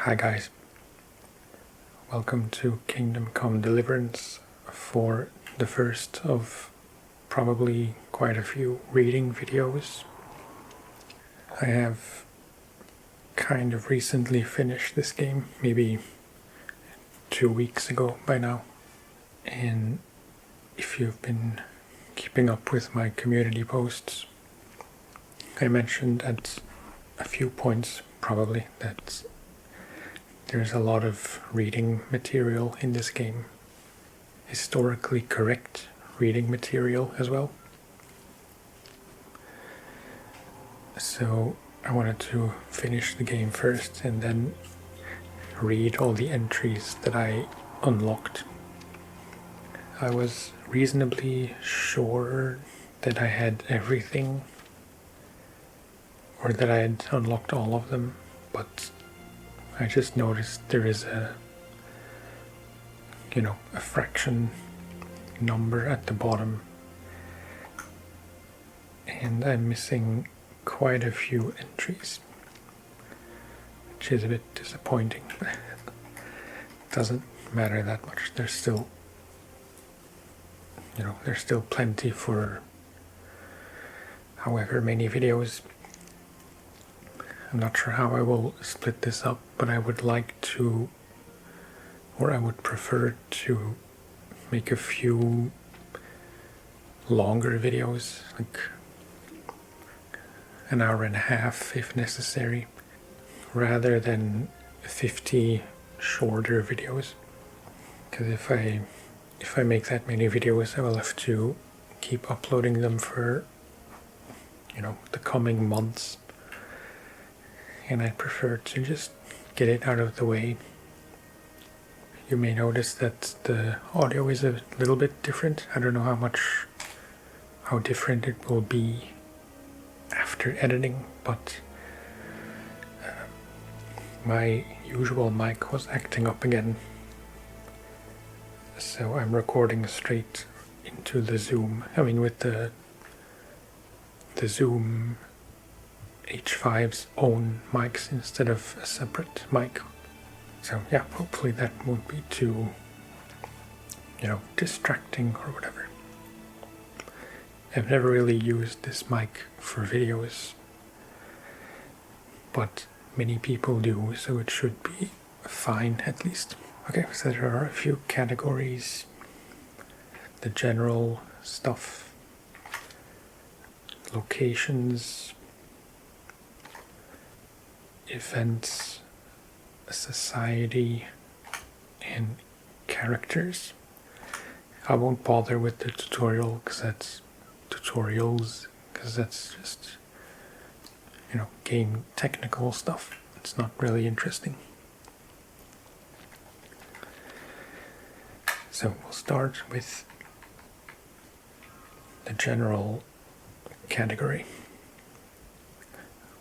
Hi guys, welcome to Kingdom Come Deliverance for the first of probably quite a few reading videos. I have kind of recently finished this game, maybe 2 weeks ago by now, and if you've been keeping up with my community posts, I mentioned at a few points probably that there's a lot of reading material in this game, historically correct reading material as well. So I wanted to finish the game first and then read all the entries that I unlocked. I was reasonably sure that I had everything, or that I had unlocked all of them, but I just noticed there is a fraction number at the bottom, and I'm missing quite a few entries, which is a bit disappointing, but it doesn't matter that much. There's still plenty for however many videos. I'm not sure how I will split this up, but I would like to, or I would prefer to make a few longer videos, like an hour and a half if necessary, rather than 50 shorter videos. Because if I make that many videos, I will have to keep uploading them for the coming months, and I prefer to just get it out of the way. You may notice that the audio is a little bit different. I don't know how different it will be after editing, but my usual mic was acting up again, so I'm recording straight into the Zoom. I mean, with the Zoom H5's own mics instead of a separate mic. So yeah, hopefully that won't be too distracting or whatever. I've never really used this mic for videos, but many people do, so it should be fine at least. Okay, so there are a few categories: the general stuff, locations, events, society, and characters. I won't bother with the tutorials because that's just game technical stuff. It's not really interesting. So we'll start with the general category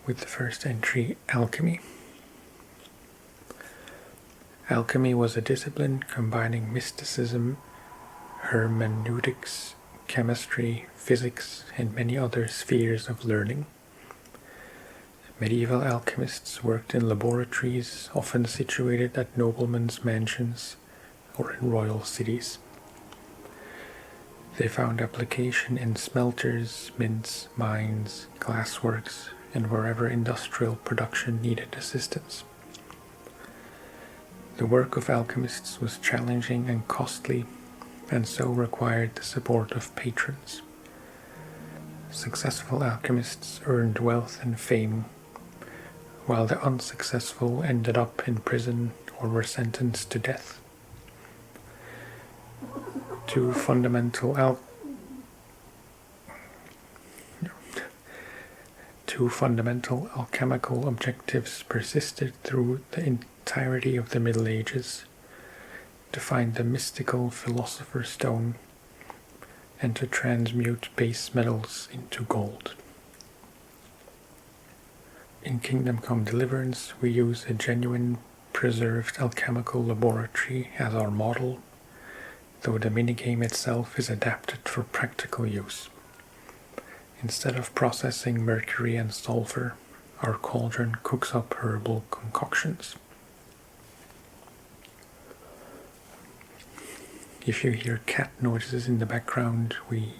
with the first entry, Alchemy. Alchemy was a discipline combining mysticism, hermeneutics, chemistry, physics, and many other spheres of learning. Medieval alchemists worked in laboratories, often situated at noblemen's mansions or in royal cities. They found application in smelters, mints, mines, glassworks, and wherever industrial production needed assistance. The work of alchemists was challenging and costly, and so required the support of patrons. Successful alchemists earned wealth and fame, while the unsuccessful ended up in prison or were sentenced to death. Two fundamental alchemical objectives persisted through the entirety of the Middle Ages: to find the mystical Philosopher's Stone and to transmute base metals into gold. In Kingdom Come Deliverance, we use a genuine preserved alchemical laboratory as our model, though the minigame itself is adapted for practical use. Instead of processing mercury and sulfur, our cauldron cooks up herbal concoctions. if you hear cat noises in the background, we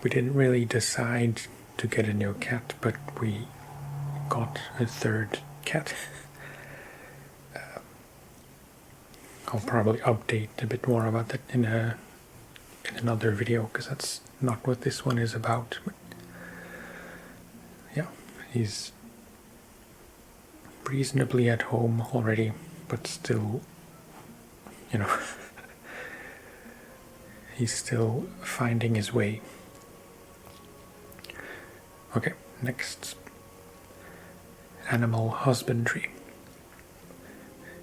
didn't really decide to get a new cat, but we got a third cat. I'll probably update a bit more about that in another video, because that's not what this one is about. But yeah, he's reasonably at home already, but still, he's still finding his way. Okay, next. Animal husbandry.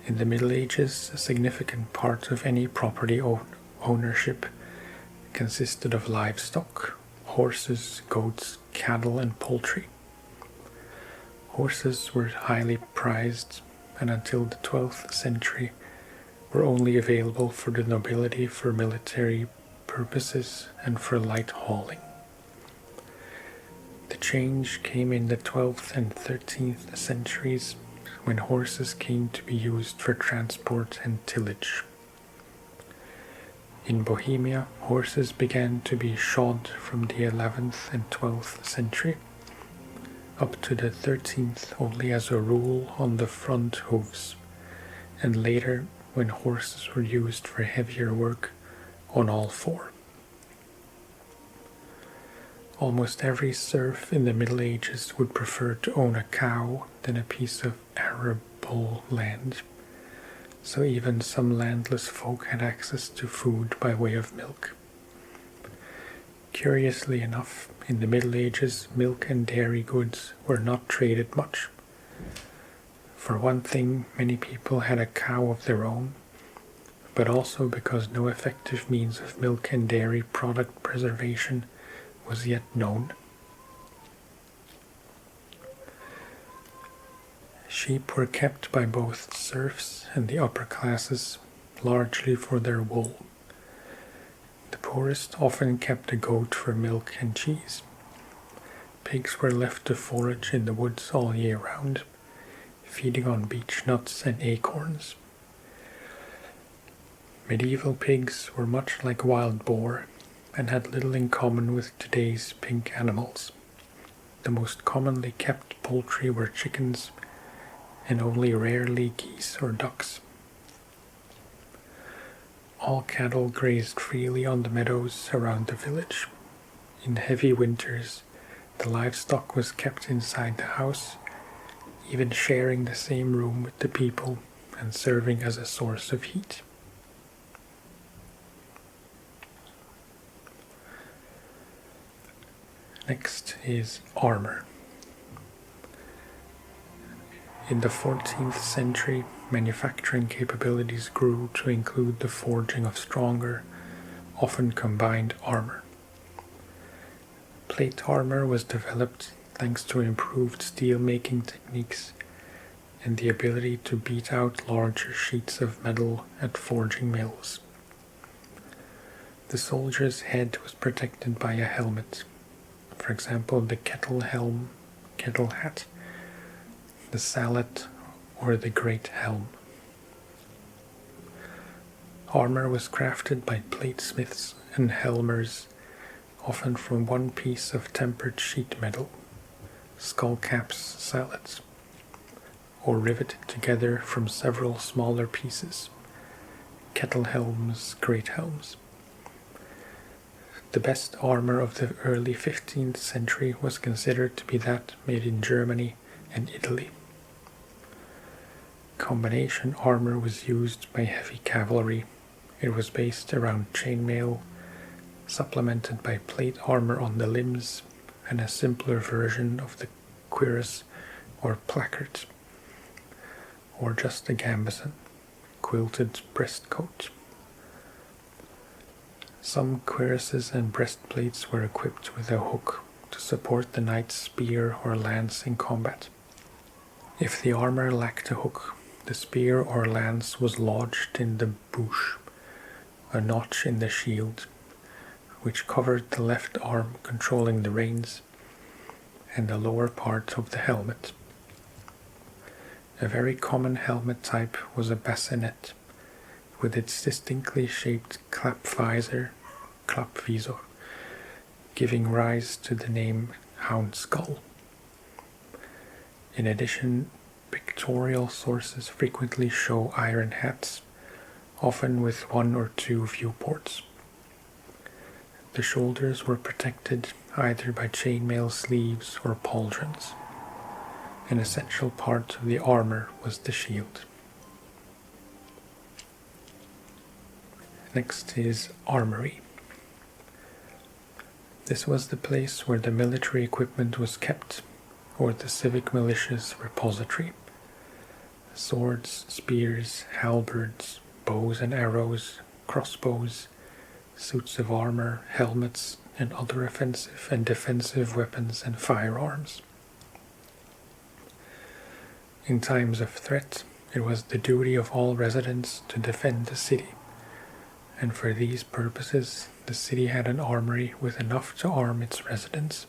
In the Middle Ages, a significant part of any property ownership consisted of livestock: horses, goats, cattle, and poultry. Horses were highly prized, and until the 12th century were only available for the nobility for military purposes and for light hauling. The change came in the 12th and 13th centuries, when horses came to be used for transport and tillage. In Bohemia, horses began to be shod from the 11th and 12th century, up to the 13th only as a rule on the front hooves, and later, when horses were used for heavier work, on all four. Almost every serf in the Middle Ages would prefer to own a cow than a piece of arable land, so even some landless folk had access to food by way of milk. Curiously enough, in the Middle Ages, milk and dairy goods were not traded much. For one thing, many people had a cow of their own, but also because no effective means of milk and dairy product preservation was yet known. Sheep were kept by both serfs and the upper classes, largely for their wool. The poorest often kept a goat for milk and cheese. Pigs were left to forage in the woods all year round, feeding on beech nuts and acorns. Medieval pigs were much like wild boar, and had little in common with today's pink animals. The most commonly kept poultry were chickens, and only rarely geese or ducks. All cattle grazed freely on the meadows around the village. In heavy winters, the livestock was kept inside the house, even sharing the same room with the people and serving as a source of heat. Next is armor. In the 14th century, manufacturing capabilities grew to include the forging of stronger, often combined armor. Plate armor was developed thanks to improved steel-making techniques and the ability to beat out larger sheets of metal at forging mills. The soldier's head was protected by a helmet. For example, the kettle helm, kettle hat, the sallet, or the great helm. Armor was crafted by platesmiths and helmers, often from one piece of tempered sheet metal, skullcaps, sallets, or riveted together from several smaller pieces, kettle helms, great helms. The best armor of the early 15th century was considered to be that made in Germany and Italy. Combination armor was used by heavy cavalry. It was based around chainmail, supplemented by plate armor on the limbs, and a simpler version of the cuirass or placard, or just a gambeson, quilted breastcoat. Some cuirasses and breastplates were equipped with a hook to support the knight's spear or lance in combat. If the armor lacked a hook, the spear or lance was lodged in the bouche, a notch in the shield, which covered the left arm controlling the reins and the lower part of the helmet. A very common helmet type was a bassinet, with its distinctly shaped klappvisor, giving rise to the name Hound Skull. In addition, pictorial sources frequently show iron hats, often with one or two viewports. The shoulders were protected either by chainmail sleeves or pauldrons. An essential part of the armour was the shield. Next is Armoury. This was the place where the military equipment was kept, or the civic militia's repository. Swords, spears, halberds, bows and arrows, crossbows, suits of armour, helmets, and other offensive and defensive weapons and firearms. In times of threat, it was the duty of all residents to defend the city, and for these purposes the city had an armory with enough to arm its residents.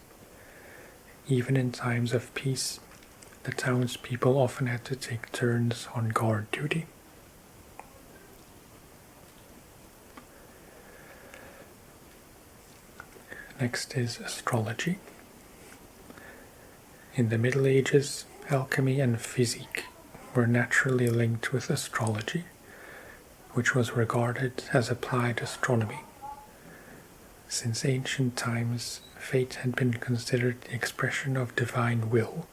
Even in times of peace, the townspeople often had to take turns on guard duty. Next is Astrology. In the Middle Ages, alchemy and physique were naturally linked with astrology, which was regarded as applied astronomy. Since ancient times, fate had been considered the expression of divine will,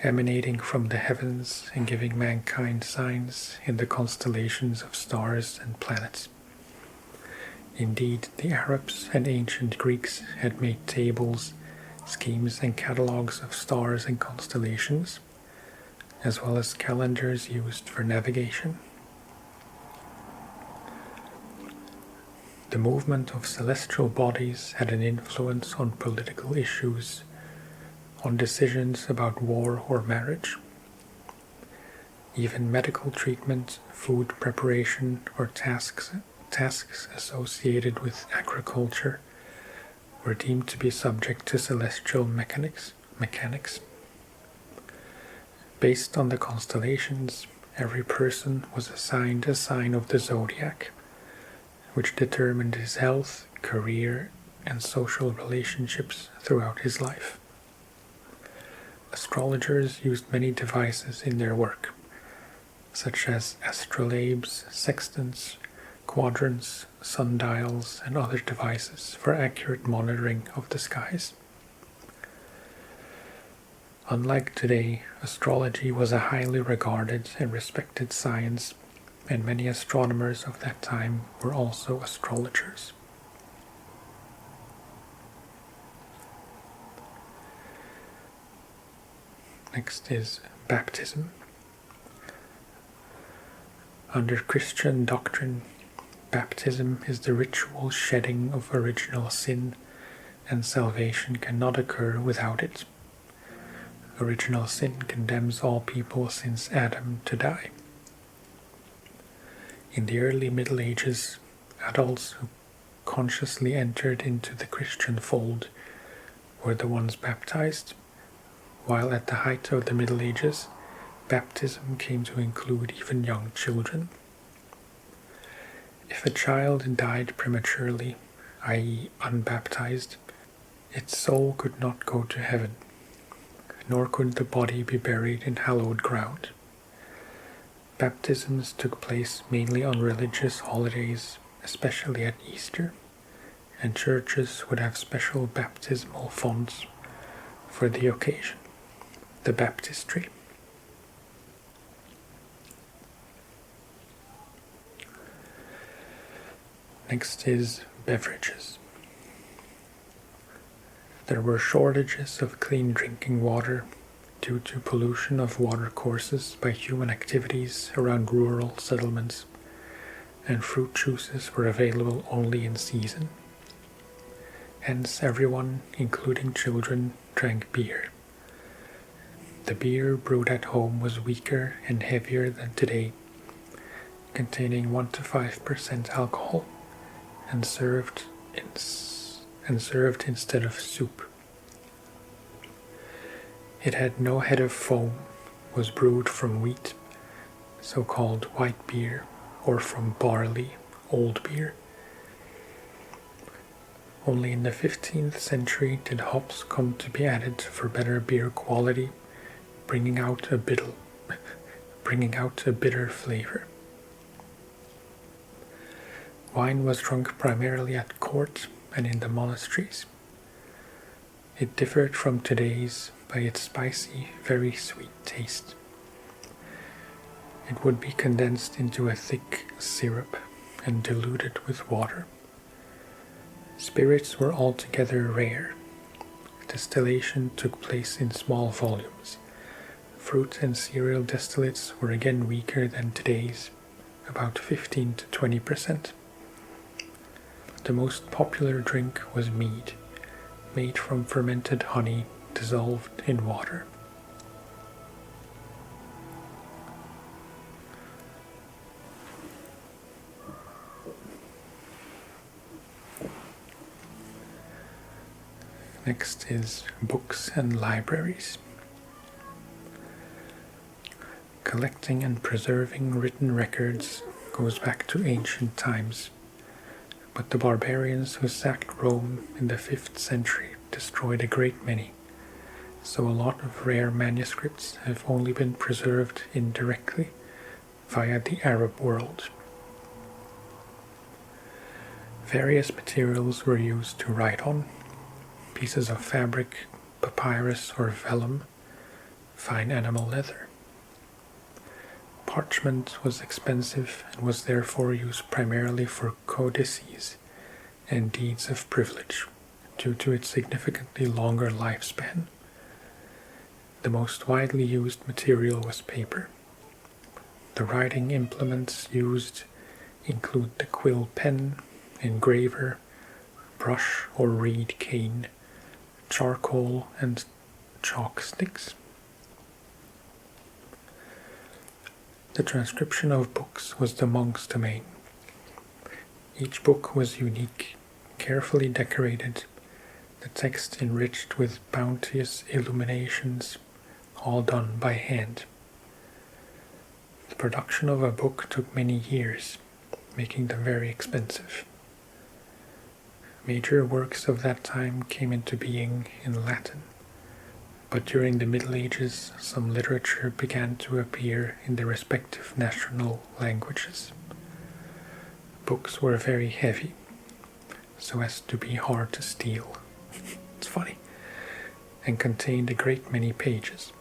emanating from the heavens and giving mankind signs in the constellations of stars and planets. Indeed, the Arabs and ancient Greeks had made tables, schemes, and catalogues of stars and constellations, as well as calendars used for navigation. The movement of celestial bodies had an influence on political issues, on decisions about war or marriage. Even medical treatment, food preparation, or tasks associated with agriculture were deemed to be subject to celestial mechanics. Based on the constellations, every person was assigned a sign of the zodiac, which determined his health, career, and social relationships throughout his life. Astrologers used many devices in their work, such as astrolabes, sextants, quadrants, sundials, and other devices for accurate monitoring of the skies. Unlike today, astrology was a highly regarded and respected science, and many astronomers of that time were also astrologers. Next is baptism. Under Christian doctrine, baptism is the ritual shedding of original sin, and salvation cannot occur without it. Original sin condemns all people since Adam to die. In the early Middle Ages, adults who consciously entered into the Christian fold were the ones baptized, while at the height of the Middle Ages, baptism came to include even young children. If a child died prematurely, i.e. unbaptized, its soul could not go to heaven, nor could the body be buried in hallowed ground. Baptisms took place mainly on religious holidays, especially at Easter, and churches would have special baptismal fonts for the occasion, the baptistry. Next is beverages. There were shortages of clean drinking water due to pollution of watercourses by human activities around rural settlements, and fruit juices were available only in season. Hence everyone, including children, drank beer. The beer brewed at home was weaker and heavier than today, containing 1 to 5% alcohol, and served instead of soup. It had no head of foam, was brewed from wheat, so-called white beer, or from barley, old beer. Only in the 15th century did hops come to be added for better beer quality, bringing out a bitter flavor. Wine was drunk primarily at court and in the monasteries. It differed from today's by its spicy, very sweet taste. It would be condensed into a thick syrup and diluted with water. Spirits were altogether rare. Distillation took place in small volumes. Fruit and cereal distillates were again weaker than today's, about 15 to 20%. The most popular drink was mead, made from fermented honey dissolved in water. Next is books and libraries. Collecting and preserving written records goes back to ancient times, but the barbarians who sacked Rome in the 5th century destroyed a great many, so a lot of rare manuscripts have only been preserved indirectly via the Arab world. Various materials were used to write on: pieces of fabric, papyrus or vellum, fine animal leather. Parchment was expensive and was therefore used primarily for codices and deeds of privilege, due to its significantly longer lifespan. The most widely used material was paper. The writing implements used include the quill pen, engraver, brush or reed cane, charcoal and chalk sticks. The transcription of books was the monk's domain. Each book was unique, carefully decorated, the text enriched with bounteous illuminations, all done by hand. The production of a book took many years, making them very expensive. Major works of that time came into being in Latin, but during the Middle Ages some literature began to appear in the respective national languages. Books were very heavy, so as to be hard to steal. It's funny. And contained a great many pages.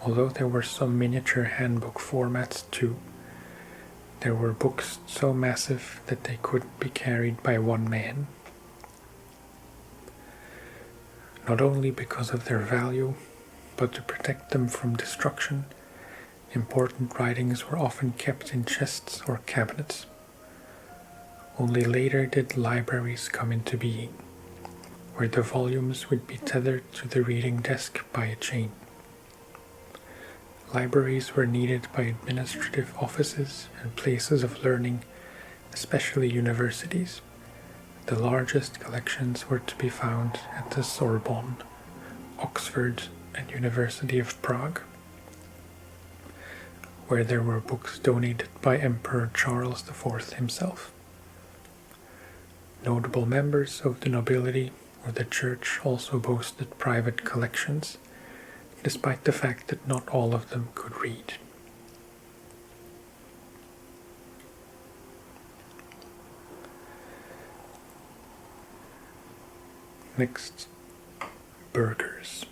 Although there were some miniature handbook formats too, there were books so massive that they couldn't be carried by one man. Not only because of their value, but to protect them from destruction, important writings were often kept in chests or cabinets. Only later did libraries come into being, where the volumes would be tethered to the reading desk by a chain. Libraries were needed by administrative offices and places of learning, especially universities. The largest collections were to be found at the Sorbonne, Oxford, and University of Prague, where there were books donated by Emperor Charles IV himself. Notable members of the nobility or the church also boasted private collections, despite the fact that not all of them could read. Next, burghers.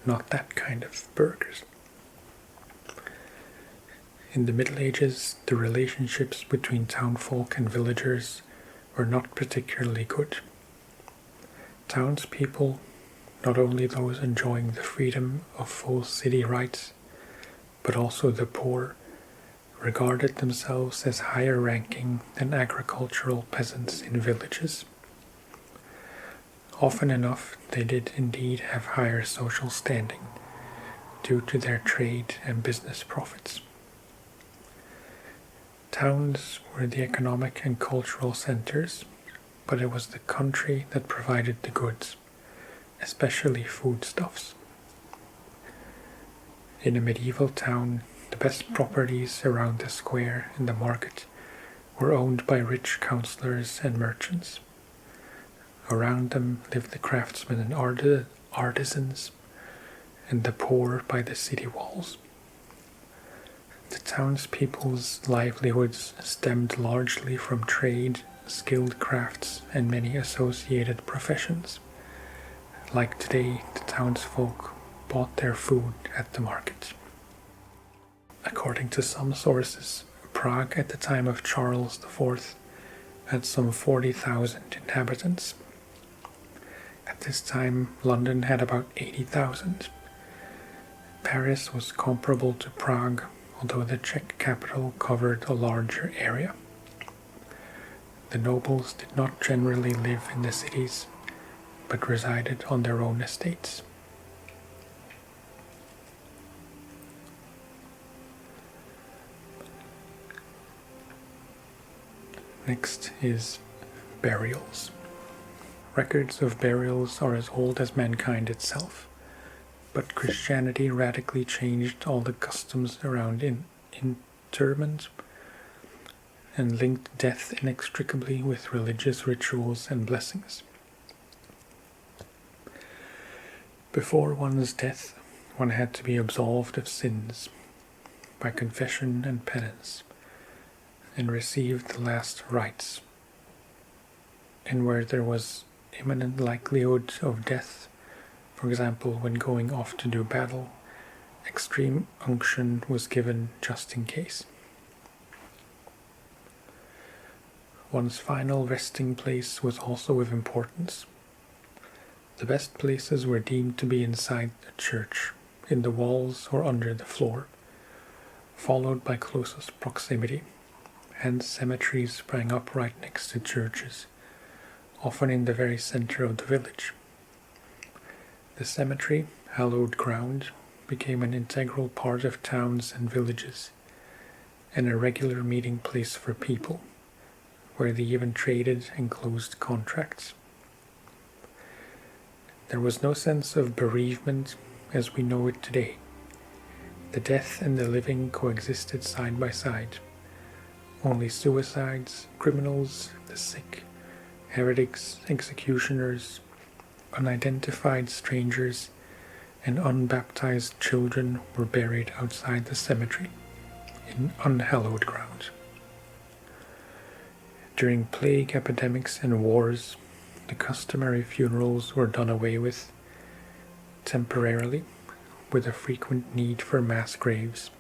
Not that kind of burghers. In the Middle Ages, the relationships between townfolk and villagers were not particularly good. Townspeople, not only those enjoying the freedom of full city rights, but also the poor, regarded themselves as higher ranking than agricultural peasants in villages. Often enough, they did indeed have higher social standing, due to their trade and business profits. Towns were the economic and cultural centers, but it was the country that provided the goods, especially foodstuffs. In a medieval town, The best properties around the square and the market were owned by rich councillors and merchants. Around them lived the craftsmen and artisans, and the poor by the city walls. The townspeople's livelihoods stemmed largely from trade, skilled crafts, and many associated professions. Like today, the townsfolk bought their food at the market. According to some sources, Prague at the time of Charles IV had some 40,000 inhabitants. At this time, London had about 80,000. Paris was comparable to Prague, although the Czech capital covered a larger area. The nobles did not generally live in the cities, but resided on their own estates. Next is burials. Records of burials are as old as mankind itself, but Christianity radically changed all the customs around interment and linked death inextricably with religious rituals and blessings. Before one's death, one had to be absolved of sins by confession and penance, and receive the last rites. And where there was imminent likelihood of death, for example, when going off to do battle, extreme unction was given just in case. One's final resting place was also of importance. The best places were deemed to be inside the church, in the walls or under the floor, followed by closest proximity. Hence cemeteries sprang up right next to churches, often in the very center of the village. The cemetery, hallowed ground, became an integral part of towns and villages, and a regular meeting place for people, where they even traded and closed contracts. There was no sense of bereavement as we know it today. The death and the living coexisted side by side. Only suicides, criminals, the sick, heretics, executioners, unidentified strangers, and unbaptized children were buried outside the cemetery, in unhallowed ground. During plague epidemics and wars, the customary funerals were done away with, temporarily, with a frequent need for mass graves.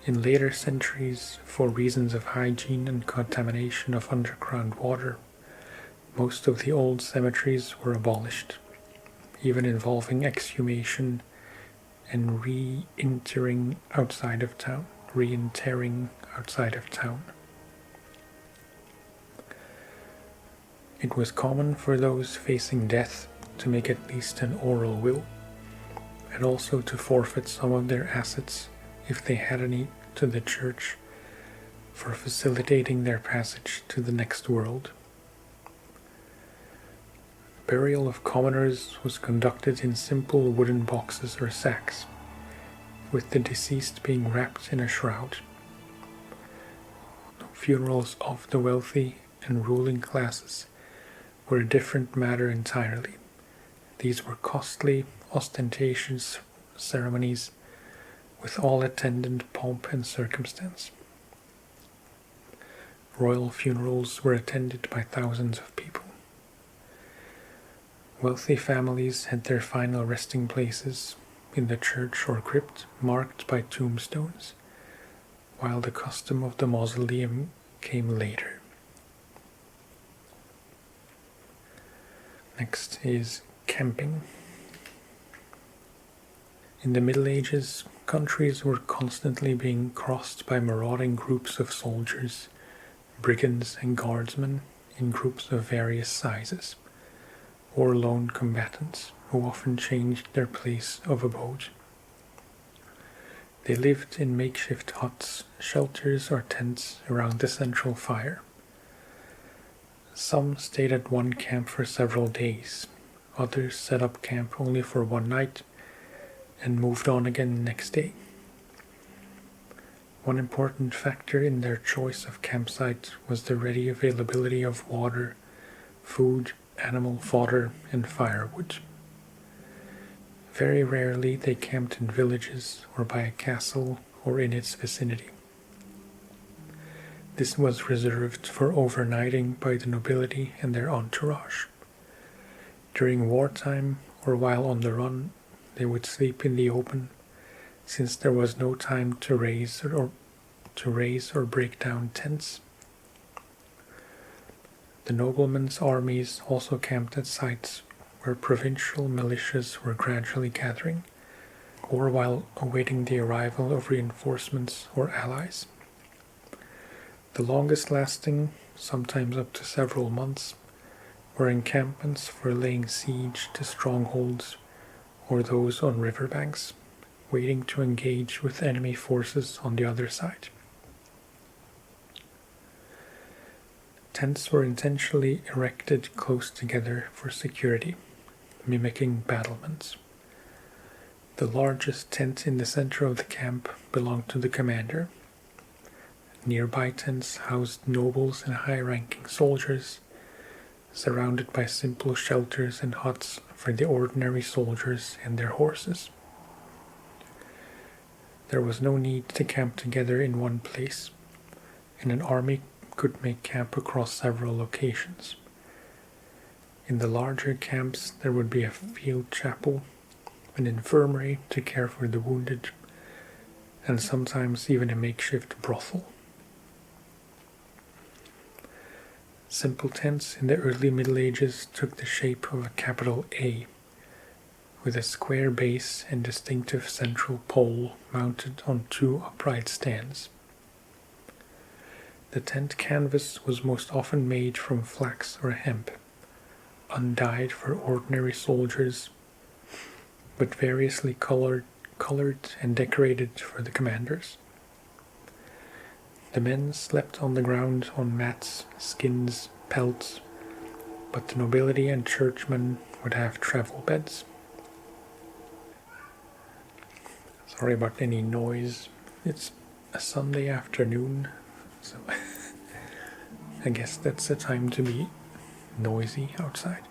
In later centuries, for reasons of hygiene and contamination of underground water, most of the old cemeteries were abolished, even involving exhumation and reinterring outside of town. It was common for those facing death to make at least an oral will, and also to forfeit some of their assets, if they had any, to the church for facilitating their passage to the next world. Burial of commoners was conducted in simple wooden boxes or sacks, with the deceased being wrapped in a shroud. Funerals of the wealthy and ruling classes were a different matter entirely. These were costly, ostentatious ceremonies with all attendant pomp and circumstance. Royal funerals were attended by thousands of people. Wealthy families had their final resting places in the church or crypt marked by tombstones, while the custom of the mausoleum came later. Next is camping. In the Middle Ages, countries were constantly being crossed by marauding groups of soldiers, brigands and guardsmen in groups of various sizes, or lone combatants who often changed their place of abode. They lived in makeshift huts, shelters or tents around the central fire. Some stayed at one camp for several days, others set up camp only for one night and moved on again next day. One important factor in their choice of campsite was the ready availability of water, food, animal fodder, and firewood. Very rarely they camped in villages or by a castle or in its vicinity. This was reserved for overnighting by the nobility and their entourage. During wartime or while on the run, they would sleep in the open, since there was no time to raise or break down tents. The noblemen's armies also camped at sites where provincial militias were gradually gathering, or while awaiting the arrival of reinforcements or allies. The longest lasting, sometimes up to several months, were encampments for laying siege to strongholds or those on riverbanks, waiting to engage with enemy forces on the other side. Tents were intentionally erected close together for security, mimicking battlements. The largest tent in the center of the camp belonged to the commander. Nearby tents housed nobles and high-ranking soldiers, surrounded by simple shelters and huts for the ordinary soldiers and their horses. There was no need to camp together in one place, and an army could make camp across several locations. In the larger camps there would be a field chapel, an infirmary to care for the wounded, and sometimes even a makeshift brothel. Simple tents in the early Middle Ages took the shape of a capital A, with a square base and distinctive central pole mounted on two upright stands. The tent canvas was most often made from flax or hemp, undyed for ordinary soldiers, but variously colored and decorated for the commanders. The men slept on the ground on mats, skins, pelts, but the nobility and churchmen would have travel beds. Sorry about any noise. It's a Sunday afternoon, so I guess that's the time to be noisy outside.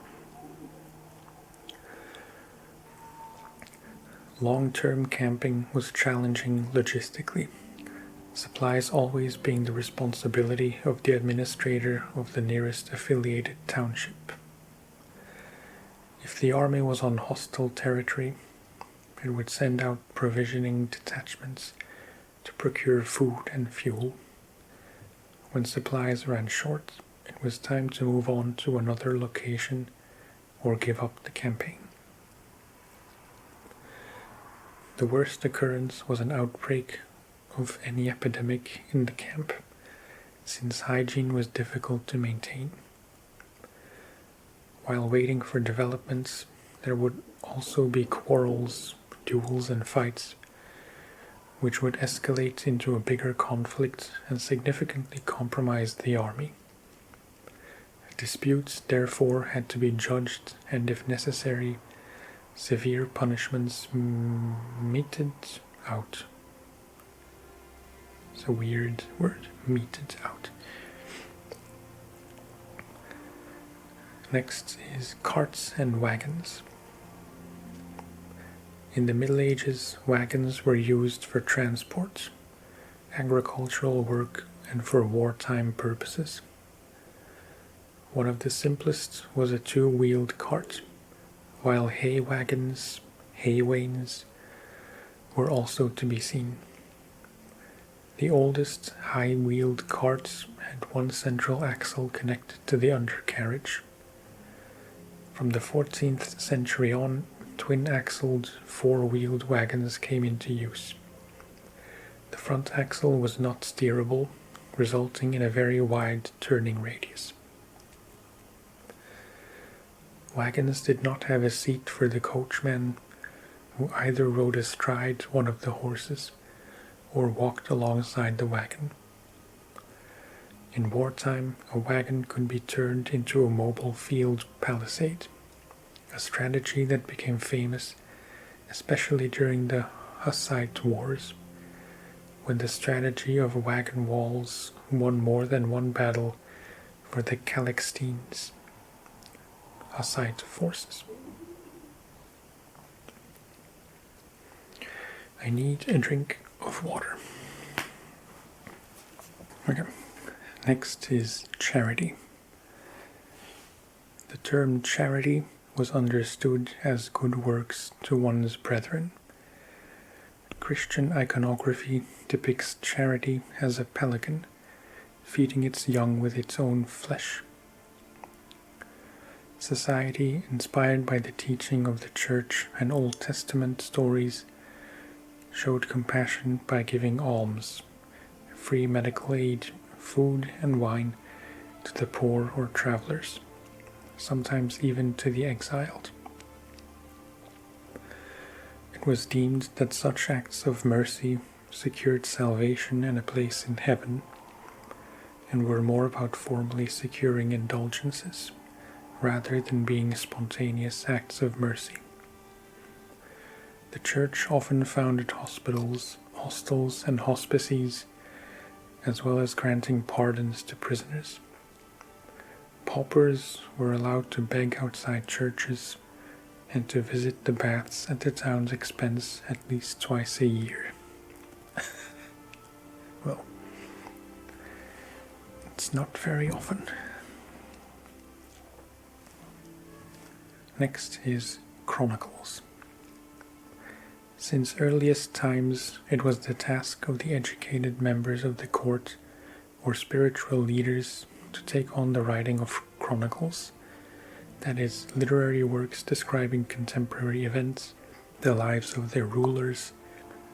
Long-term camping was challenging logistically, supplies always being the responsibility of the administrator of the nearest affiliated township. If the army was on hostile territory, it would send out provisioning detachments to procure food and fuel. When supplies ran short, it was time to move on to another location or give up the campaign. The worst occurrence was an outbreak of any epidemic in the camp, since hygiene was difficult to maintain. While waiting for developments, there would also be quarrels, duels, and fights, which would escalate into a bigger conflict and significantly compromise the army. Disputes, therefore, had to be judged, and if necessary, severe punishments meted out. It's a weird word, meted out. Next is carts and wagons. In the Middle Ages, wagons were used for transport, agricultural work, and for wartime purposes. One of the simplest was a two-wheeled cart, while hay wagons, hay wains, were also to be seen. The oldest high-wheeled carts had one central axle connected to the undercarriage. From the 14th century on, twin-axled, four-wheeled wagons came into use. The front axle was not steerable, resulting in a very wide turning radius. Wagons did not have a seat for the coachman, who either rode astride one of the horses or walked alongside the wagon. In wartime, a wagon could be turned into a mobile field palisade, a strategy that became famous especially during the Hussite Wars, with the strategy of wagon walls, won more than one battle for the Calixtines, Hussite forces. I need a drink of water. Okay. Next is charity. The term charity was understood as good works to one's brethren. Christian iconography depicts charity as a pelican, feeding its young with its own flesh. Society, inspired by the teaching of the Church and Old Testament stories, showed compassion by giving alms, free medical aid, food and wine to the poor or travelers, sometimes even to the exiled. It was deemed that such acts of mercy secured salvation and a place in heaven, and were more about formally securing indulgences, rather than being spontaneous acts of mercy. The Church often founded hospitals, hostels, and hospices, as well as granting pardons to prisoners. Paupers were allowed to beg outside churches and to visit the baths at the town's expense at least twice a year. Well, it's not very often. Next is Chronicles. Since earliest times, it was the task of the educated members of the court or spiritual leaders to take on the writing of chronicles, that is, literary works describing contemporary events, the lives of their rulers,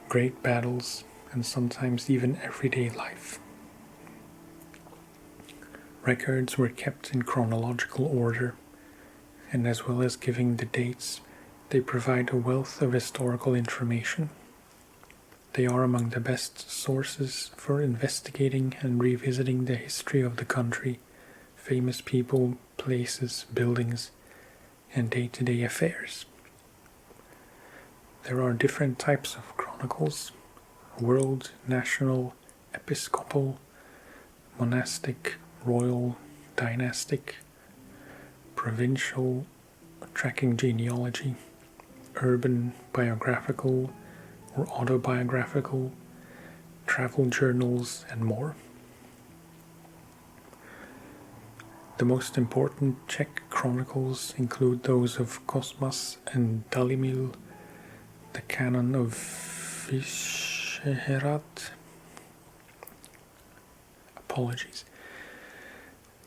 great battles, and sometimes even everyday life. Records were kept in chronological order, and as well as giving the dates, they provide a wealth of historical information. They are among the best sources for investigating and revisiting the history of the country, famous people, places, buildings, and day-to-day affairs. There are different types of chronicles: world, national, episcopal, monastic, royal, dynastic, provincial, tracking genealogy, urban, biographical or autobiographical, travel journals, and more. The most important Czech chronicles include those of Cosmas and Dalimil, the Canon of Vyšehrad,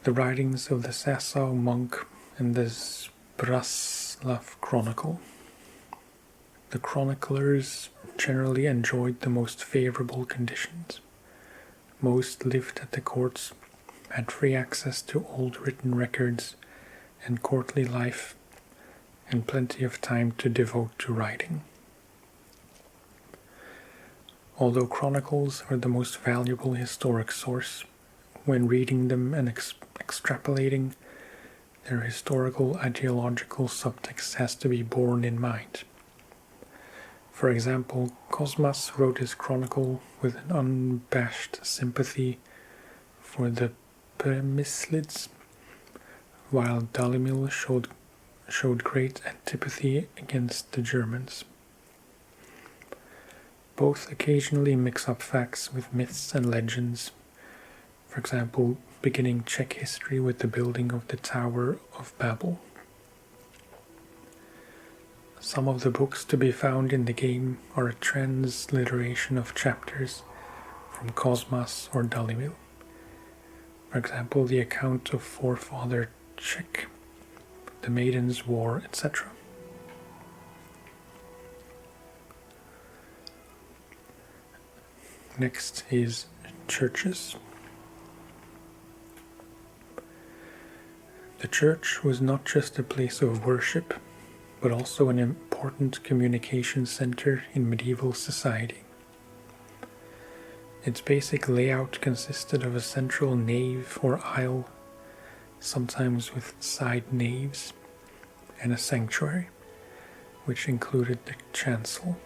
the writings of the Sassau monk, and the Zbraslav Chronicle. The chroniclers generally enjoyed the most favorable conditions. Most lived at the courts, had free access to old written records and courtly life, and plenty of time to devote to writing. Although chronicles are the most valuable historic source, when reading them and extrapolating, their historical ideological subtext has to be borne in mind. For example, Cosmas wrote his chronicle with an unabashed sympathy for the Přemyslids, while Dalimil showed great antipathy against the Germans. Both occasionally mix up facts with myths and legends, for example, beginning Czech history with the building of the Tower of Babel. Some of the books to be found in the game are a transliteration of chapters from Cosmas or Dalimil. For example, the account of Forefather Czech, the Maiden's War, etc. Next is churches. The church was not just a place of worship, but also an important communication center in medieval society. Its basic layout consisted of a central nave or aisle, sometimes with side naves, and a sanctuary, which included the chancel.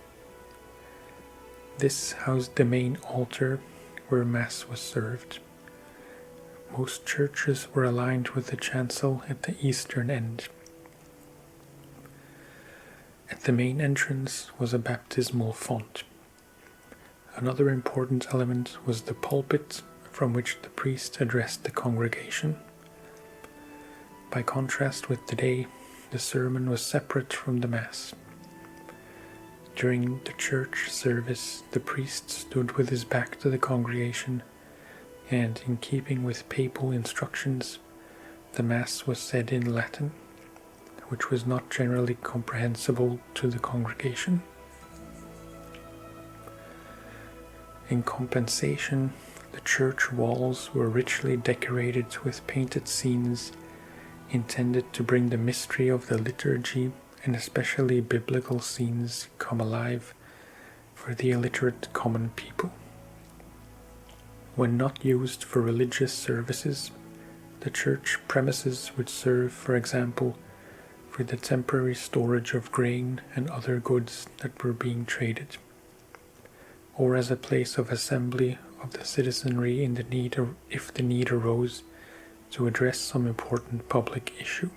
This housed the main altar where Mass was served. Most churches were aligned with the chancel at the eastern end. At the main entrance was a baptismal font. Another important element was the pulpit from which the priest addressed the congregation. By contrast with today, the sermon was separate from the Mass. During the church service, the priest stood with his back to the congregation, and in keeping with papal instructions, the Mass was said in Latin, which was not generally comprehensible to the congregation. In compensation, the church walls were richly decorated with painted scenes intended to bring the mystery of the liturgy and especially biblical scenes come alive for the illiterate common people. When not used for religious services, the church premises would serve, for example, for the temporary storage of grain and other goods that were being traded, or as a place of assembly of the citizenry if the need arose to address some important public issue.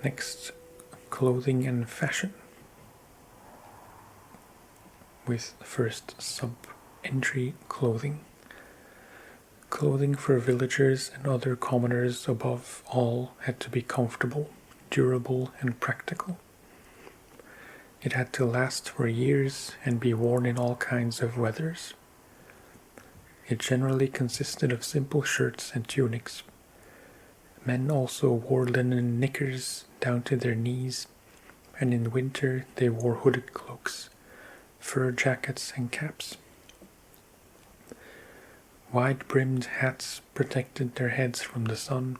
Next, clothing and fashion, with first sub-entry clothing. Clothing for villagers and other commoners above all had to be comfortable, durable, and practical. It had to last for years and be worn in all kinds of weathers. It generally consisted of simple shirts and tunics. Men also wore linen knickers down to their knees, and in winter they wore hooded cloaks, fur jackets, and caps. Wide-brimmed hats protected their heads from the sun,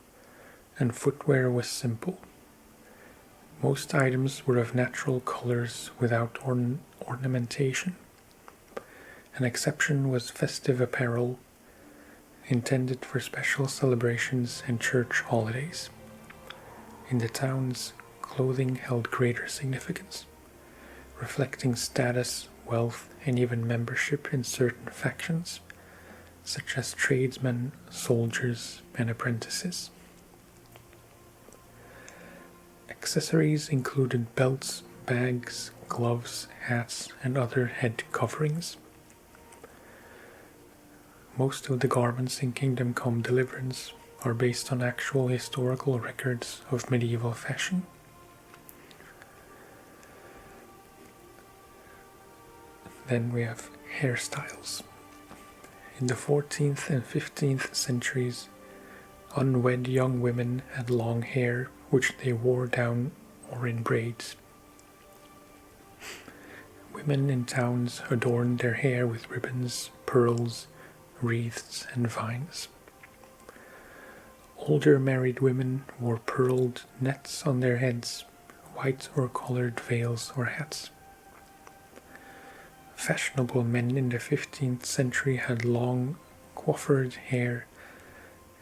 and footwear was simple. Most items were of natural colors without ornamentation. An exception was festive apparel, intended for special celebrations and church holidays. In the towns, clothing held greater significance, reflecting status, wealth, and even membership in certain factions, such as tradesmen, soldiers, and apprentices. Accessories included belts, bags, gloves, hats, and other head coverings. Most of the garments in Kingdom Come Deliverance are based on actual historical records of medieval fashion. Then we have hairstyles. In the 14th and 15th centuries, unwed young women had long hair which they wore down or in braids. Women in towns adorned their hair with ribbons, pearls, wreaths, and vines. Older married women wore pearled nets on their heads, white or colored veils or hats. Fashionable men in the 15th century had long, coiffured hair,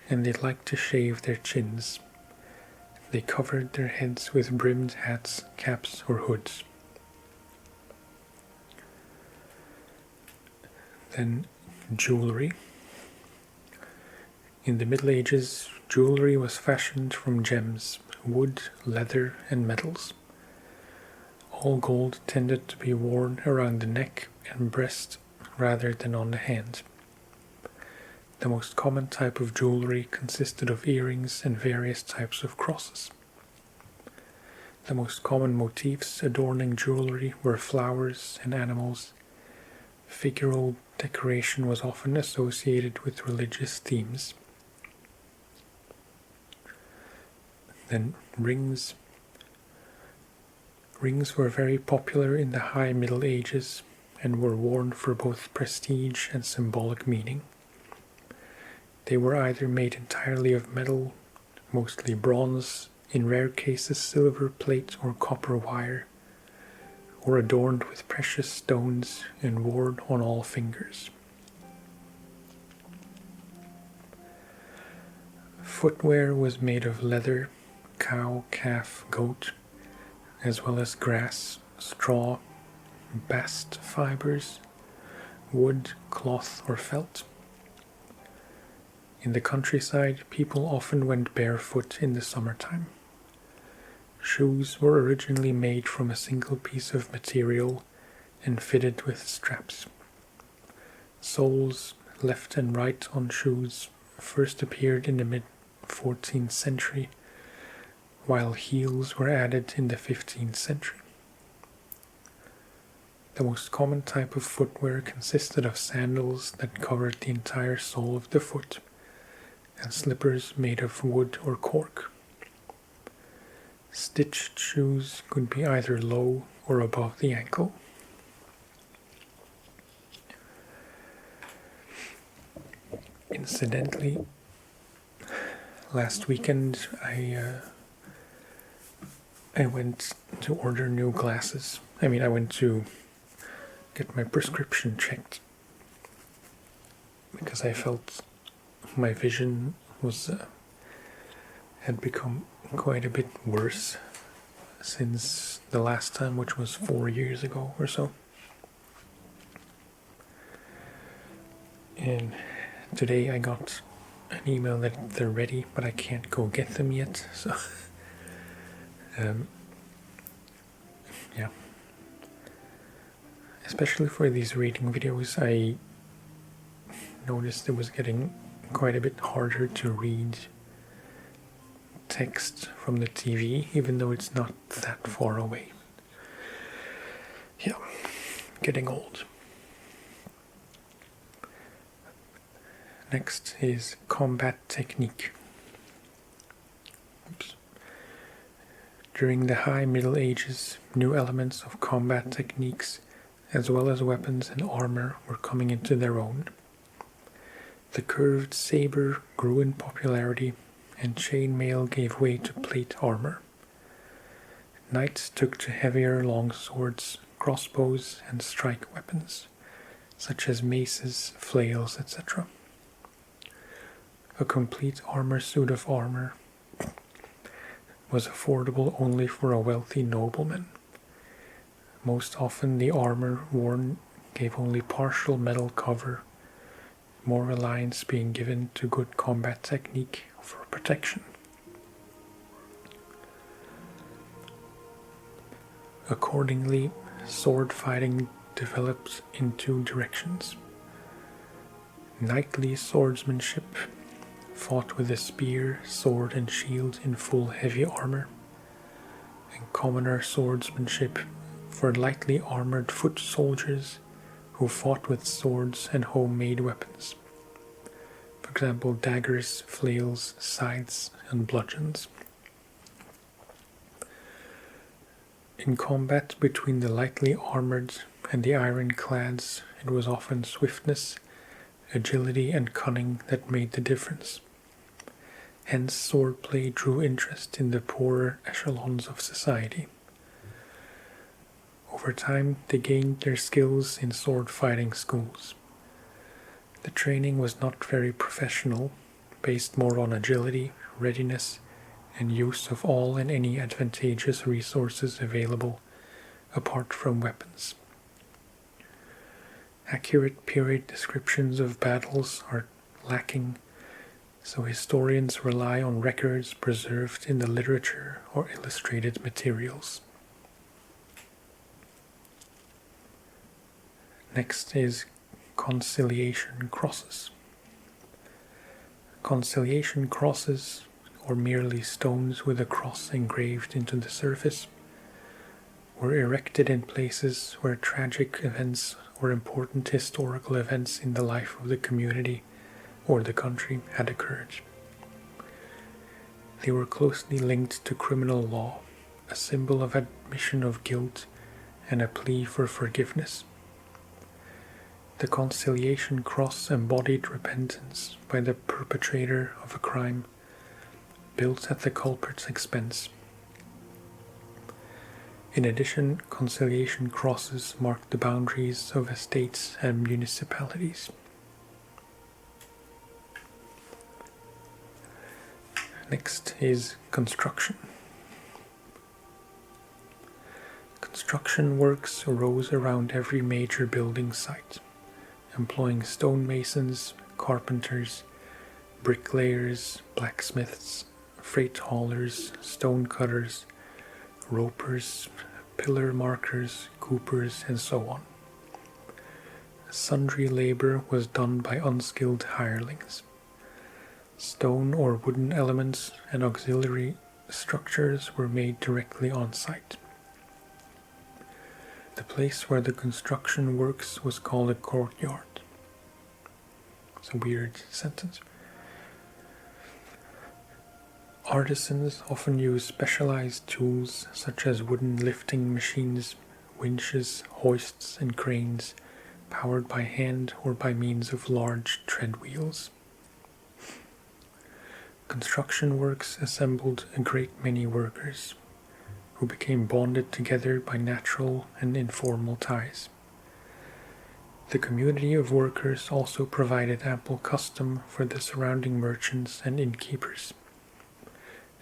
and they liked to shave their chins. They covered their heads with brimmed hats, caps, or hoods. Then jewelry. In the Middle Ages, jewelry was fashioned from gems, wood, leather, and metals. All gold tended to be worn around the neck and breast rather than on the hand. The most common type of jewelry consisted of earrings and various types of crosses. The most common motifs adorning jewelry were flowers and animals. Figural decoration was often associated with religious themes. Then rings. Rings were very popular in the High Middle Ages and were worn for both prestige and symbolic meaning. They were either made entirely of metal, mostly bronze, in rare cases silver plate or copper wire, or adorned with precious stones and worn on all fingers. Footwear was made of leather, cow, calf, goat, as well as grass, straw, bast fibers, wood, cloth, or felt. In the countryside, people often went barefoot in the summertime. Shoes were originally made from a single piece of material and fitted with straps. Soles, left and right on shoes, first appeared in the mid-14th century, while heels were added in the 15th century. The most common type of footwear consisted of sandals that covered the entire sole of the foot, and slippers made of wood or cork. Stitched shoes could be either low or above the ankle. Incidentally, last weekend I went to order new glasses. I went to get my prescription checked because I felt my vision had become quite a bit worse since the last time, which was 4 years ago or so. And today I got an email that they're ready, but I can't go get them yet, so yeah. Especially for these reading videos, I noticed it was getting quite a bit harder to read text from the TV, even though it's not that far away. Yeah, getting old. Next is combat technique. Oops. During the High Middle Ages, new elements of combat techniques, as well as weapons and armor, were coming into their own. The curved saber grew in popularity, and chainmail gave way to plate armor. Knights took to heavier longswords, crossbows, and strike weapons, such as maces, flails, etc. A complete armor suit of armor was affordable only for a wealthy nobleman. Most often the armor worn gave only partial metal cover, more reliance being given to good combat technique for protection. Accordingly, sword fighting developed in two directions. Knightly swordsmanship fought with a spear, sword, and shield in full heavy armor, and commoner swordsmanship for lightly armored foot soldiers who fought with swords and homemade weapons. For example, daggers, flails, scythes, and bludgeons. In combat between the lightly armored and the ironclads, it was often swiftness, agility, and cunning that made the difference. Hence, swordplay drew interest in the poorer echelons of society. Over time, they gained their skills in sword fighting schools. The training was not very professional, based more on agility, readiness, and use of all and any advantageous resources available apart from weapons. Accurate period descriptions of battles are lacking, so historians rely on records preserved in the literature or illustrated materials. Next is Conciliation Crosses. Conciliation crosses, or merely stones with a cross engraved into the surface, were erected in places where tragic events or important historical events in the life of the community or the country had occurred. They were closely linked to criminal law, a symbol of admission of guilt and a plea for forgiveness. The Conciliation Cross embodied repentance by the perpetrator of a crime, built at the culprit's expense. In addition, Conciliation Crosses marked the boundaries of estates and municipalities. Next is construction. Construction works arose around every major building site, employing stonemasons, carpenters, bricklayers, blacksmiths, freight haulers, stone cutters, ropers, pillar markers, coopers, and so on. Sundry labor was done by unskilled hirelings. Stone or wooden elements and auxiliary structures were made directly on site. The place where the construction works was called a courtyard. It's a weird sentence. Artisans often use specialized tools such as wooden lifting machines, winches, hoists, and cranes, powered by hand or by means of large tread wheels. Construction works assembled a great many workers, who became bonded together by natural and informal ties. The community of workers also provided ample custom for the surrounding merchants and innkeepers,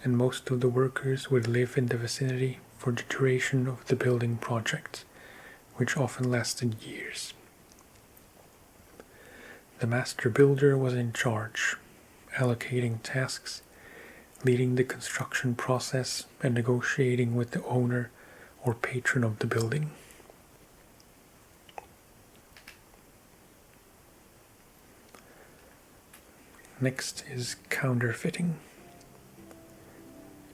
and most of the workers would live in the vicinity for the duration of the building project, which often lasted years. The master builder was in charge, allocating tasks, leading the construction process, and negotiating with the owner or patron of the building. Next is counterfeiting.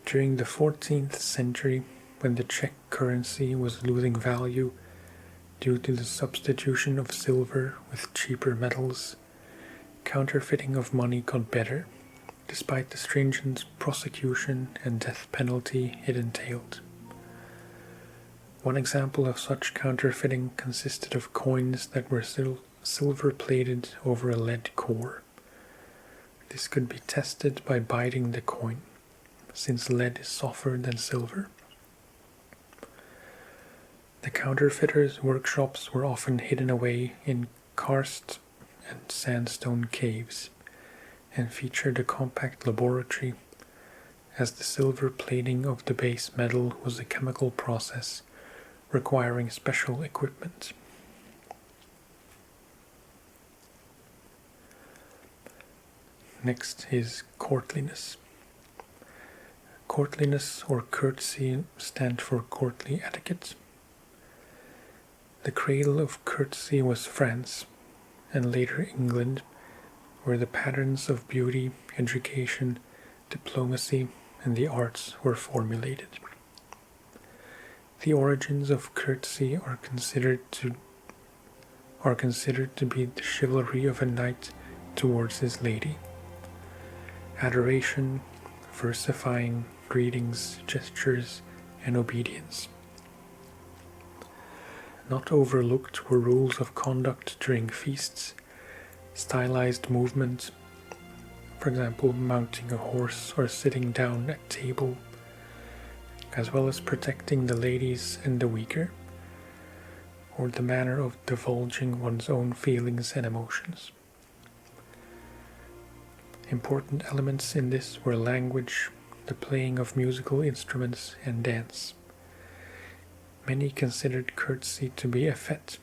During the 14th century, when the Czech currency was losing value due to the substitution of silver with cheaper metals, counterfeiting of money got better, despite the stringent prosecution and death penalty it entailed. One example of such counterfeiting consisted of coins that were silver-plated over a lead core. This could be tested by biting the coin, since lead is softer than silver. The counterfeiters' workshops were often hidden away in karst and sandstone caves, and featured a compact laboratory, as the silver plating of the base metal was a chemical process requiring special equipment. Next is courtliness. Courtliness or courtesy stand for courtly etiquette. The cradle of courtesy was France, and later England, where the patterns of beauty, education, diplomacy, and the arts were formulated. The origins of courtesy are considered to be the chivalry of a knight towards his lady. Adoration, versifying, greetings, gestures, and obedience. Not overlooked were rules of conduct during feasts, stylized movement, for example, mounting a horse or sitting down at table, as well as protecting the ladies and the weaker, or the manner of divulging one's own feelings and emotions. Important elements in this were language, the playing of musical instruments, and dance. Many considered courtesy to be a feat,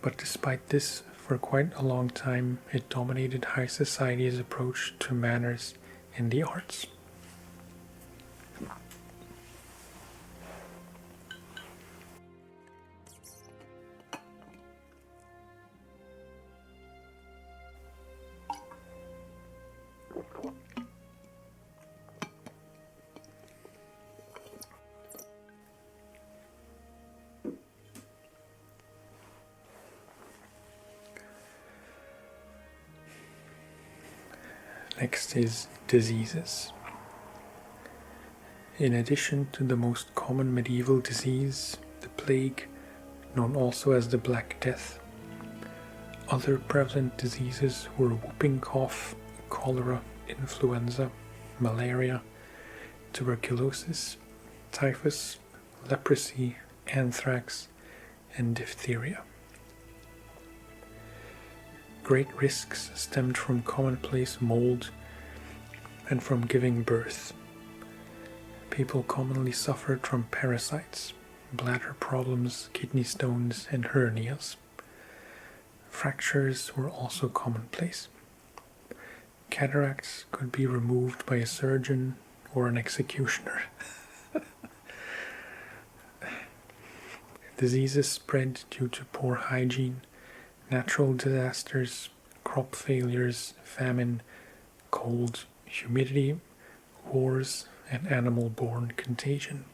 but despite this, for quite a long time, it dominated high society's approach to manners in the arts. Next is diseases. In addition to the most common medieval disease, the plague, known also as the Black Death, other prevalent diseases were whooping cough, cholera, influenza, malaria, tuberculosis, typhus, leprosy, anthrax, and diphtheria. Great risks stemmed from commonplace mold and from giving birth. people commonly suffered from parasites, bladder problems, kidney stones, and hernias. Fractures were also commonplace. Cataracts could be removed by a surgeon or an executioner. Diseases spread due to poor hygiene, natural disasters, crop failures, famine, cold, humidity, wars, and animal-borne contagion.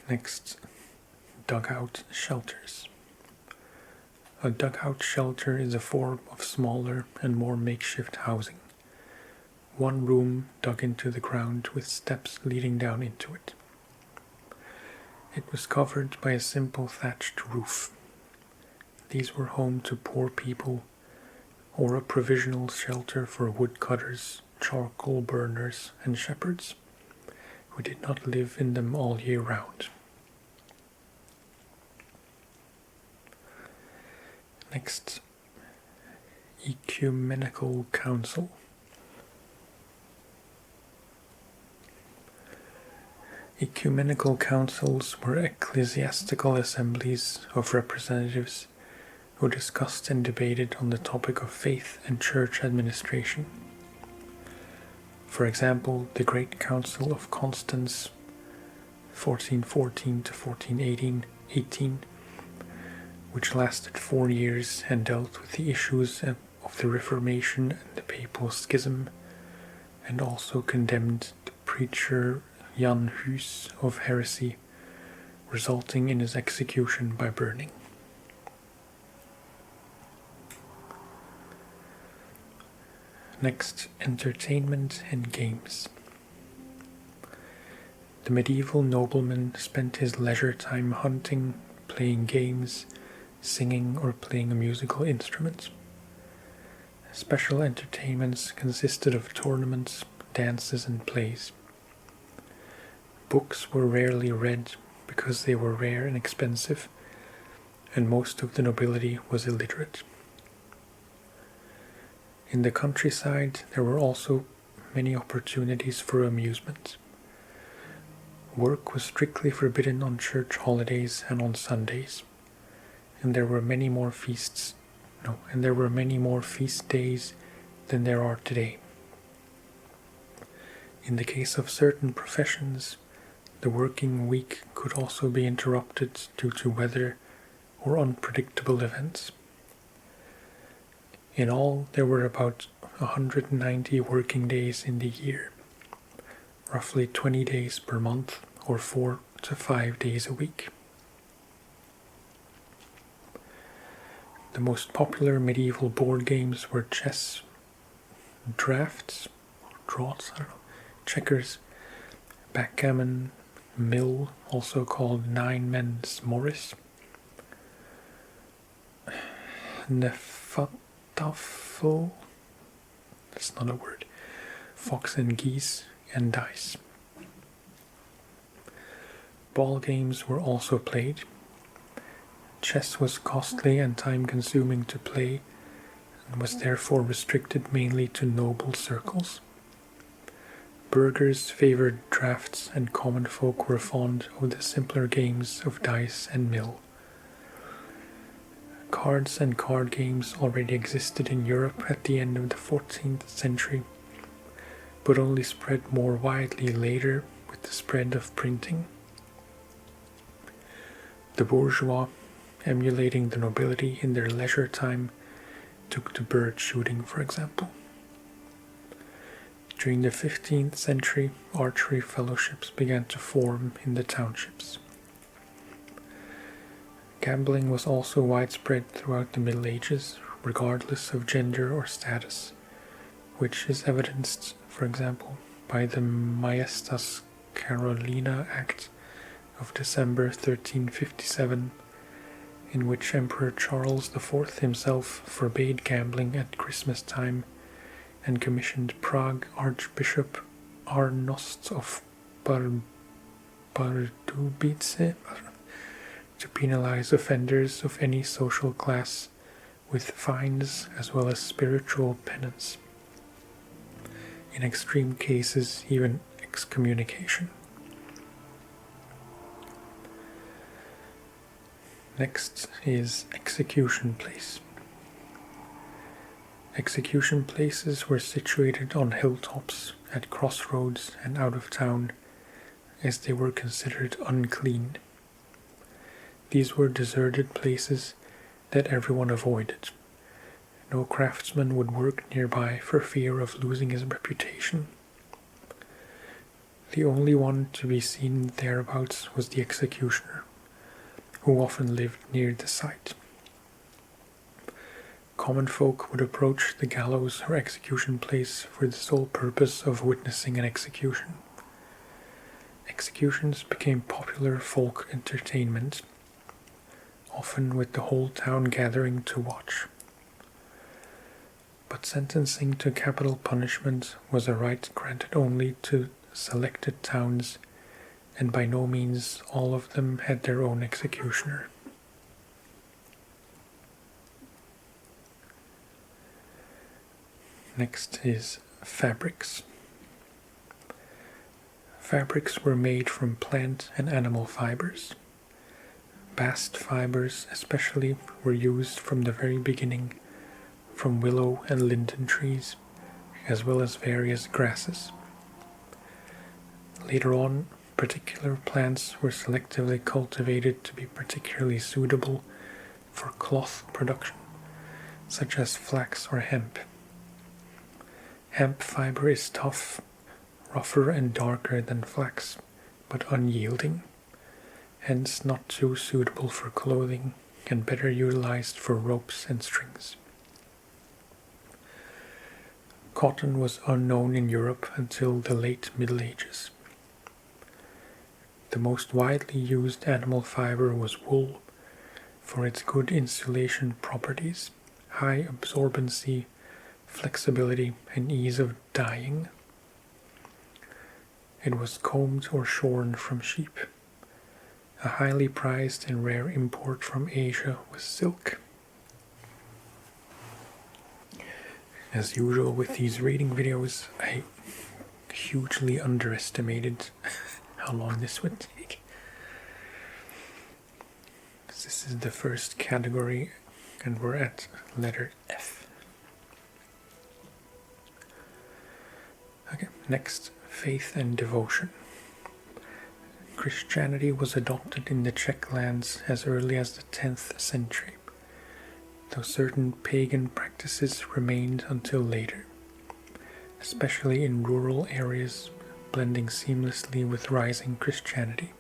Next, dugout shelters. A dugout shelter is a form of smaller and more makeshift housing. One room dug into the ground with steps leading down into it. It was covered by a simple thatched roof. These were home to poor people, or a provisional shelter for woodcutters, charcoal burners, and shepherds, who did not live in them all year round. Next, Ecumenical Council. Ecumenical councils were ecclesiastical assemblies of representatives who discussed and debated on the topic of faith and church administration. For example, the Great Council of Constance, 1414 to 1418, which lasted 4 years and dealt with the issues of the Reformation and the Papal Schism, and also condemned the preacher Jan Hus of heresy, resulting in his execution by burning. Next, entertainment and games. The medieval nobleman spent his leisure time hunting, playing games, singing, or playing a musical instrument. Special entertainments consisted of tournaments, dances, and plays. Books were rarely read because they were rare and expensive, and most of the nobility was illiterate. In the countryside, there were also many opportunities for amusement. Work was strictly forbidden on church holidays and on Sundays, and there were many more feast days than there are today. In the case of certain professions, the working week could also be interrupted due to weather or unpredictable events. In all, there were about 190 working days in the year, roughly 20 days per month, or 4 to 5 days a week. The most popular medieval board games were chess, draughts, checkers, backgammon, mill, also called nine men's Morris, Nefatafel, that's not a word, fox and geese, and dice. Ball games were also played. Chess was costly and time-consuming to play, and was therefore restricted mainly to noble circles. Burghers favoured draughts, and common folk were fond of the simpler games of dice and mill. Cards and card games already existed in Europe at the end of the 14th century, but only spread more widely later with the spread of printing. The bourgeois, emulating the nobility in their leisure time, took to bird shooting, for example. During the 15th century, archery fellowships began to form in the townships. Gambling was also widespread throughout the Middle Ages, regardless of gender or status, which is evidenced, for example, by the Majestas Carolina Act of December 1357, in which Emperor Charles IV himself forbade gambling at Christmas time and commissioned Prague Archbishop Arnost of Pardubice to penalize offenders of any social class with fines as well as spiritual penance. in extreme cases even excommunication. Next is execution place. Execution places were situated on hilltops, at crossroads, and out of town, as they were considered unclean. These were deserted places that everyone avoided. No craftsman would work nearby for fear of losing his reputation. The only one to be seen thereabouts was the executioner, who often lived near the site. Common folk would approach the gallows or execution place for the sole purpose of witnessing an execution. Executions became popular folk entertainment, often with the whole town gathering to watch. But sentencing to capital punishment was a right granted only to selected towns, and by no means all of them had their own executioner. Next is fabrics. Fabrics were made from plant and animal fibers. Bast fibers especially were used from the very beginning from willow and linden trees, as well as various grasses. Later on, particular plants were selectively cultivated to be particularly suitable for cloth production, such as flax or hemp. Hemp fiber is tough, rougher and darker than flax, but unyielding, hence not too suitable for clothing and better utilized for ropes and strings. Cotton was unknown in Europe until the late Middle Ages. The most widely used animal fiber was wool, for its good insulation properties, high absorbency, flexibility, and ease of dyeing. It was combed or shorn from sheep. A highly prized and rare import from Asia was silk. As usual with these reading videos, I hugely underestimated how long this would take. This is the first category, and we're at letter F. Okay, next, faith and devotion. Christianity was adopted in the Czech lands as early as the 10th century, though certain pagan practices remained until later, especially in rural areas, blending seamlessly with rising Christianity.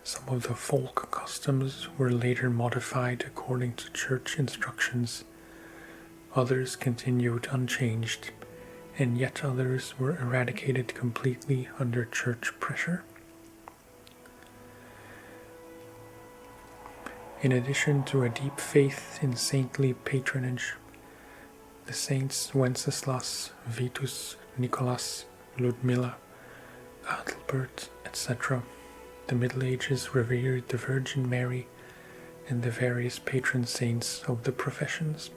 Some of the folk customs were later modified according to church instructions, others continued unchanged, and yet others were eradicated completely under church pressure. In addition to a deep faith in saintly patronage, the saints Wenceslas, Vitus, Nicholas, Ludmilla, Adalbert, etc., the Middle Ages revered the Virgin Mary and the various patron saints of the professions.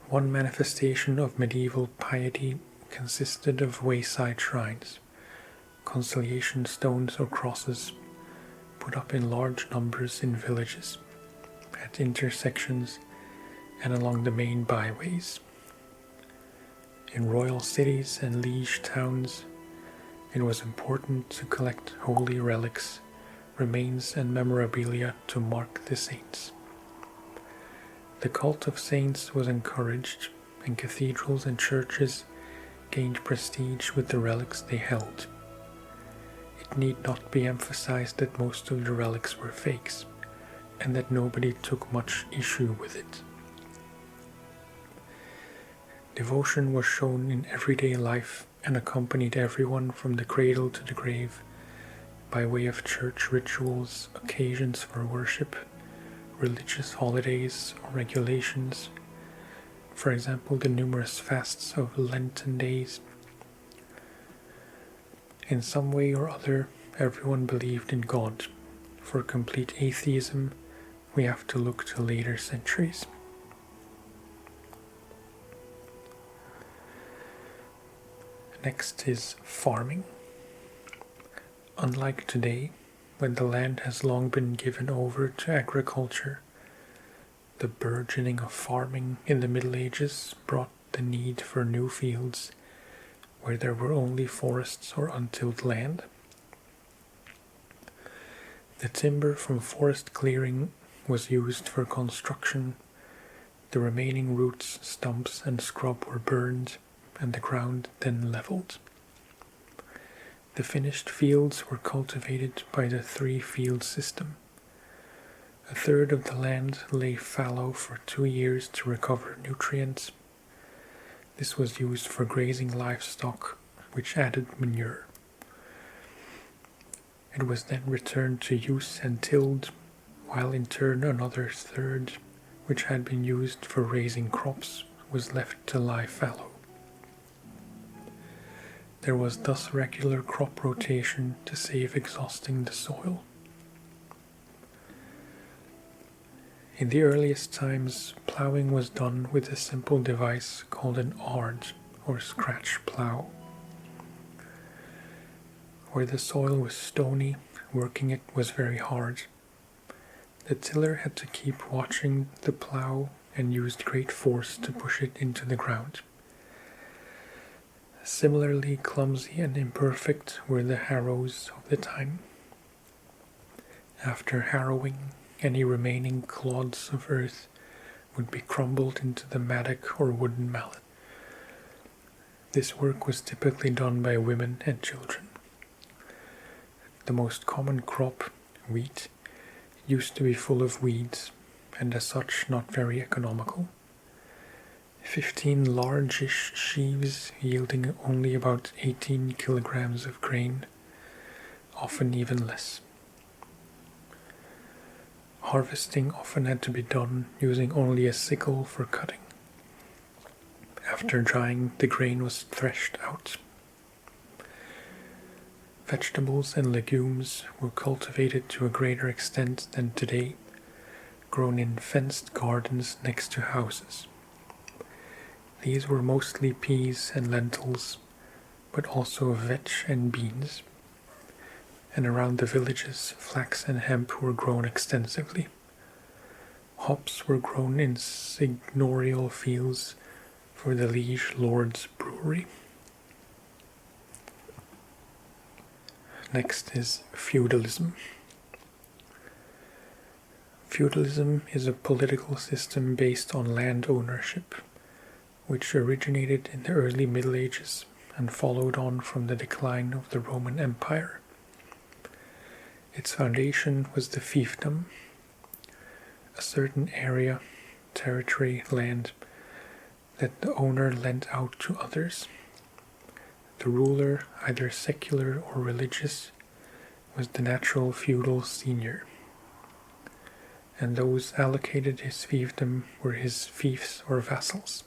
One manifestation of medieval piety consisted of wayside shrines, conciliation stones or crosses, put up in large numbers in villages, at intersections, and along the main byways. In royal cities and liege towns, it was important to collect holy relics, remains, and memorabilia to mark the saints. The cult of saints was encouraged, and cathedrals and churches gained prestige with the relics they held. It need not be emphasized that most of the relics were fakes, and that nobody took much issue with it. Devotion was shown in everyday life and accompanied everyone from the cradle to the grave by way of church rituals, occasions for worship, religious holidays or regulations, for example the numerous fasts of Lenten days. In some way or other, everyone believed in God. For complete atheism, we have to look to later centuries. Next is farming. Unlike today, when the land has long been given over to agriculture, the burgeoning of farming in the Middle Ages brought the need for new fields where there were only forests or untilled land. The timber from forest clearing was used for construction, the remaining roots, stumps and scrub were burned, and the ground then levelled. The finished fields were cultivated by the three-field system. A third of the land lay fallow for 2 years to recover nutrients. This was used for grazing livestock, which added manure. It was then returned to use and tilled, while in turn another third, which had been used for raising crops, was left to lie fallow. There was thus regular crop rotation to save exhausting the soil. In the earliest times, ploughing was done with a simple device called an ard, or scratch plough. Where the soil was stony, working it was very hard. The tiller had to keep watching the plough and used great force to push it into the ground. Similarly clumsy and imperfect were the harrows of the time. After harrowing, any remaining clods of earth would be crumbled into the mattock or wooden mallet. This work was typically done by women and children. The most common crop, wheat, used to be full of weeds, and as such not very economical. 15 large-ish sheaves yielding only about 18 kilograms of grain, often even less. Harvesting often had to be done using only a sickle for cutting. After drying, the grain was threshed out. Vegetables and legumes were cultivated to a greater extent than today, grown in fenced gardens next to houses. These were mostly peas and lentils, but also vetch and beans. And around the villages, flax and hemp were grown extensively. Hops were grown in signorial fields for the liege lord's brewery. Next is feudalism. Feudalism is a political system based on land ownership, which originated in the early Middle Ages and followed on from the decline of the Roman Empire. Its foundation was the fiefdom, a certain area, territory, land that the owner lent out to others. The ruler, either secular or religious, was the natural feudal senior, and those allocated his fiefdom were his fiefs or vassals.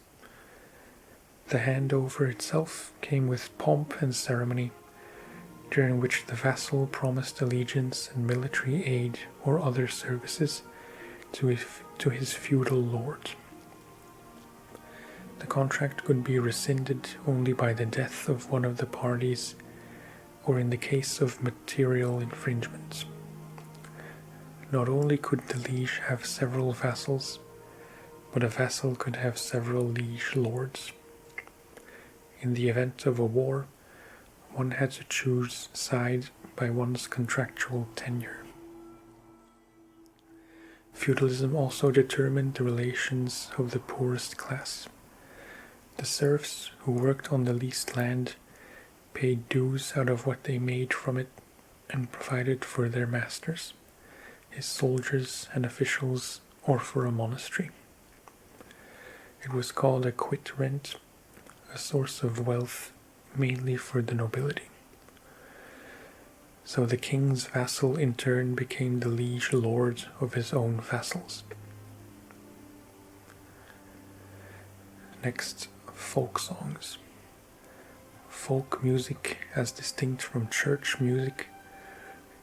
The handover itself came with pomp and ceremony, during which the vassal promised allegiance and military aid or other services to his feudal lord. The contract could be rescinded only by the death of one of the parties or in the case of material infringements. Not only could the liege have several vassals, but a vassal could have several liege lords. In the event of a war, one had to choose side by one's contractual tenure. Feudalism also determined the relations of the poorest class. The serfs, who worked on the leased land, paid dues out of what they made from it and provided for their masters, his soldiers and officials, or for a monastery. It was called a quit rent, a source of wealth mainly for the nobility. So the king's vassal in turn became the liege lord of his own vassals. Next, folk songs. Folk music, as distinct from church music,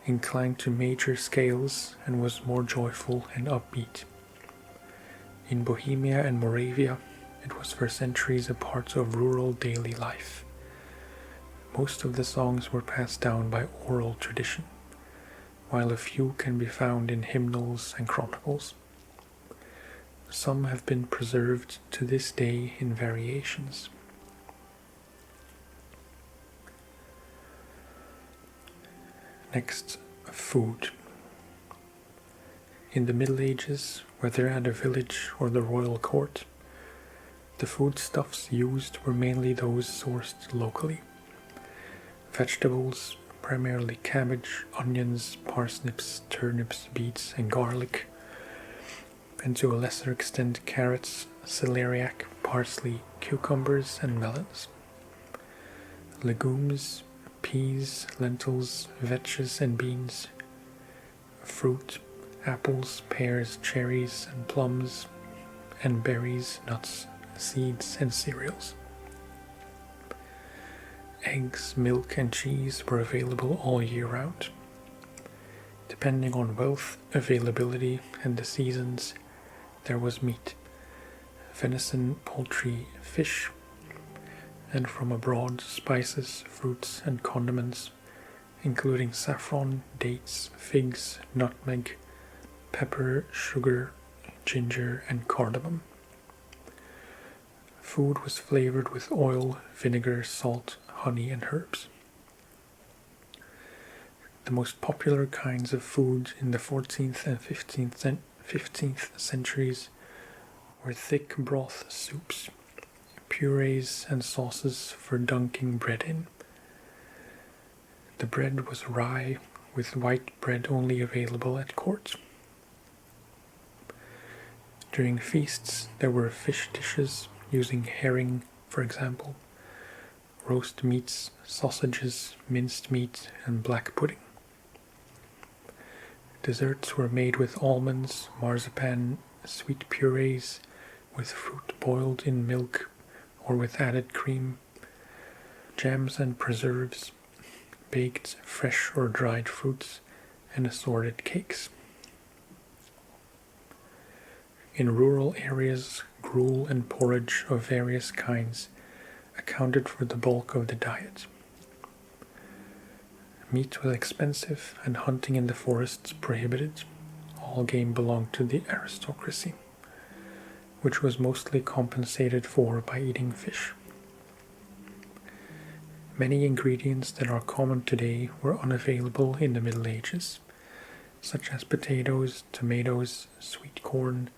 inclined to major scales and was more joyful and upbeat. In Bohemia and Moravia, it was for centuries a part of rural daily life. Most of the songs were passed down by oral tradition, while a few can be found in hymnals and chronicles. Some have been preserved to this day in variations. Next, food. In the Middle Ages, whether at a village or the royal court, the foodstuffs used were mainly those sourced locally. Vegetables, primarily cabbage, onions, parsnips, turnips, beets, and garlic, and to a lesser extent carrots, celeriac, parsley, cucumbers, and melons. Legumes, peas, lentils, vetches, and beans. Fruit, apples, pears, cherries, and plums, and berries, nuts, seeds, and cereals. Eggs, milk, and cheese were available all year round. Depending on wealth, availability, and the seasons, there was meat, venison, poultry, fish, and from abroad spices, fruits, and condiments, including saffron, dates, figs, nutmeg, pepper, sugar, ginger, and cardamom. Food was flavored with oil, vinegar, salt, honey, and herbs. The most popular kinds of food in the 14th and 15th centuries were thick broth soups, purees, and sauces for dunking bread in. The bread was rye, with white bread only available at court. During feasts, there were fish dishes using herring, for example, roast meats, sausages, minced meat, and black pudding. Desserts were made with almonds, marzipan, sweet purees, with fruit boiled in milk or with added cream, jams and preserves, baked, fresh or dried fruits, and assorted cakes. In rural areas, gruel and porridge of various kinds accounted for the bulk of the diet. Meat was expensive and hunting in the forests prohibited. All game belonged to the aristocracy, which was mostly compensated for by eating fish. Many ingredients that are common today were unavailable in the Middle Ages, such as potatoes, tomatoes, sweet corn,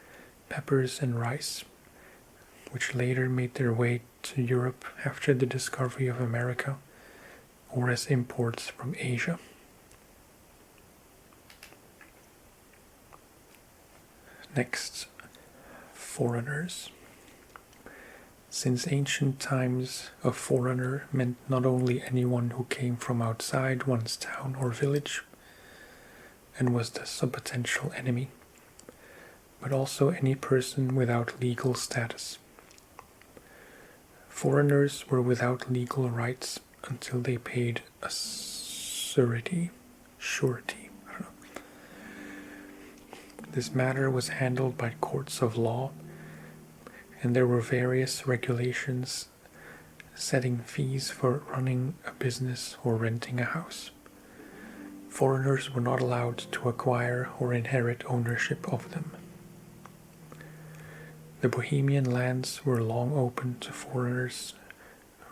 peppers, and rice, which later made their way to Europe after the discovery of America, or as imports from Asia. Next, foreigners. Since ancient times, a foreigner meant not only anyone who came from outside one's town or village, and was thus a potential enemy, but also any person without legal status. Foreigners were without legal rights until they paid a surety. This matter was handled by courts of law, and there were various regulations setting fees for running a business or renting a house. Foreigners were not allowed to acquire or inherit ownership of them. The Bohemian lands were long open to foreigners,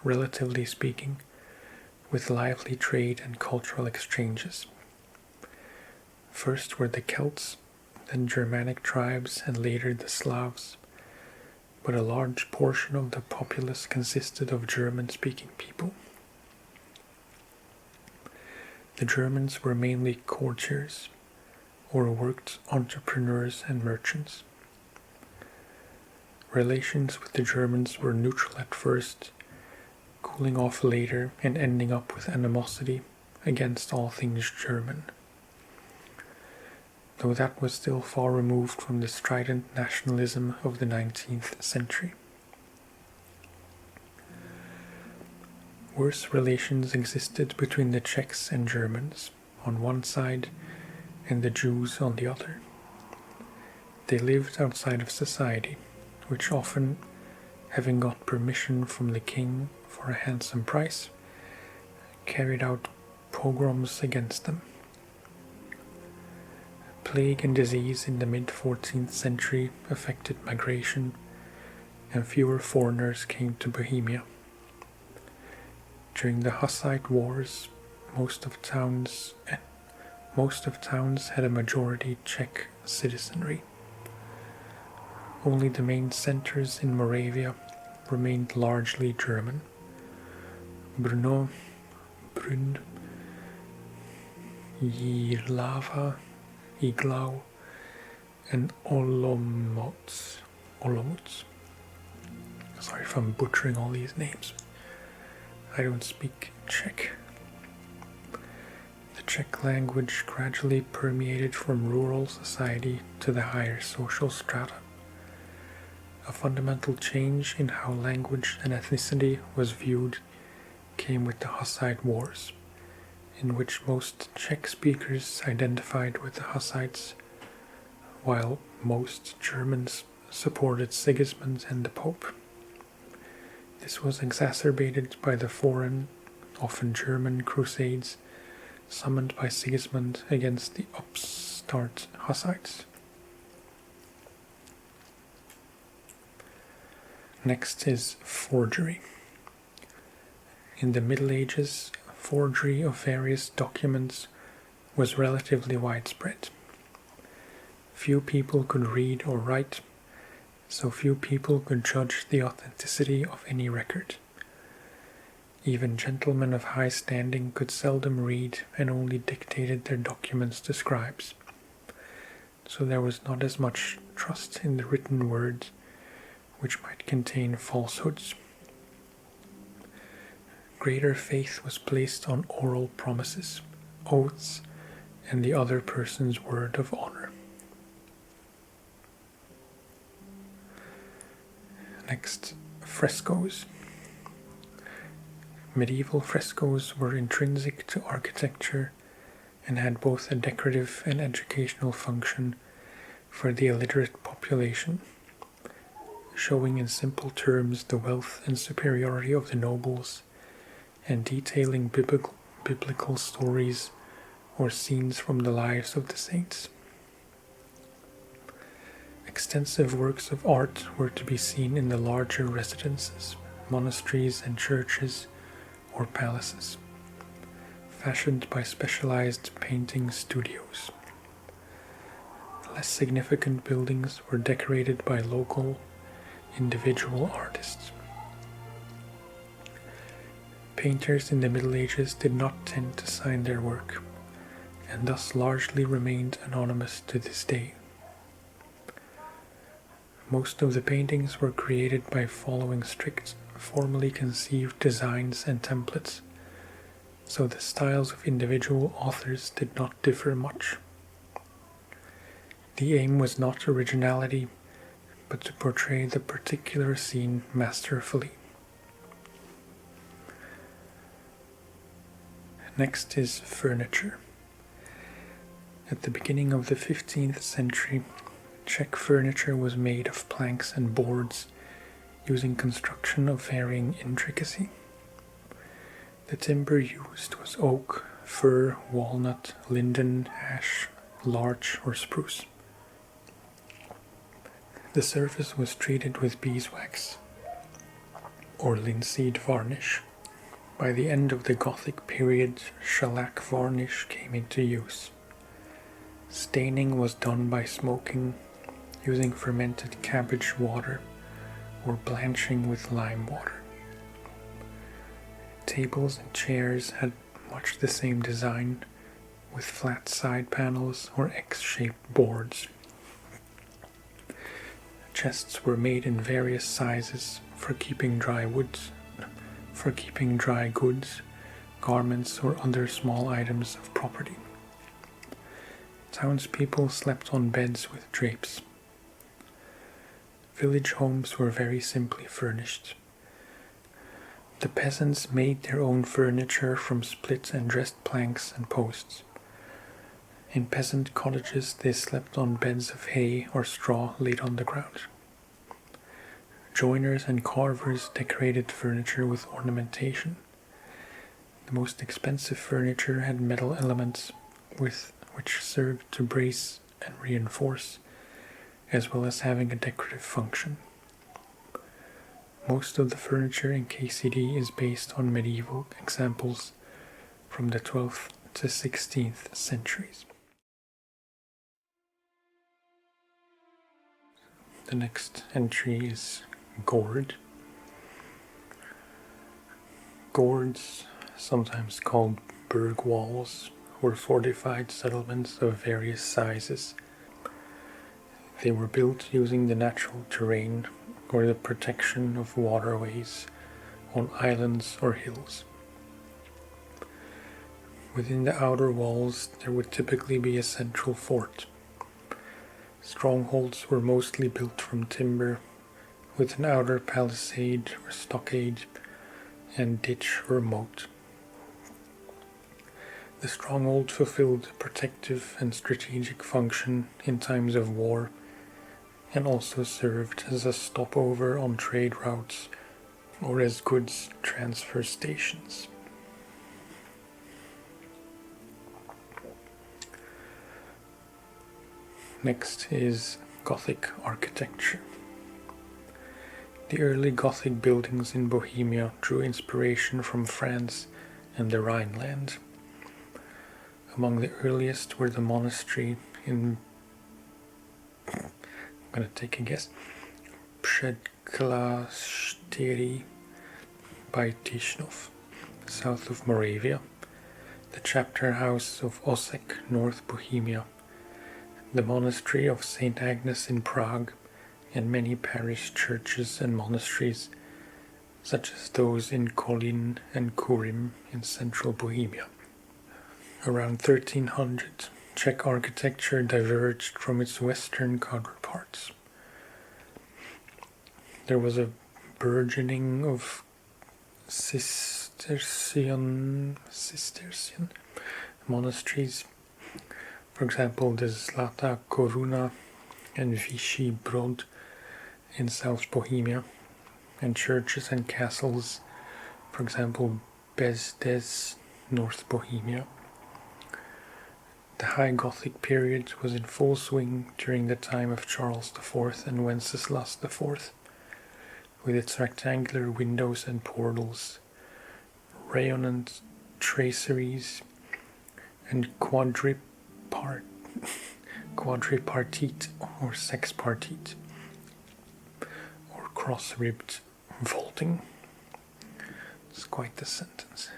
relatively speaking, with lively trade and cultural exchanges. First were the Celts, then Germanic tribes, and later the Slavs, but a large portion of the populace consisted of German-speaking people. The Germans were mainly courtiers, or worked entrepreneurs and merchants. Relations with the Germans were neutral at first, cooling off later and ending up with animosity against all things German, though that was still far removed from the strident nationalism of the 19th century. Worse relations existed between the Czechs and Germans on one side and the Jews on the other. They lived outside of society, which often, having got permission from the king for a handsome price, carried out pogroms against them. Plague and disease in the mid-14th century affected migration, and fewer foreigners came to Bohemia. During the Hussite Wars, most of towns had a majority Czech citizenry. Only the main centers in Moravia remained largely German. Brno, Brünn, Jihlava, Iglau, and Olomouc. Sorry if I'm butchering all these names. I don't speak Czech. The Czech language gradually permeated from rural society to the higher social strata. A fundamental change in how language and ethnicity was viewed came with the Hussite Wars, in which most Czech speakers identified with the Hussites, while most Germans supported Sigismund and the Pope. This was exacerbated by the foreign, often German, crusades summoned by Sigismund against the upstart Hussites. Next is forgery. In the Middle Ages, forgery of various documents was relatively widespread. Few people could read or write, so few people could judge the authenticity of any record. Even gentlemen of high standing could seldom read and only dictated their documents to scribes. So there was not as much trust in the written word, which might contain falsehoods. Greater faith was placed on oral promises, oaths, and the other person's word of honor. Next, frescoes. Medieval frescoes were intrinsic to architecture and had both a decorative and educational function for the illiterate population, showing in simple terms the wealth and superiority of the nobles and detailing biblical stories or scenes from the lives of the saints. Extensive works of art were to be seen in the larger residences, monasteries and churches, or palaces, fashioned by specialized painting studios. Less significant buildings were decorated by local, individual artists. Painters in the Middle Ages did not tend to sign their work, and thus largely remained anonymous to this day. Most of the paintings were created by following strict, formally conceived designs and templates, so the styles of individual authors did not differ much. The aim was not originality, but to portray the particular scene masterfully. Next is furniture. At the beginning of the 15th century, Czech furniture was made of planks and boards, using construction of varying intricacy. The timber used was oak, fir, walnut, linden, ash, larch, or spruce. The surface was treated with beeswax, or linseed varnish. By the end of the Gothic period, shellac varnish came into use. Staining was done by smoking, using fermented cabbage water, or blanching with lime water. Tables and chairs had much the same design, with flat side panels or X-shaped boards. Chests were made in various sizes for keeping dry goods, garments, or other small items of property. Townspeople slept on beds with drapes. Village homes were very simply furnished. The peasants made their own furniture from split and dressed planks and posts. In peasant cottages they slept on beds of hay or straw laid on the ground. Joiners and carvers decorated furniture with ornamentation. The most expensive furniture had metal elements which served to brace and reinforce, as well as having a decorative function. Most of the furniture in KCD is based on medieval examples from the 12th to 16th centuries. The next entry is Gord. Gords, sometimes called burg walls, were fortified settlements of various sizes. They were built using the natural terrain or the protection of waterways on islands or hills. Within the outer walls there would typically be a central fort. Strongholds were mostly built from timber, with an outer palisade or stockade and ditch or moat. The stronghold fulfilled a protective and strategic function in times of war, and also served as a stopover on trade routes or as goods transfer stations. Next is Gothic architecture. The early Gothic buildings in Bohemia drew inspiration from France and the Rhineland. Among the earliest were the monastery in, I'm going to take a guess, Przedklasztery by Tishnov, south of Moravia, the chapter house of Osek, North Bohemia, the monastery of St. Agnes in Prague, and many parish churches and monasteries, such as those in Kolín and Kurim in central Bohemia. Around 1300, Czech architecture diverged from its western counterparts. There was a burgeoning of Cistercian monasteries. For example, the Zlata Koruna and Vichy Brod in South Bohemia, and churches and castles, for example, Bezdes, North Bohemia. The High Gothic period was in full swing during the time of Charles IV and Wenceslas IV, with its rectangular windows and portals, rayonnant traceries, and quadripartite or sexpartite, or cross-ribbed vaulting. It's quite the sentence.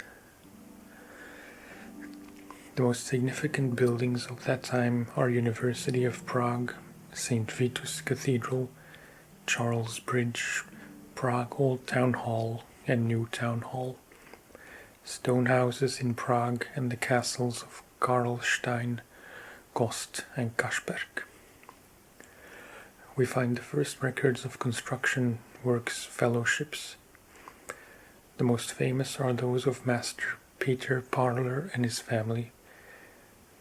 The most significant buildings of that time are University of Prague, St. Vitus Cathedral, Charles Bridge, Prague Old Town Hall and New Town Hall, stone houses in Prague, and the castles of Karlstein, Gost and Kasperk. We find the first records of construction works fellowships. The most famous are those of Master Peter Parler and his family,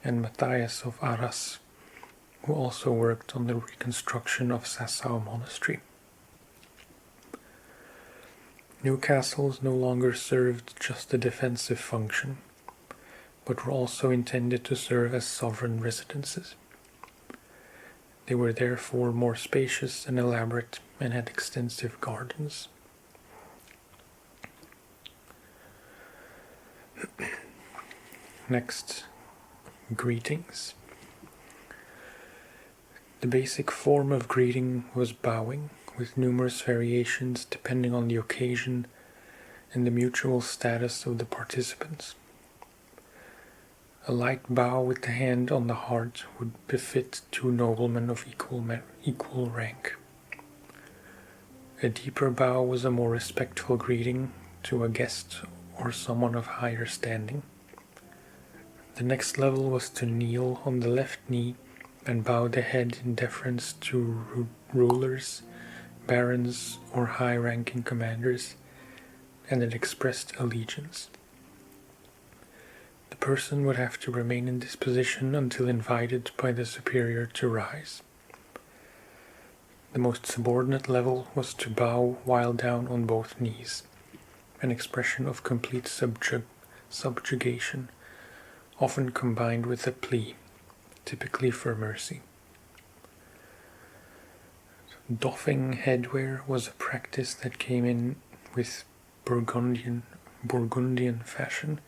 and Matthias of Arras, who also worked on the reconstruction of Sassau Monastery. New castles no longer served just a defensive function, but were also intended to serve as sovereign residences. They were therefore more spacious and elaborate and had extensive gardens. Next, greetings. The basic form of greeting was bowing, with numerous variations depending on the occasion and the mutual status of the participants. A light bow with the hand on the heart would befit two noblemen of equal rank. A deeper bow was a more respectful greeting to a guest or someone of higher standing. The next level was to kneel on the left knee and bow the head in deference to rulers, barons, or high-ranking commanders, and it expressed allegiance. The person would have to remain in this position until invited by the superior to rise. The most subordinate level was to bow while down on both knees, an expression of complete subjugation, often combined with a plea, typically for mercy. Doffing headwear was a practice that came in with Burgundian fashion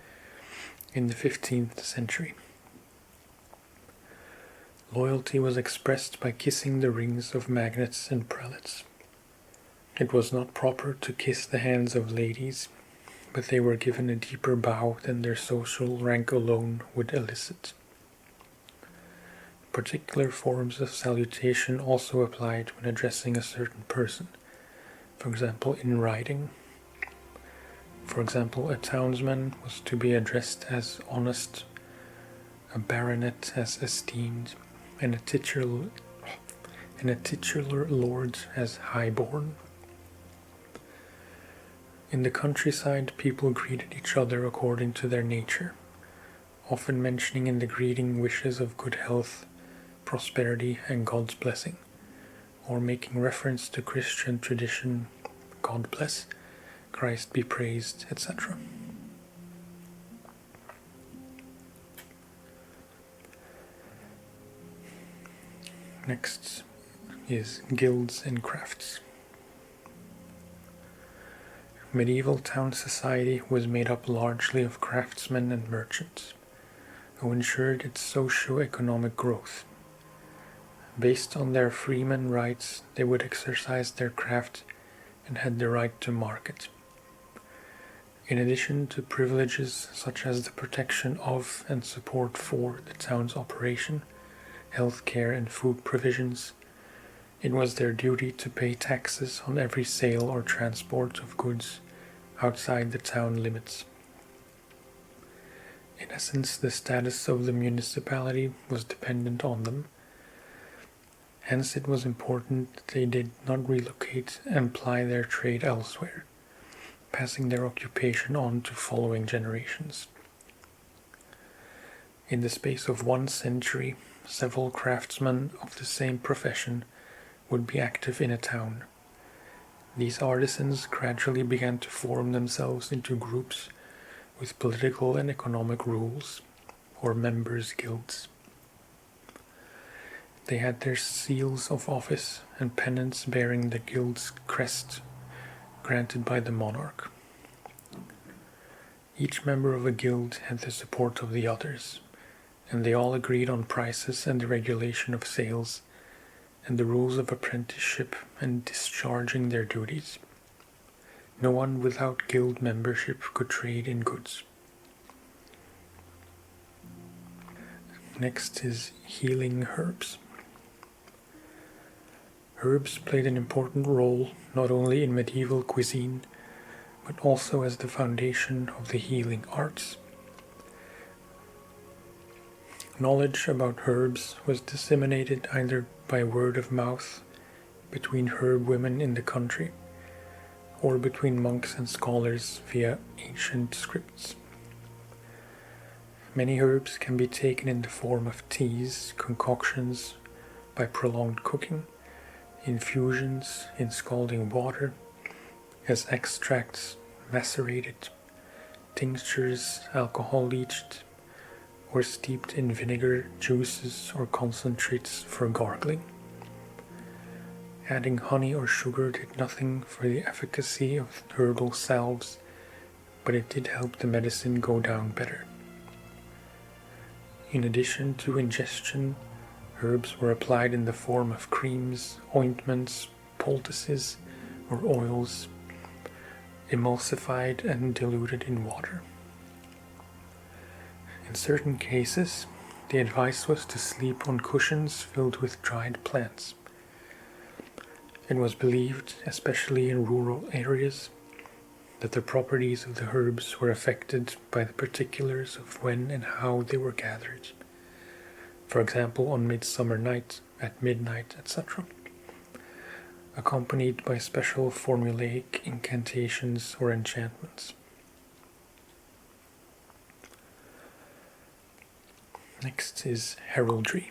in the 15th century. Loyalty was expressed by kissing the rings of magnates and prelates. It was not proper to kiss the hands of ladies, but they were given a deeper bow than their social rank alone would elicit. Particular forms of salutation also applied when addressing a certain person, for example in riding. For example, a townsman was to be addressed as honest, a baronet as esteemed, and a titular lord as highborn. In the countryside, people greeted each other according to their nature, often mentioning in the greeting wishes of good health, prosperity, and God's blessing, or making reference to Christian tradition, God bless, Christ be praised, etc. Next is guilds and crafts. Medieval town society was made up largely of craftsmen and merchants, who ensured its socio-economic growth. Based on their freeman rights, they would exercise their craft and had the right to market. In addition to privileges such as the protection of and support for the town's operation, health care and food provisions, it was their duty to pay taxes on every sale or transport of goods outside the town limits. In essence, the status of the municipality was dependent on them. Hence it was important that they did not relocate and ply their trade elsewhere, passing their occupation on to following generations. In the space of 1 century, several craftsmen of the same profession would be active in a town. These artisans gradually began to form themselves into groups with political and economic rules, or members' guilds. They had their seals of office and pennants bearing the guild's crest granted by the monarch. Each member of a guild had the support of the others, and they all agreed on prices and the regulation of sales, and the rules of apprenticeship and discharging their duties. No one without guild membership could trade in goods. Next is healing herbs. Herbs played an important role not only in medieval cuisine, but also as the foundation of the healing arts. Knowledge about herbs was disseminated either by word of mouth between herb women in the country, or between monks and scholars via ancient scripts. Many herbs can be taken in the form of teas, concoctions, by prolonged cooking, infusions in scalding water, as extracts macerated, tinctures alcohol leached, or steeped in vinegar, juices, or concentrates for gargling. Adding honey or sugar did nothing for the efficacy of herbal salves, but it did help the medicine go down better. In addition to ingestion, herbs were applied in the form of creams, ointments, poultices, or oils, emulsified and diluted in water. In certain cases, the advice was to sleep on cushions filled with dried plants. It was believed, especially in rural areas, that the properties of the herbs were affected by the particulars of when and how they were gathered. For example, on Midsummer Night, at midnight, etc., accompanied by special formulaic incantations or enchantments. Next is heraldry.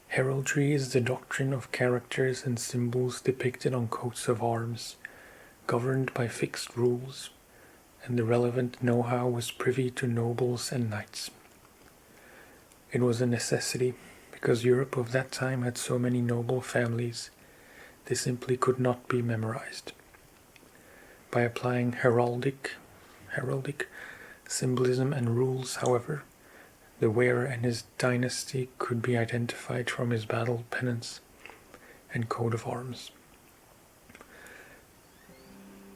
Heraldry is the doctrine of characters and symbols depicted on coats of arms, governed by fixed rules, and the relevant know-how was privy to nobles and knights. It was a necessity, because Europe of that time had so many noble families, they simply could not be memorized. By applying heraldic symbolism and rules, however, the wearer and his dynasty could be identified from his battle pennants and coat of arms.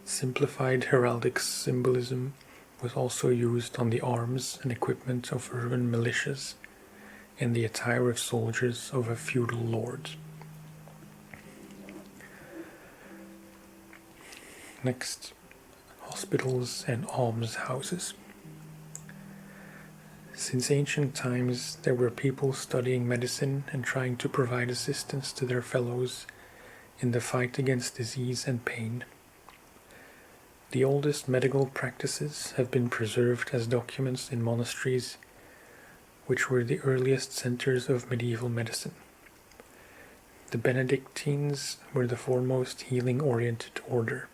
Simplified heraldic symbolism was also used on the arms and equipment of urban militias and the attire of soldiers of a feudal lord. Next, hospitals and almshouses. Since ancient times, there were people studying medicine and trying to provide assistance to their fellows in the fight against disease and pain. The oldest medical practices have been preserved as documents in monasteries, which were the earliest centers of medieval medicine. The Benedictines were the foremost healing-oriented order.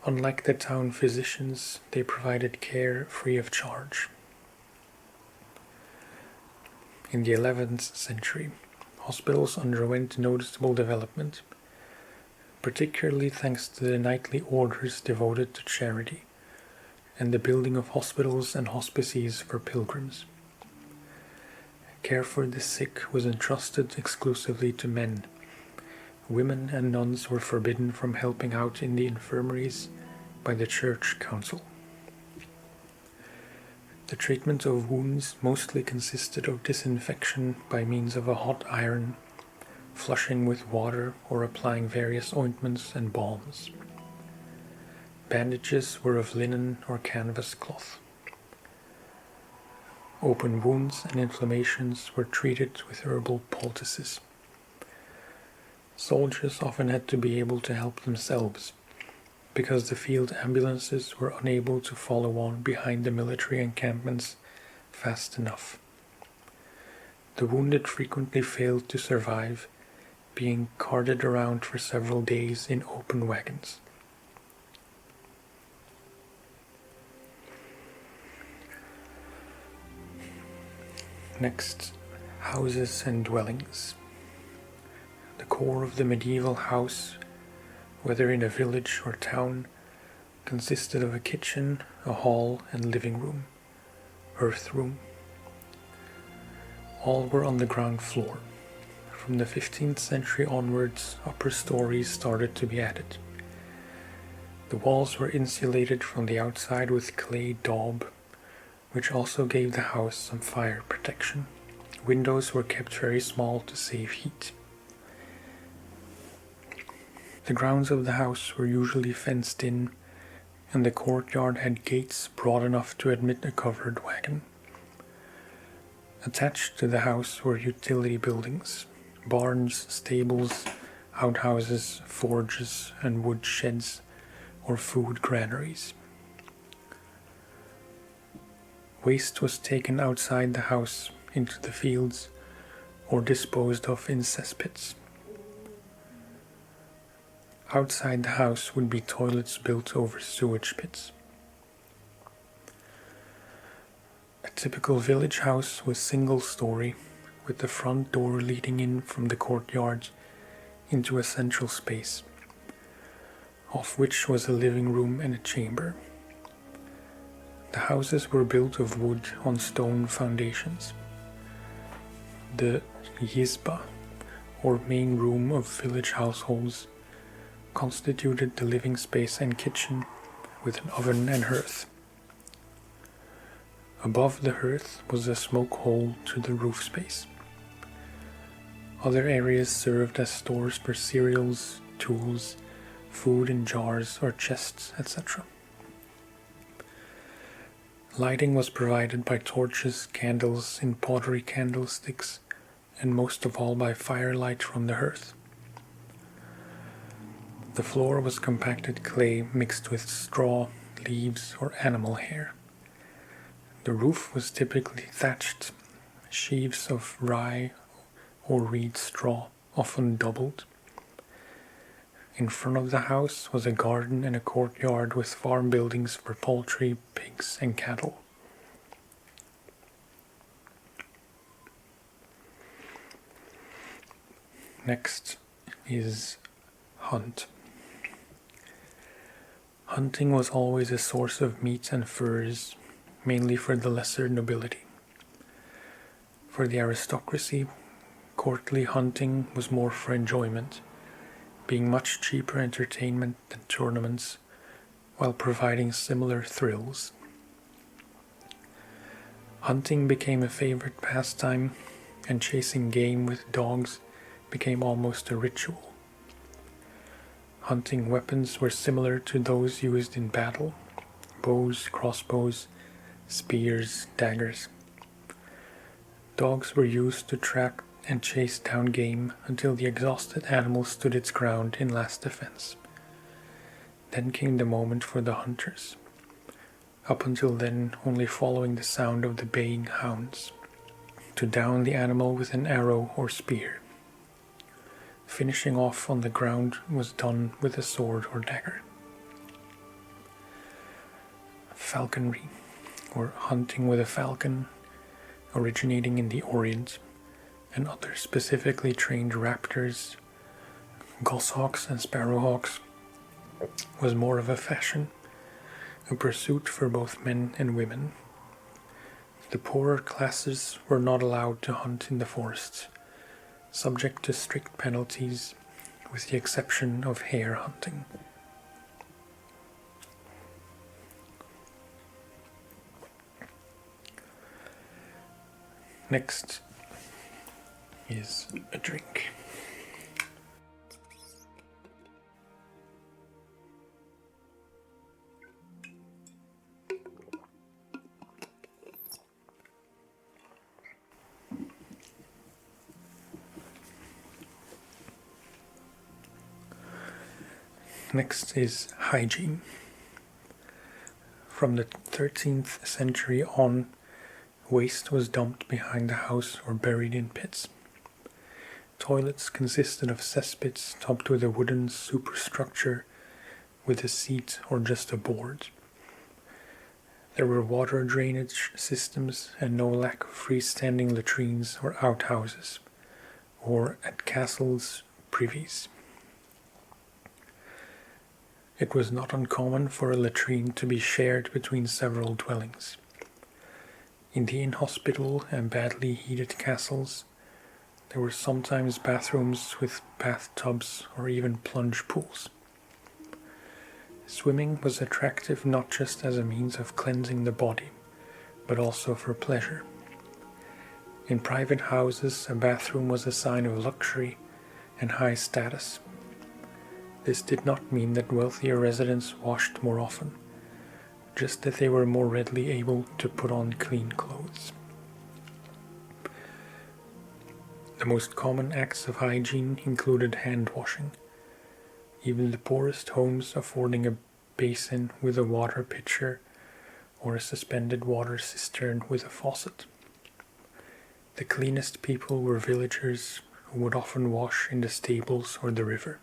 Unlike the town physicians, they provided care free of charge. In the 11th century, hospitals underwent noticeable development, particularly thanks to the knightly orders devoted to charity, and the building of hospitals and hospices for pilgrims. Care for the sick was entrusted exclusively to men. Women and nuns were forbidden from helping out in the infirmaries by the church council. The treatment of wounds mostly consisted of disinfection by means of a hot iron, flushing with water, or applying various ointments and balms. Bandages were of linen or canvas cloth. Open wounds and inflammations were treated with herbal poultices. Soldiers often had to be able to help themselves, because the field ambulances were unable to follow on behind the military encampments fast enough. The wounded frequently failed to survive, being carted around for several days in open wagons. Next, houses and dwellings. The core of the medieval house, whether in a village or town, consisted of a kitchen, a hall, and living room, earth room. All were on the ground floor. From the 15th century onwards, upper stories started to be added. The walls were insulated from the outside with clay daub, which also gave the house some fire protection. Windows were kept very small to save heat. The grounds of the house were usually fenced in, and the courtyard had gates broad enough to admit a covered wagon. Attached to the house were utility buildings, barns, stables, outhouses, forges, and wood sheds or food granaries. Waste was taken outside the house into the fields or disposed of in cesspits. Outside the house would be toilets built over sewage pits. A typical village house was single-story, with the front door leading in from the courtyard into a central space, off which was a living room and a chamber. The houses were built of wood on stone foundations. The yizba, or main room of village households, constituted the living space and kitchen, with an oven and hearth. Above the hearth was a smoke hole to the roof space. Other areas served as stores for cereals, tools, food in jars or chests, etc. Lighting was provided by torches, candles in pottery candlesticks, and most of all by firelight from the hearth. The floor was compacted clay mixed with straw, leaves, or animal hair. The roof was typically thatched, sheaves of rye or reed straw, often doubled. In front of the house was a garden and a courtyard with farm buildings for poultry, pigs, and cattle. Next is hunt. Hunting was always a source of meat and furs, mainly for the lesser nobility. For the aristocracy, courtly hunting was more for enjoyment, being much cheaper entertainment than tournaments, while providing similar thrills. Hunting became a favorite pastime, and chasing game with dogs became almost a ritual. Hunting weapons were similar to those used in battle: bows, crossbows, spears, daggers. Dogs were used to track and chase down game until the exhausted animal stood its ground in last defense. Then came the moment for the hunters, up until then only following the sound of the baying hounds, to down the animal with an arrow or spear. Finishing off on the ground was done with a sword or dagger. Falconry, or hunting with a falcon, originating in the Orient, and other specifically trained raptors, goshawks and sparrowhawks, was more of a fashion, a pursuit for both men and women. The poorer classes were not allowed to hunt in the forests, subject to strict penalties, with the exception of hare hunting. Next is a drink. Next is hygiene. From the 13th century on, waste was dumped behind the house or buried in pits. Toilets consisted of cesspits topped with a wooden superstructure with a seat or just a board. There were water drainage systems and no lack of freestanding latrines or outhouses, or at castles, privies. It was not uncommon for a latrine to be shared between several dwellings. In the inhospitable and badly heated castles, there were sometimes bathrooms with bathtubs or even plunge pools. Swimming was attractive not just as a means of cleansing the body, but also for pleasure. In private houses, a bathroom was a sign of luxury and high status. This did not mean that wealthier residents washed more often, just that they were more readily able to put on clean clothes. The most common acts of hygiene included hand washing, even the poorest homes affording a basin with a water pitcher or a suspended water cistern with a faucet. The cleanest people were villagers who would often wash in the stables or the river.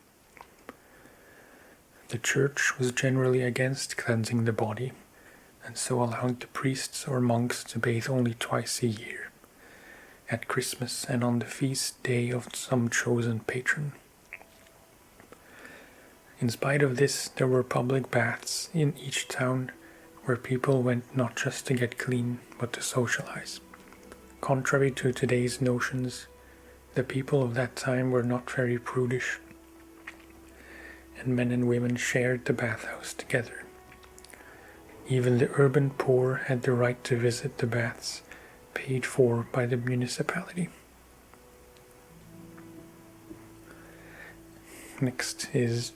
The church was generally against cleansing the body, and so allowed the priests or monks to bathe only twice a year, at Christmas and on the feast day of some chosen patron. In spite of this, there were public baths in each town where people went not just to get clean, but to socialize. Contrary to today's notions, the people of that time were not very prudish, and men and women shared the bathhouse together. Even the urban poor had the right to visit the baths, paid for by the municipality. Next is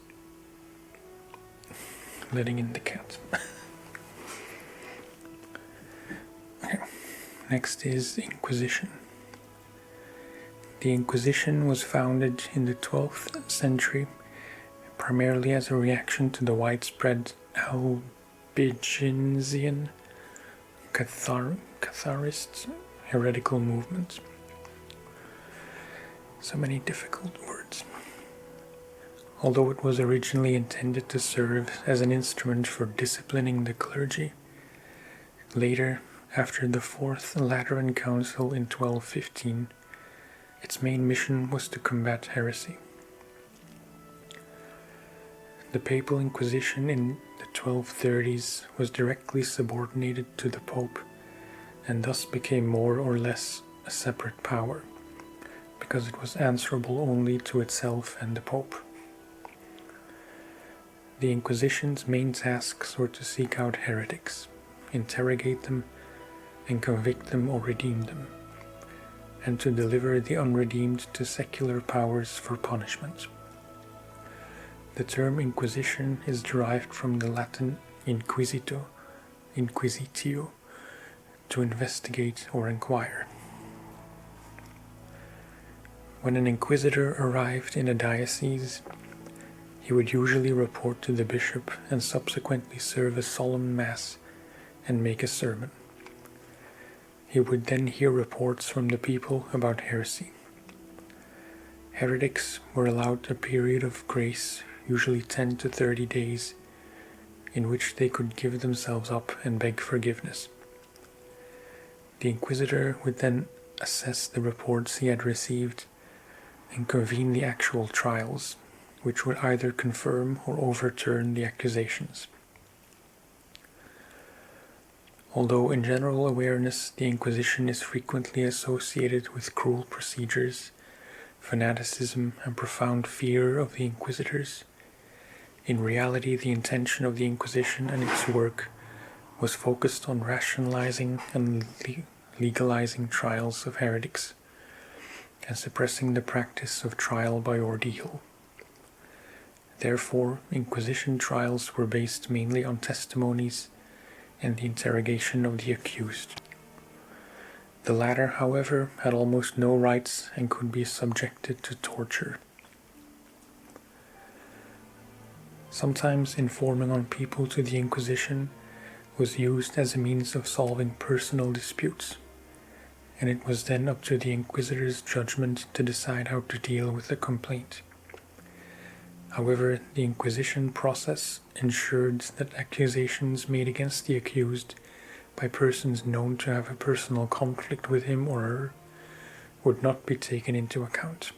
letting in the cat. Okay. Next is Inquisition. The Inquisition was founded in the 12th century primarily as a reaction to the widespread Albigensian Catharist heretical movements. So many difficult words. Although it was originally intended to serve as an instrument for disciplining the clergy, later, after the Fourth Lateran Council in 1215, its main mission was to combat heresy. The Papal Inquisition in the 1230s was directly subordinated to the Pope, and thus became more or less a separate power, because it was answerable only to itself and the Pope. The Inquisition's main tasks were to seek out heretics, interrogate them, and convict them or redeem them, and to deliver the unredeemed to secular powers for punishment. The term Inquisition is derived from the Latin inquisito, inquisitio, to investigate or inquire. When an inquisitor arrived in a diocese, he would usually report to the bishop and subsequently serve a solemn mass and make a sermon. He would then hear reports from the people about heresy. Heretics were allowed a period of grace, usually 10 to 30 days, in which they could give themselves up and beg forgiveness. The inquisitor would then assess the reports he had received and convene the actual trials, which would either confirm or overturn the accusations. Although in general awareness the Inquisition is frequently associated with cruel procedures, fanaticism, and profound fear of the inquisitors, in reality the intention of the Inquisition and its work was focused on rationalizing and legalizing trials of heretics, and suppressing the practice of trial by ordeal. Therefore, Inquisition trials were based mainly on testimonies and the interrogation of the accused. The latter, however, had almost no rights and could be subjected to torture. Sometimes informing on people to the Inquisition was used as a means of solving personal disputes, and it was then up to the Inquisitor's judgment to decide how to deal with the complaint. However, the Inquisition process ensured that accusations made against the accused by persons known to have a personal conflict with him or her would not be taken into account.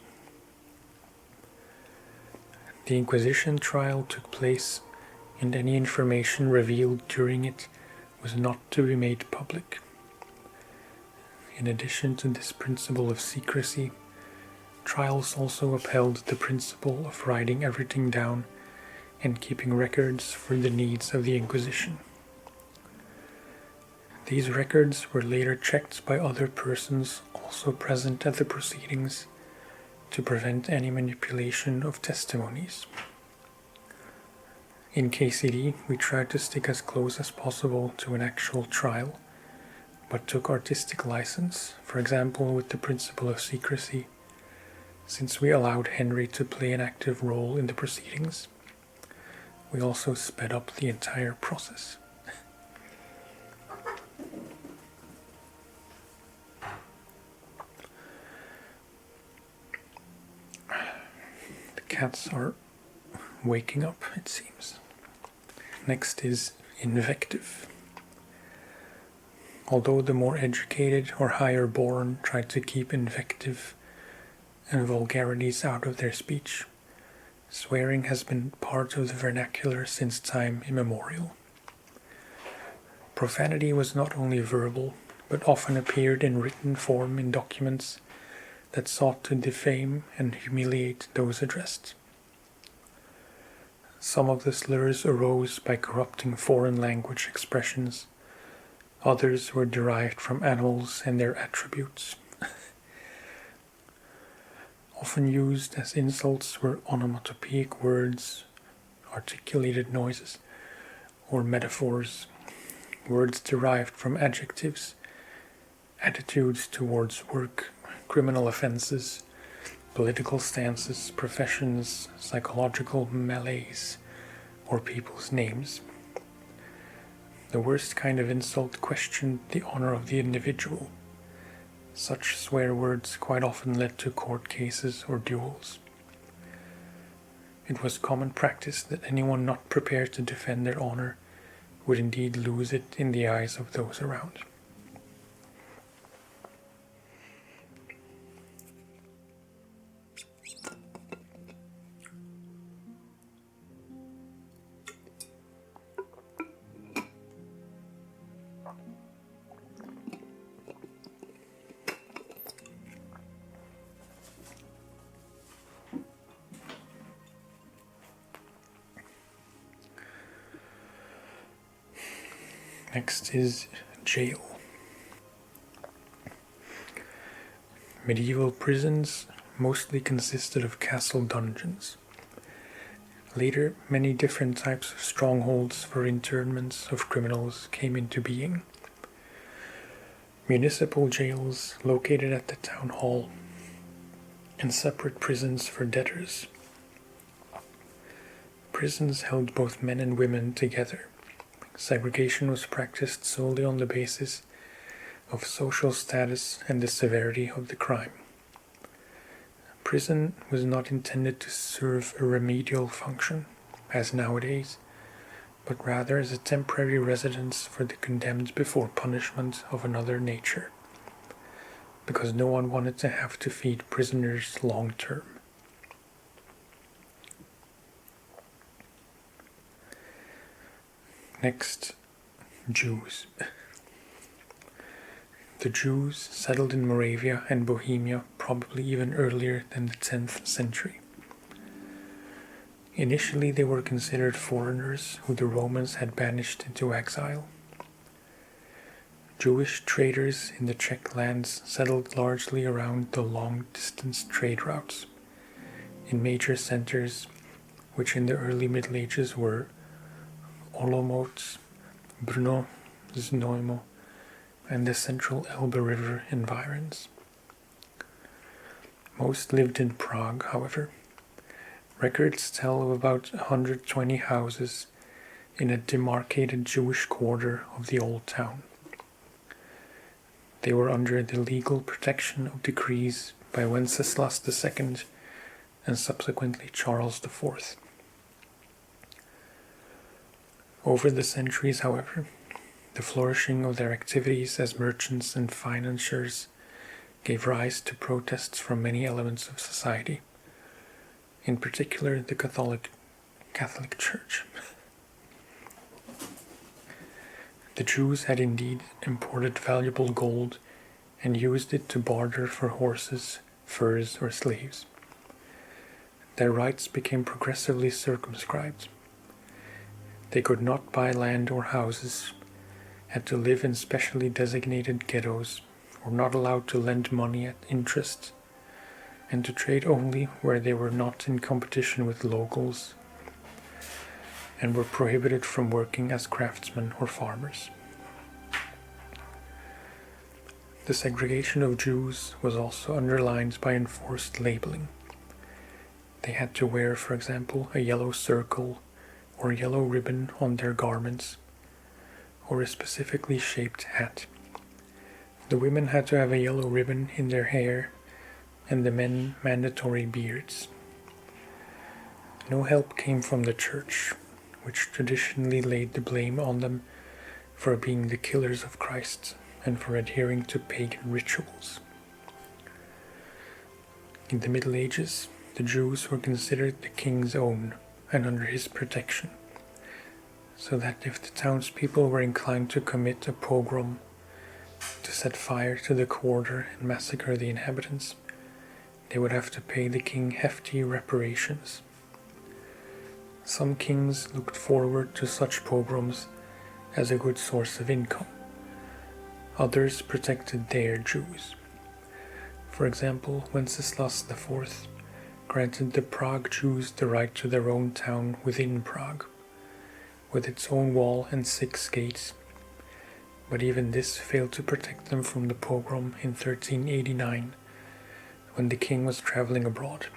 The Inquisition trial took place, and any information revealed during it was not to be made public. In addition to this principle of secrecy, trials also upheld the principle of writing everything down and keeping records for the needs of the Inquisition. These records were later checked by other persons also present at the proceedings to prevent any manipulation of testimonies. In KCD, we tried to stick as close as possible to an actual trial, but took artistic license, for example with the principle of secrecy, since we allowed Henry to play an active role in the proceedings. We also sped up the entire process. The cats are waking up, it seems. Next is invective. Although the more educated or higher born tried to keep invective and vulgarities out of their speech, swearing has been part of the vernacular since time immemorial. Profanity was not only verbal, but often appeared in written form in documents that sought to defame and humiliate those addressed. Some of the slurs arose by corrupting foreign language expressions. Others were derived from animals and their attributes. Often used as insults were onomatopoeic words, articulated noises, or metaphors, words derived from adjectives, attitudes towards work, criminal offenses, political stances, professions, psychological malaise, or people's names. The worst kind of insult questioned the honor of the individual. Such swear words quite often led to court cases or duels. it was common practice that anyone not prepared to defend their honor would indeed lose it in the eyes of those around. Next is jail. Medieval prisons mostly consisted of castle dungeons. Later, many different types of strongholds for internments of criminals came into being. Municipal jails located at the town hall, and separate prisons for debtors. Prisons held both men and women together. Segregation was practiced solely on the basis of social status and the severity of the crime. Prison was not intended to serve a remedial function, as nowadays, but rather as a temporary residence for the condemned before punishment of another nature, because no one wanted to have to feed prisoners long term. Next, Jews. The Jews settled in Moravia and Bohemia probably even earlier than the 10th century. Initially they were considered foreigners who the Romans had banished into exile. Jewish traders in the Czech lands settled largely around the long-distance trade routes, in major centers which in the early Middle Ages were Olomouc, Brno, Znojmo, and the central Elbe River environs. Most lived in Prague, however. Records tell of about 120 houses in a demarcated Jewish quarter of the old town. They were under the legal protection of decrees by Wenceslas II and subsequently Charles IV. Over the centuries, however, the flourishing of their activities as merchants and financiers gave rise to protests from many elements of society, in particular the Catholic Church. The Jews had indeed imported valuable gold and used it to barter for horses, furs, or slaves. Their rights became progressively circumscribed. They could not buy land or houses, had to live in specially designated ghettos, were not allowed to lend money at interest, and to trade only where they were not in competition with locals, and were prohibited from working as craftsmen or farmers. The segregation of Jews was also underlined by enforced labeling. They had to wear, for example, a yellow circle or yellow ribbon on their garments, or a specifically shaped hat. The women had to have a yellow ribbon in their hair, and the men mandatory beards. No help came from the church, which traditionally laid the blame on them for being the killers of Christ and for adhering to pagan rituals. In the Middle Ages, the Jews were considered the king's own and under his protection, so that if the townspeople were inclined to commit a pogrom, to set fire to the quarter and massacre the inhabitants, they would have to pay the king hefty reparations. Some kings looked forward to such pogroms as a good source of income. Others protected their Jews. For example, Wenceslas IV granted the Prague Jews the right to their own town within Prague, with its own wall and 6 gates, but even this failed to protect them from the pogrom in 1389, when the king was traveling abroad.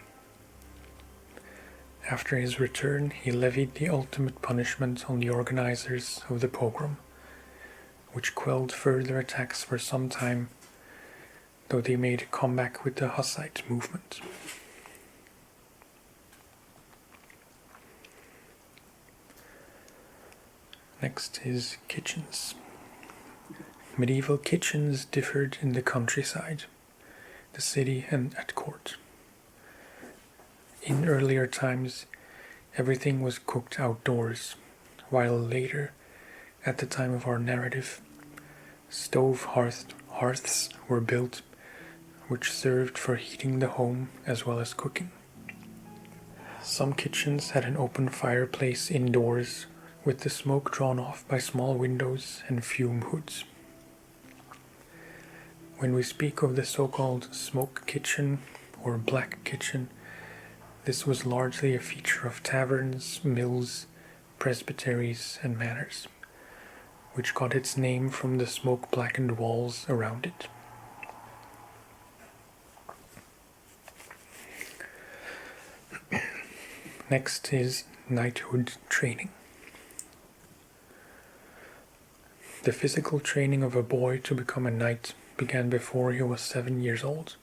After his return, he levied the ultimate punishment on the organizers of the pogrom, which quelled further attacks for some time, though they made a comeback with the Hussite movement. Next is kitchens. Medieval kitchens differed in the countryside, the city, and at court. In earlier times, everything was cooked outdoors, while later, at the time of our narrative, stove hearths were built, which served for heating the home as well as cooking. Some kitchens had an open fireplace indoors, with the smoke drawn off by small windows and fume hoods. When we speak of the so-called smoke kitchen or black kitchen, this was largely a feature of taverns, mills, presbyteries, and manors, which got its name from the smoke-blackened walls around it. Next is Knighthood Training. The physical training of a boy to become a knight began before he was 7 years old.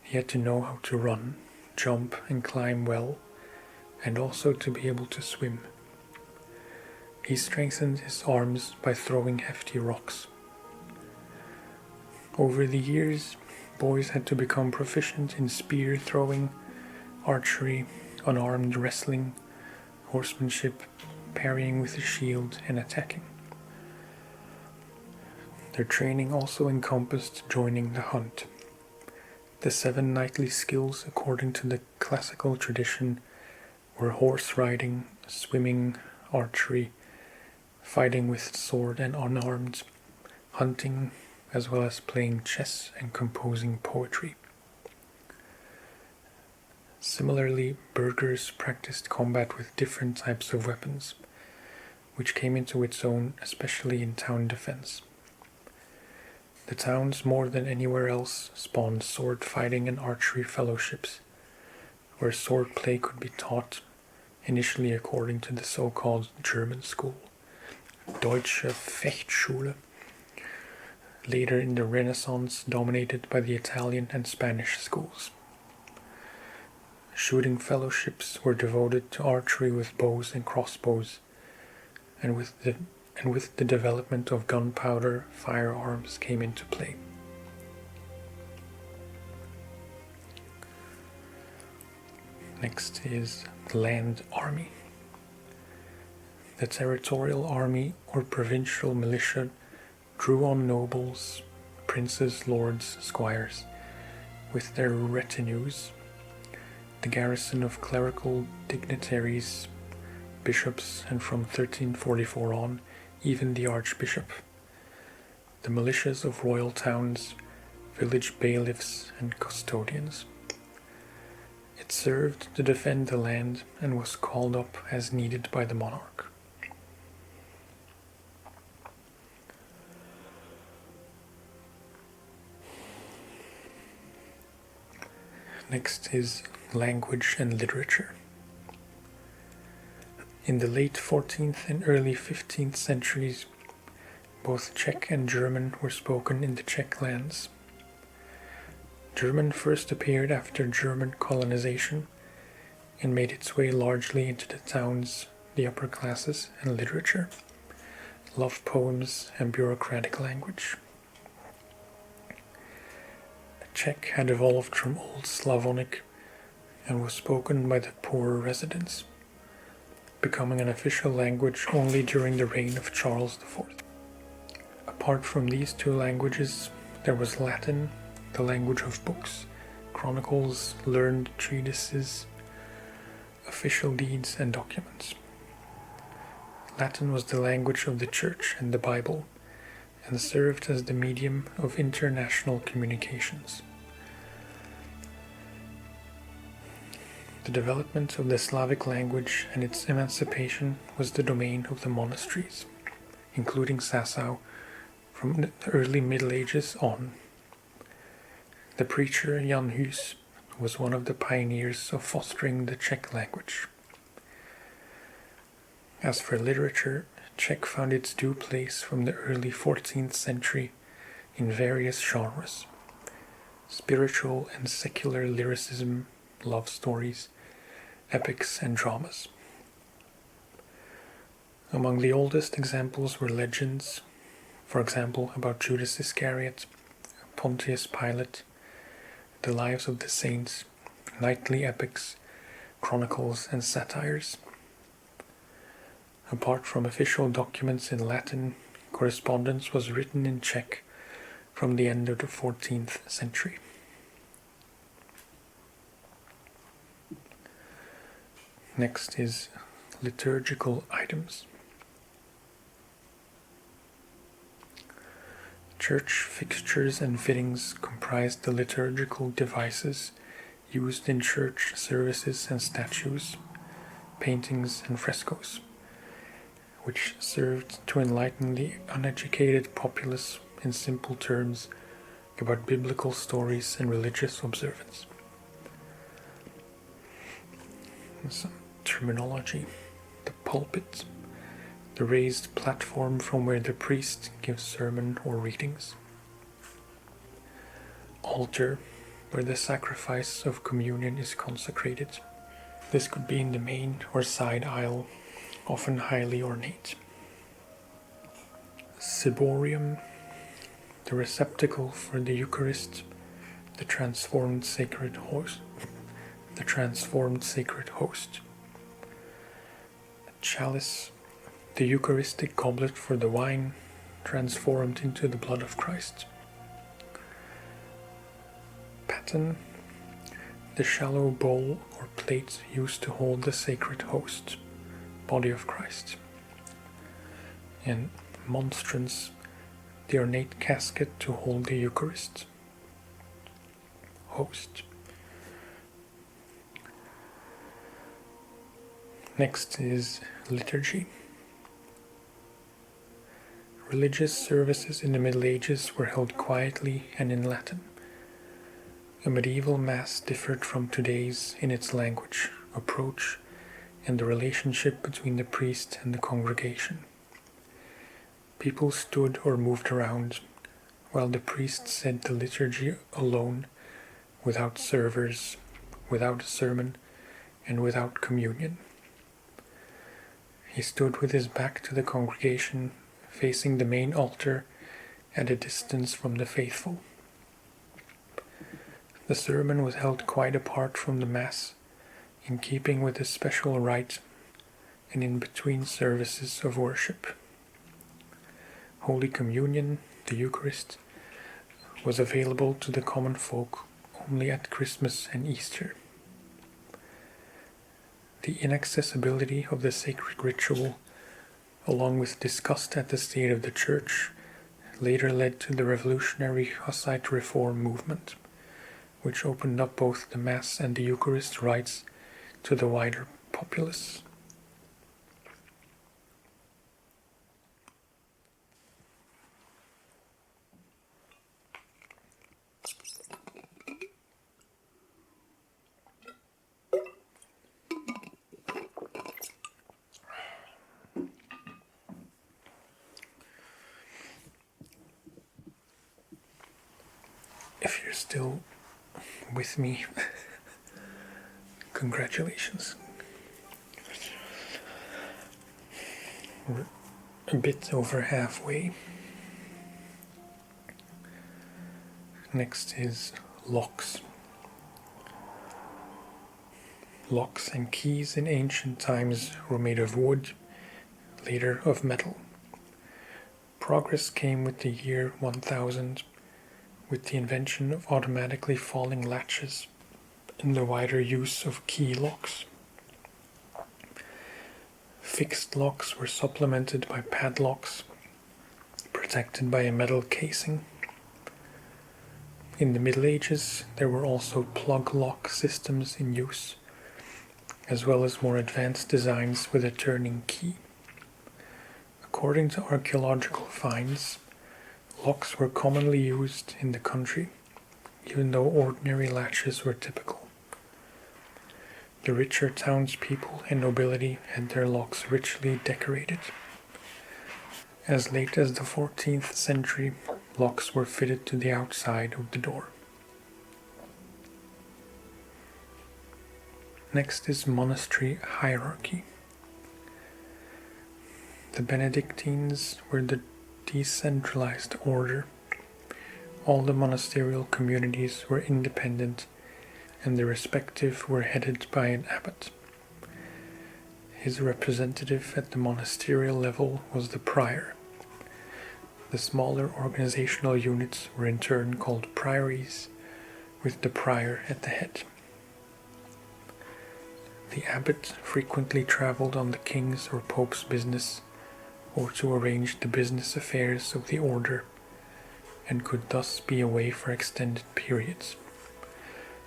He had to know how to run, jump, and climb well, and also to be able to swim. He strengthened his arms by throwing hefty rocks. Over the years, boys had to become proficient in spear throwing, archery, unarmed wrestling, horsemanship, parrying with a shield, and attacking. Their training also encompassed joining the hunt. The 7 knightly skills, according to the classical tradition, were horse riding, swimming, archery, fighting with sword and unarmed, hunting, as well as playing chess and composing poetry. Similarly, burghers practiced combat with different types of weapons, which came into its own especially in town defense. The towns, more than anywhere else, spawned sword fighting and archery fellowships, where sword play could be taught, initially according to the so-called German school, Deutsche Fechtschule, later in the Renaissance dominated by the Italian and Spanish schools. Shooting fellowships were devoted to archery with bows and crossbows, and with the development of gunpowder, firearms came into play. Next is the land army. The territorial army or provincial militia drew on nobles, princes, lords, squires, with their retinues, the garrison of clerical dignitaries, bishops, and from 1344 on, even the archbishop, the militias of royal towns, village bailiffs, and custodians. It served to defend the land and was called up as needed by the monarch. Next is language and literature. In the late 14th and early 15th centuries, both Czech and German were spoken in the Czech lands. German first appeared after German colonization and made its way largely into the towns, the upper classes, and literature, love poems, and bureaucratic language. Czech had evolved from Old Slavonic and was spoken by the poorer residents, becoming an official language only during the reign of Charles IV. Apart from these 2 languages, there was Latin, the language of books, chronicles, learned treatises, official deeds, and documents. Latin was the language of the Church and the Bible, and served as the medium of international communications. The development of the Slavic language and its emancipation was the domain of the monasteries, including Sassau, from the early Middle Ages on. The preacher Jan Hus was one of the pioneers of fostering the Czech language. As for literature, Czech found its due place from the early 14th century in various genres: spiritual and secular lyricism, love stories, epics, and dramas. Among the oldest examples were legends, for example about Judas Iscariot, Pontius Pilate, the lives of the saints, knightly epics, chronicles, and satires. Apart from official documents in Latin, correspondence was written in Czech from the end of the 14th century. Next is liturgical items. Church fixtures and fittings comprised the liturgical devices used in church services and statues, paintings and frescoes, which served to enlighten the uneducated populace in simple terms about biblical stories and religious observance. Some terminology. The pulpit, the raised platform from where the priest gives sermon or readings. Altar, where the sacrifice of communion is consecrated. This could be in the main or side aisle, often highly ornate. Ciborium, the receptacle for the Eucharist, the transformed sacred host. Chalice, the Eucharistic goblet for the wine, transformed into the blood of Christ. Paten, the shallow bowl or plate used to hold the sacred host, body of Christ. And monstrance, the ornate casket to hold the Eucharist, host. Next is liturgy. Religious services in the Middle Ages were held quietly and in Latin. A medieval Mass differed from today's in its language, approach, and the relationship between the priest and the congregation. People stood or moved around, while the priest said the liturgy alone, without servers, without a sermon, and without communion. He stood with his back to the congregation, facing the main altar at a distance from the faithful. The sermon was held quite apart from the Mass, in keeping with the special rite and in between services of worship. Holy Communion, the Eucharist, was available to the common folk only at Christmas and Easter. The inaccessibility of the sacred ritual, along with disgust at the state of the Church, later led to the revolutionary Hussite reform movement, which opened up both the Mass and the Eucharist rites to the wider populace. If you're still with me, congratulations. We're a bit over halfway. Next is locks. Locks and keys in ancient times were made of wood, later of metal. Progress came with the year 1000, with the invention of automatically falling latches and the wider use of key locks. Fixed locks were supplemented by padlocks, protected by a metal casing. In the Middle Ages, there were also plug lock systems in use, as well as more advanced designs with a turning key. According to archaeological finds, locks were commonly used in the country, even though ordinary latches were typical. The richer townspeople and nobility had their locks richly decorated. As late as the 14th century, locks were fitted to the outside of the door. Next is Monastery Hierarchy. The Benedictines were the decentralized order. All the monasterial communities were independent, and the respective were headed by an abbot. His representative at the monasterial level was the prior. The smaller organizational units were in turn called priories, with the prior at the head. The abbot frequently traveled on the king's or pope's business, or to arrange the business affairs of the order, and could thus be away for extended periods.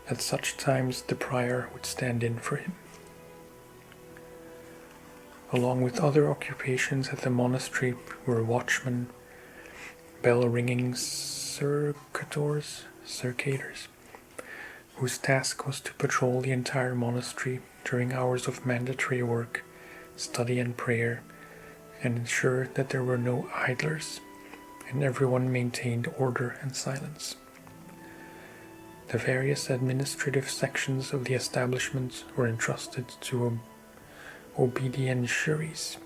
At such times the prior would stand in for him. Along with other occupations at the monastery were watchmen, bell-ringing circators, whose task was to patrol the entire monastery during hours of mandatory work, study and prayer, and ensure that there were no idlers, and everyone maintained order and silence. The various administrative sections of the establishment were entrusted to obedientiaries.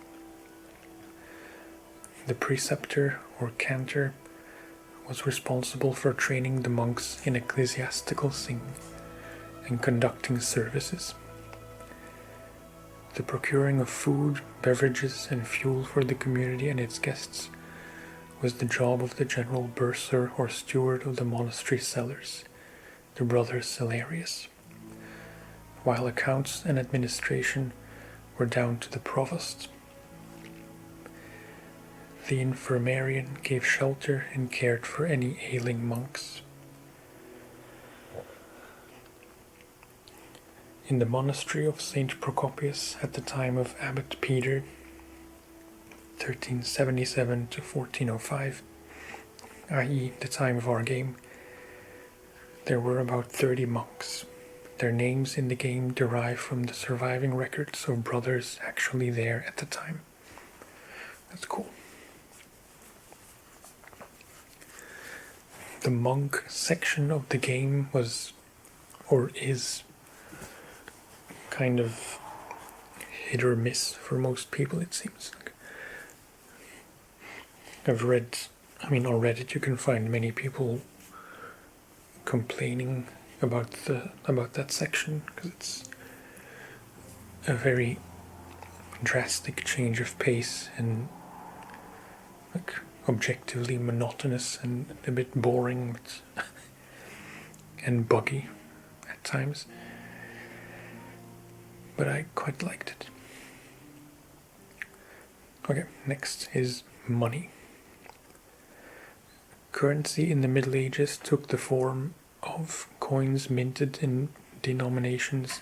The preceptor or cantor was responsible for training the monks in ecclesiastical singing and conducting services. The procuring of food, beverages, and fuel for the community and its guests was the job of the general bursar or steward of the monastery cellars, the brothers Celarius, while accounts and administration were down to the provost. The infirmarian gave shelter and cared for any ailing monks. In the monastery of St. Procopius at the time of Abbot Peter, 1377 to 1405, i.e. the time of our game, there were about 30 monks. Their names in the game derive from the surviving records of brothers actually there at the time. That's cool. The monk section of the game was, or is, kind of hit or miss for most people, it seems. I've read, on Reddit you can find many people complaining about that section, because it's a very drastic change of pace and objectively monotonous and a bit boring and buggy at times. But I quite liked it. Okay, next is money. Currency in the Middle Ages took the form of coins minted in denominations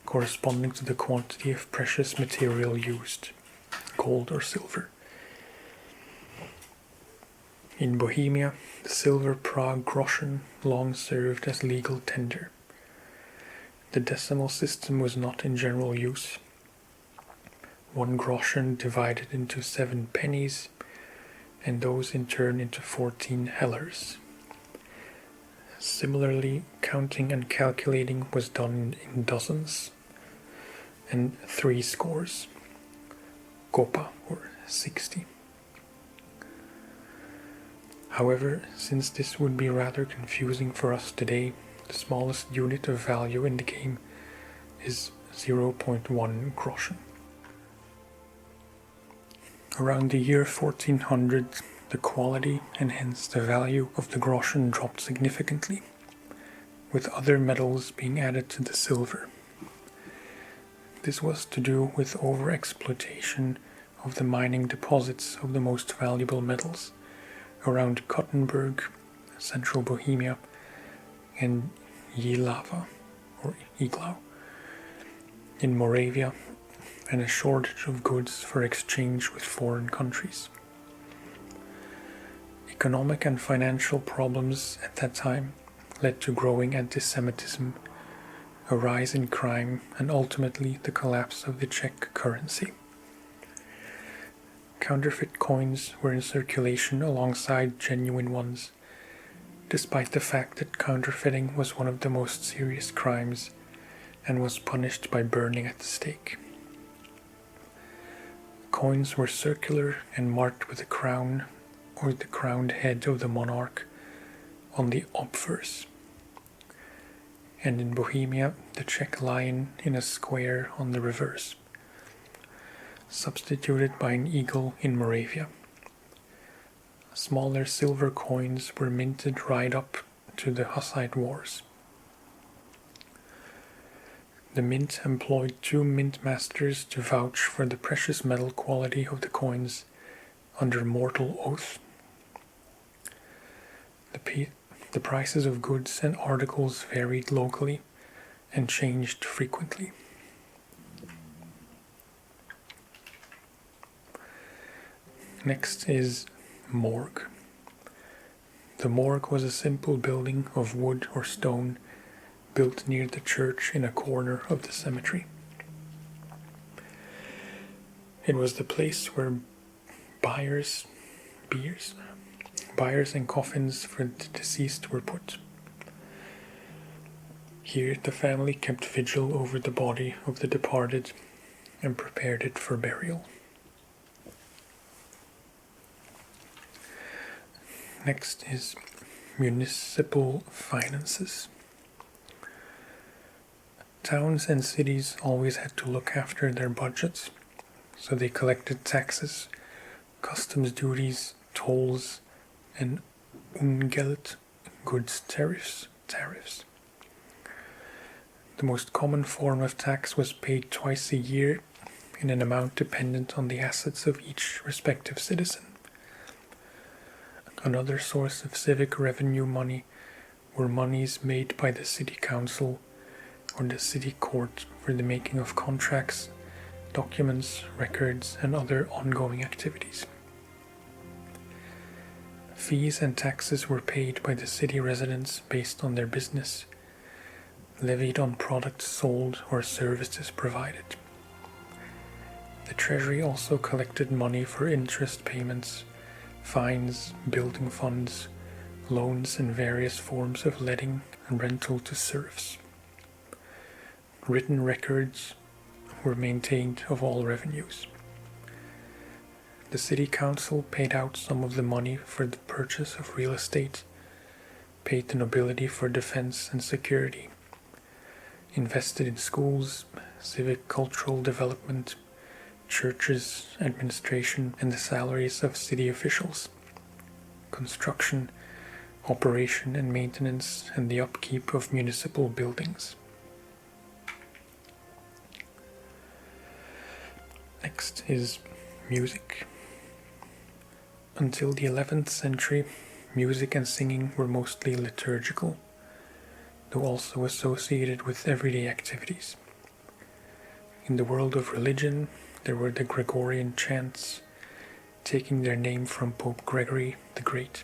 corresponding to the quantity of precious material used, gold or silver. In Bohemia, the silver Prague groschen long served as legal tender. The decimal system was not in general use. 1 groschen divided into 7 pennies, and those in turn into 14 hellers. Similarly, counting and calculating was done in dozens and 3 scores, kopa or 60. However, since this would be rather confusing for us today, the smallest unit of value in the game is 0.1 groschen. Around the year 1400, the quality and hence the value of the groschen dropped significantly, with other metals being added to the silver. This was to do with overexploitation of the mining deposits of the most valuable metals around Gothenburg, central Bohemia, and Jihlava, or Iglau, in Moravia, and a shortage of goods for exchange with foreign countries. Economic and financial problems at that time led to growing anti-Semitism, a rise in crime, and ultimately the collapse of the Czech currency. Counterfeit coins were in circulation alongside genuine ones, despite the fact that counterfeiting was one of the most serious crimes and was punished by burning at the stake. Coins were circular and marked with the crown or the crowned head of the monarch on the obverse, and in Bohemia the Czech lion in a square on the reverse, substituted by an eagle in Moravia. Smaller silver coins were minted right up to the Hussite Wars. The mint employed 2 mint masters to vouch for the precious metal quality of the coins under mortal oath. The prices of goods and articles varied locally and changed frequently. Next is morgue. The morgue was a simple building of wood or stone built near the church in a corner of the cemetery. It was the place where biers and coffins for the deceased were put. Here the family kept vigil over the body of the departed and prepared it for burial. Next is municipal finances. Towns and cities always had to look after their budgets, so they collected taxes, customs duties, tolls, and Ungeld, goods tariffs. The most common form of tax was paid twice a year in an amount dependent on the assets of each respective citizen. Another source of civic revenue money were monies made by the city council or the city court for the making of contracts, documents, records, and other ongoing activities. Fees and taxes were paid by the city residents based on their business, levied on products sold or services provided. The treasury also collected money for interest payments, fines, building funds, loans, and various forms of letting and rental to serfs. Written records were maintained of all revenues. The city council paid out some of the money for the purchase of real estate, paid the nobility for defense and security, invested in schools, civic cultural development, churches, administration, and the salaries of city officials, construction, operation and maintenance, and the upkeep of municipal buildings. Next is music. Until the 11th century, music and singing were mostly liturgical, though also associated with everyday activities. In the world of religion, there were the Gregorian chants, taking their name from Pope Gregory the Great,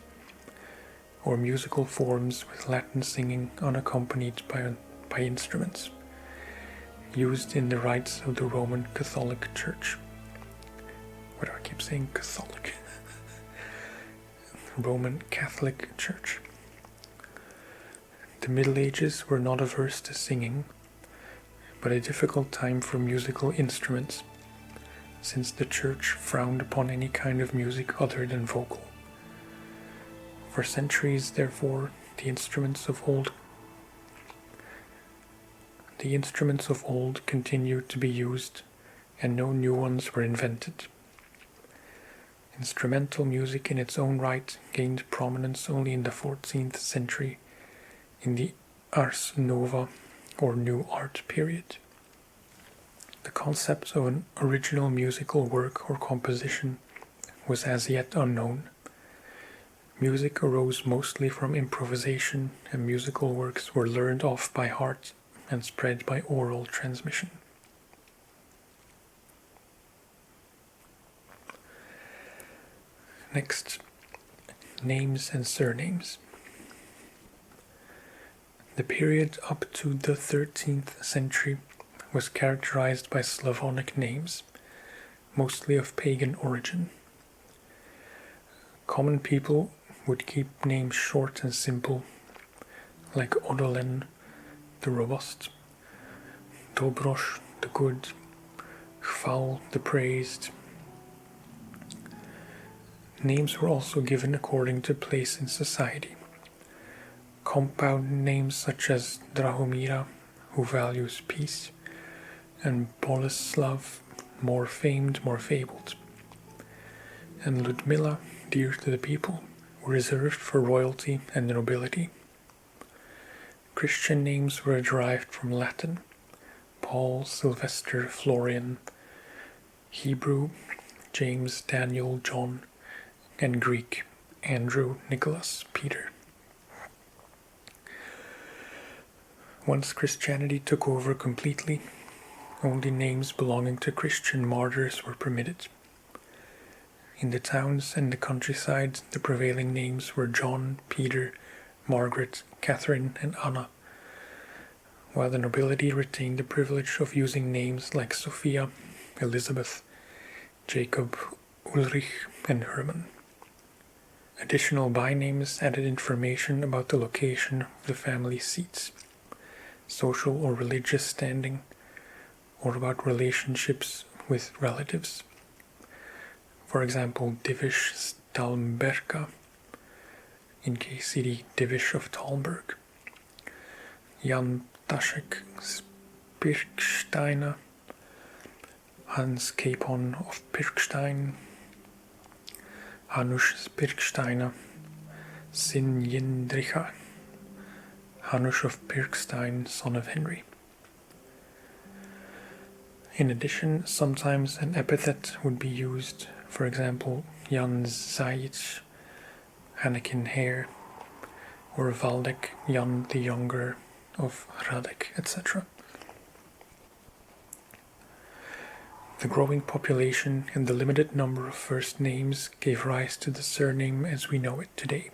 or musical forms with Latin singing unaccompanied by instruments, used in the rites of the Roman Catholic Church. Why do I keep saying Catholic? Roman Catholic Church. The Middle Ages were not averse to singing, but a difficult time for musical instruments, since the Church frowned upon any kind of music other than vocal. For centuries, therefore, the instruments of old continued to be used, and no new ones were invented. Instrumental music in its own right gained prominence only in the 14th century, in the Ars Nova, or New Art period. The concept of an original musical work or composition was as yet unknown. Music arose mostly from improvisation, and musical works were learned off by heart and spread by oral transmission. Next, names and surnames. The period up to the 13th century was characterized by Slavonic names, mostly of pagan origin. Common people would keep names short and simple, like Odolen, the robust, Dobrosh, the good, Chval, the praised, Names were also given according to place in society. Compound names such as Drahomira, who values peace, and Boleslav, more famed, more fabled, and Ludmilla, dear to the people, were reserved for royalty and nobility. Christian names were derived from Latin: Paul, Sylvester, Florian; Hebrew: James, Daniel, John; and Greek: Andrew, Nicholas, Peter. Once Christianity took over completely, only names belonging to Christian martyrs were permitted. In the towns and the countryside, the prevailing names were John, Peter, Margaret, Catherine, and Anna, while the nobility retained the privilege of using names like Sophia, Elizabeth, Jacob, Ulrich, and Hermann. Additional bynames added information about the location of the family seats, social or religious standing, or about relationships with relatives. For example, Divish Stalmberga, in case city Divish of Talmberg; Jan Ptaszek Spirksteiner, Hans Capon of Pirkstein; Hanush Spirksteiner, Sin Jindricha, Hanush of Pirkstein, son of Henry. In addition, sometimes an epithet would be used, for example, Jan Zajic, Anakin Hare, or Valdek, Jan the Younger of Radek, etc. The growing population and the limited number of first names gave rise to the surname as we know it today.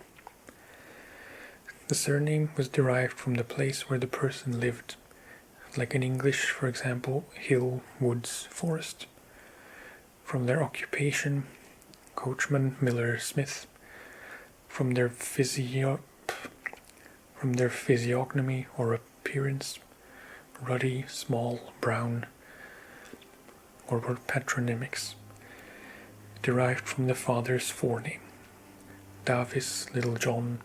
The surname was derived from the place where the person lived, like in English, for example, hill, woods, forest; from their occupation, coachman, miller, smith; from their physiognomy or appearance, ruddy, small, brown; or were patronymics, derived from the father's forename, Davis, Little John;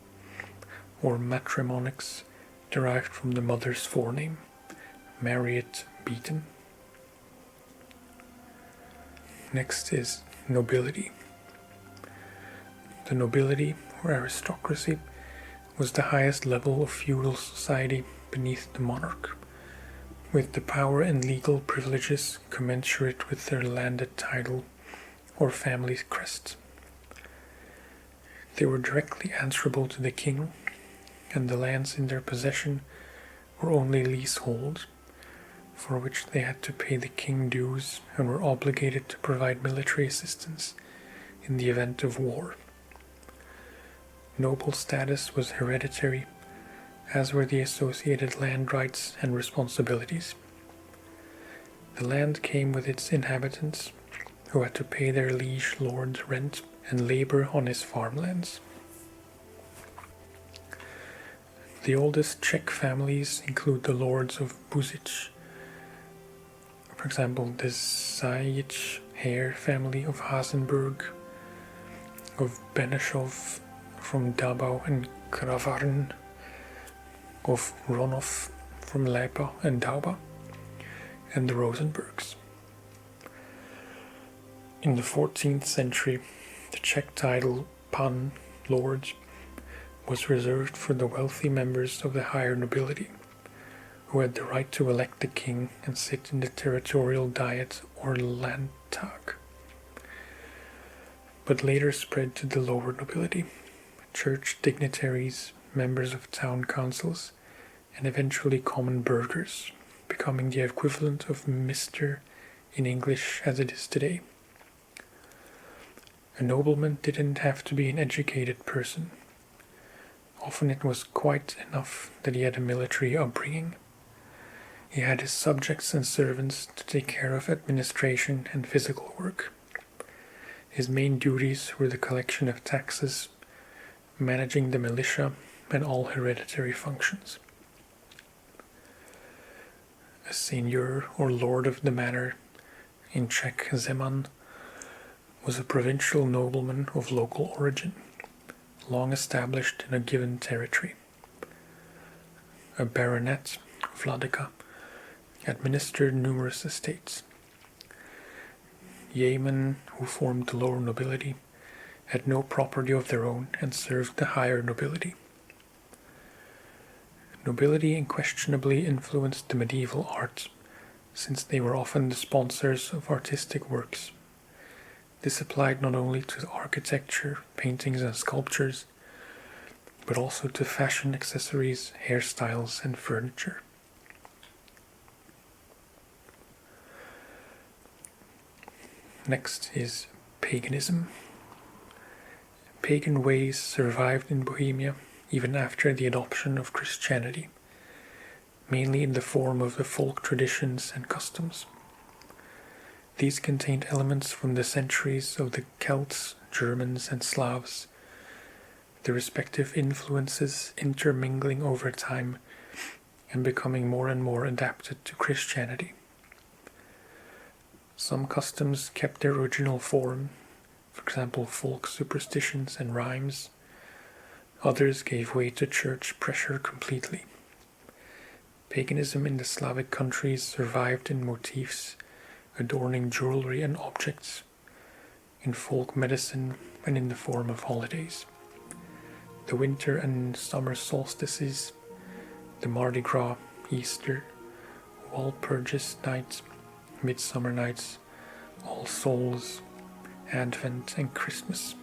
or matrimonics, derived from the mother's forename, Marriott, Beaton. Next is nobility. The nobility, or aristocracy, was the highest level of feudal society beneath the monarch, with the power and legal privileges commensurate with their landed title or family crest. They were directly answerable to the king, and the lands in their possession were only leaseholds, for which they had to pay the king dues and were obligated to provide military assistance in the event of war. Noble status was hereditary, as were the associated land rights and responsibilities. The land came with its inhabitants, who had to pay their liege lord's rent and labor on his farmlands. The oldest Czech families include the lords of Buzic, for example, the Zajic Hare family of Hasenburg, of Benešov from Dabau and Kravarn, of Ronov from Leipa and Dauba, and the Rosenbergs. In the 14th century, the Czech title Pan, Lord, was reserved for the wealthy members of the higher nobility, who had the right to elect the king and sit in the territorial diet or Landtag, but later spread to the lower nobility, church dignitaries, members of town councils, and eventually common burghers, becoming the equivalent of Mr. in English as it is today. A nobleman didn't have to be an educated person. Often it was quite enough that he had a military upbringing. He had his subjects and servants to take care of administration and physical work. His main duties were the collection of taxes, managing the militia, and all hereditary functions. A seigneur or lord of the manor, in Czech zeman, was a provincial nobleman of local origin, long established in a given territory. A baronet, Vladika, administered numerous estates. Yeomen who formed the lower nobility had no property of their own and served the higher nobility. Nobility unquestionably influenced the medieval arts, since they were often the sponsors of artistic works. This applied not only to architecture, paintings and sculptures, but also to fashion accessories, hairstyles and furniture. Next is paganism. Pagan ways survived in Bohemia even after the adoption of Christianity, mainly in the form of the folk traditions and customs. These contained elements from the centuries of the Celts, Germans, and Slavs, the respective influences intermingling over time and becoming more and more adapted to Christianity. Some customs kept their original form, for example, folk superstitions and rhymes. Others gave way to church pressure completely. Paganism in the Slavic countries survived in motifs adorning jewelry and objects, in folk medicine, and in the form of holidays. The winter and summer solstices, the Mardi Gras, Easter, Walpurgis nights, Midsummer nights, All Souls, Advent, and Christmas.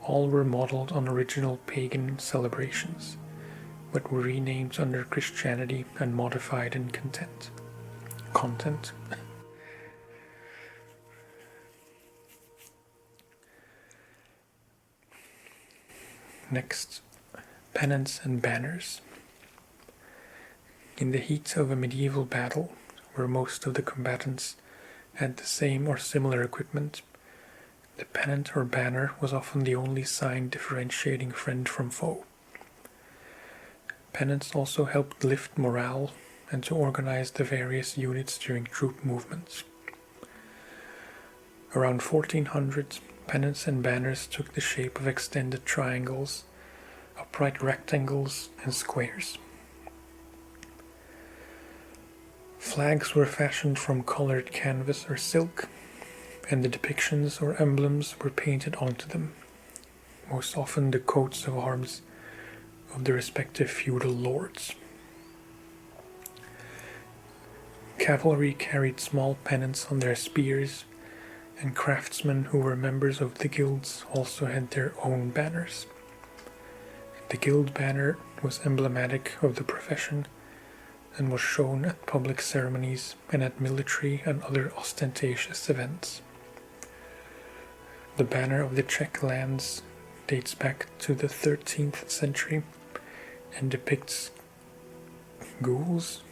All were modeled on original pagan celebrations, but were renamed under Christianity and modified in content. Next, Pennants and Banners. In the heat of a medieval battle, where most of the combatants had the same or similar equipment, the pennant or banner was often the only sign differentiating friend from foe. Pennants also helped lift morale and to organize the various units during troop movements. Around 1400, pennants and banners took the shape of extended triangles, upright rectangles, and squares. Flags were fashioned from colored canvas or silk, and the depictions or emblems were painted onto them, most often the coats of arms of the respective feudal lords. Cavalry carried small pennants on their spears, and craftsmen who were members of the guilds also had their own banners. The guild banner was emblematic of the profession and was shown at public ceremonies and at military and other ostentatious events. The banner of the Czech lands dates back to the 13th century and depicts ghouls,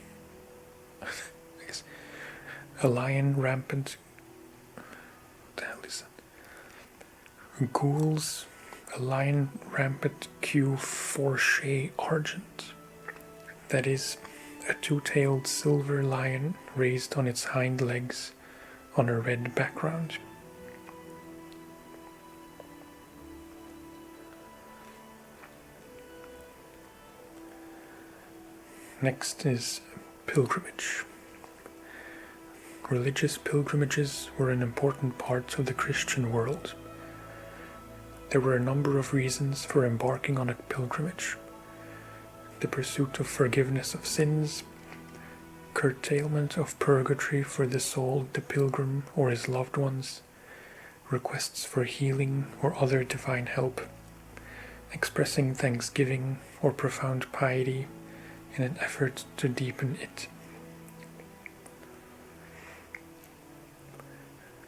a lion rampant. What the hell is that? Ghouls, a lion rampant Q forche argent. That is, a two-tailed silver lion raised on its hind legs on a red background. Next is pilgrimage. Religious pilgrimages were an important part of the Christian world. There were a number of reasons for embarking on a pilgrimage: the pursuit of forgiveness of sins, curtailment of purgatory for the soul of the pilgrim or his loved ones, requests for healing or other divine help, expressing thanksgiving or profound piety in an effort to deepen it.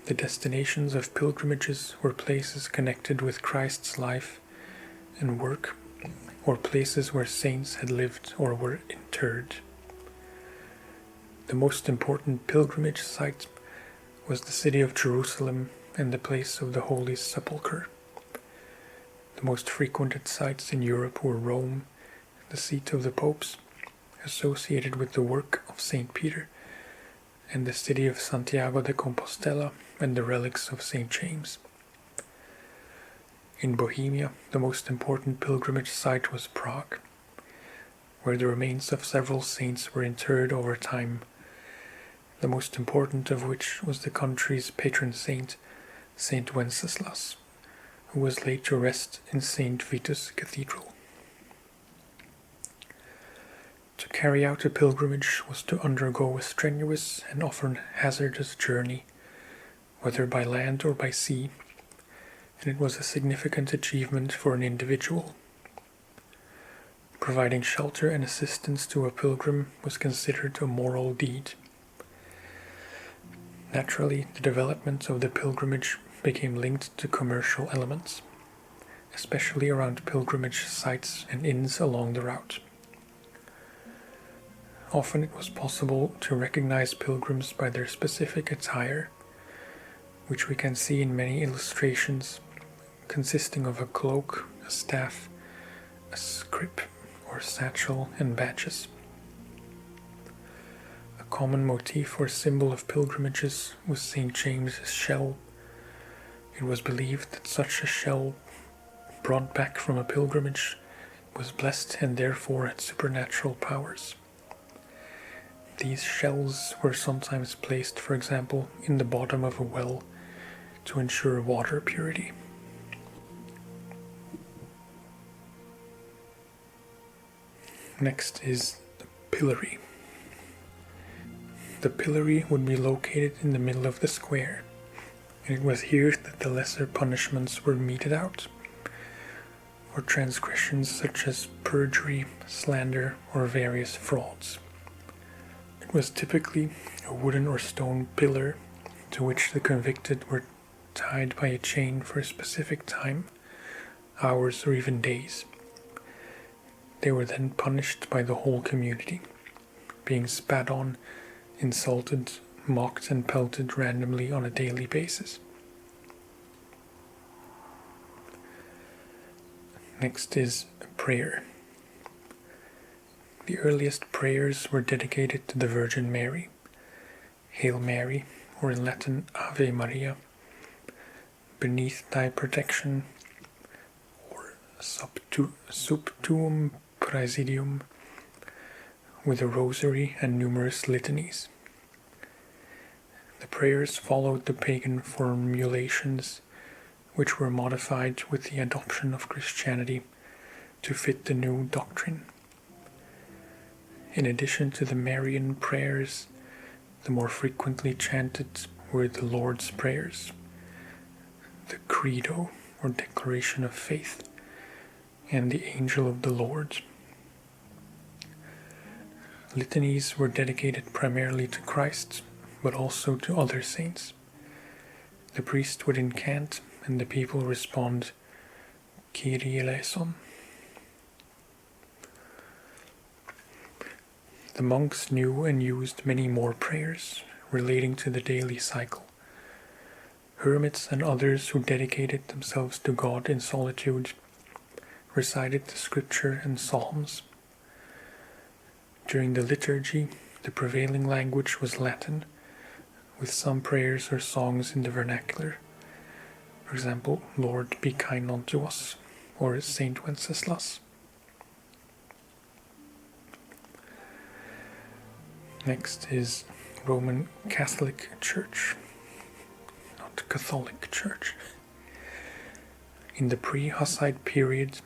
The destinations of pilgrimages were places connected with Christ's life and work, or places where saints had lived or were interred. The most important pilgrimage site was the city of Jerusalem and the place of the Holy Sepulchre. The most frequented sites in Europe were Rome, the seat of the popes, associated with the work of Saint Peter, and the city of Santiago de Compostela and the relics of St. James. In Bohemia, the most important pilgrimage site was Prague, where the remains of several saints were interred over time, the most important of which was the country's patron saint, Saint Wenceslas, who was laid to rest in St. Vitus Cathedral. To carry out a pilgrimage was to undergo a strenuous and often hazardous journey, whether by land or by sea, and it was a significant achievement for an individual. Providing shelter and assistance to a pilgrim was considered a moral deed. Naturally, the development of the pilgrimage became linked to commercial elements, especially around pilgrimage sites and inns along the route. Often it was possible to recognize pilgrims by their specific attire, which we can see in many illustrations, consisting of a cloak, a staff, a scrip or satchel, and badges. A common motif or symbol of pilgrimages was St. James's shell. It was believed that such a shell brought back from a pilgrimage was blessed and therefore had supernatural powers. These shells were sometimes placed, for example, in the bottom of a well to ensure water purity. Next is the pillory. The pillory would be located in the middle of the square, and it was here that the lesser punishments were meted out for transgressions such as perjury, slander, or various frauds. It was typically a wooden or stone pillar to which the convicted were tied by a chain for a specific time, hours, or even days. They were then punished by the whole community, being spat on, insulted, mocked, and pelted randomly on a daily basis. Next is prayer. The earliest prayers were dedicated to the Virgin Mary, Hail Mary, or in Latin Ave Maria, beneath thy protection, or sub tuum praesidium, with a rosary and numerous litanies. The prayers followed the pagan formulations, which were modified with the adoption of Christianity to fit the new doctrine. In addition to the Marian prayers, the more frequently chanted were the Lord's prayers, the Credo, or Declaration of Faith, and the Angel of the Lord. Litanies were dedicated primarily to Christ, but also to other saints. The priest would incant, and the people respond, Kyrie eleison. The monks knew and used many more prayers relating to the daily cycle. Hermits and others who dedicated themselves to God in solitude recited the scripture and psalms. During the liturgy, the prevailing language was Latin, with some prayers or songs in the vernacular. For example, Lord, be kind unto us, or Saint Wenceslas. Next is Roman Catholic Church, not Catholic Church. In the pre-Hussite period,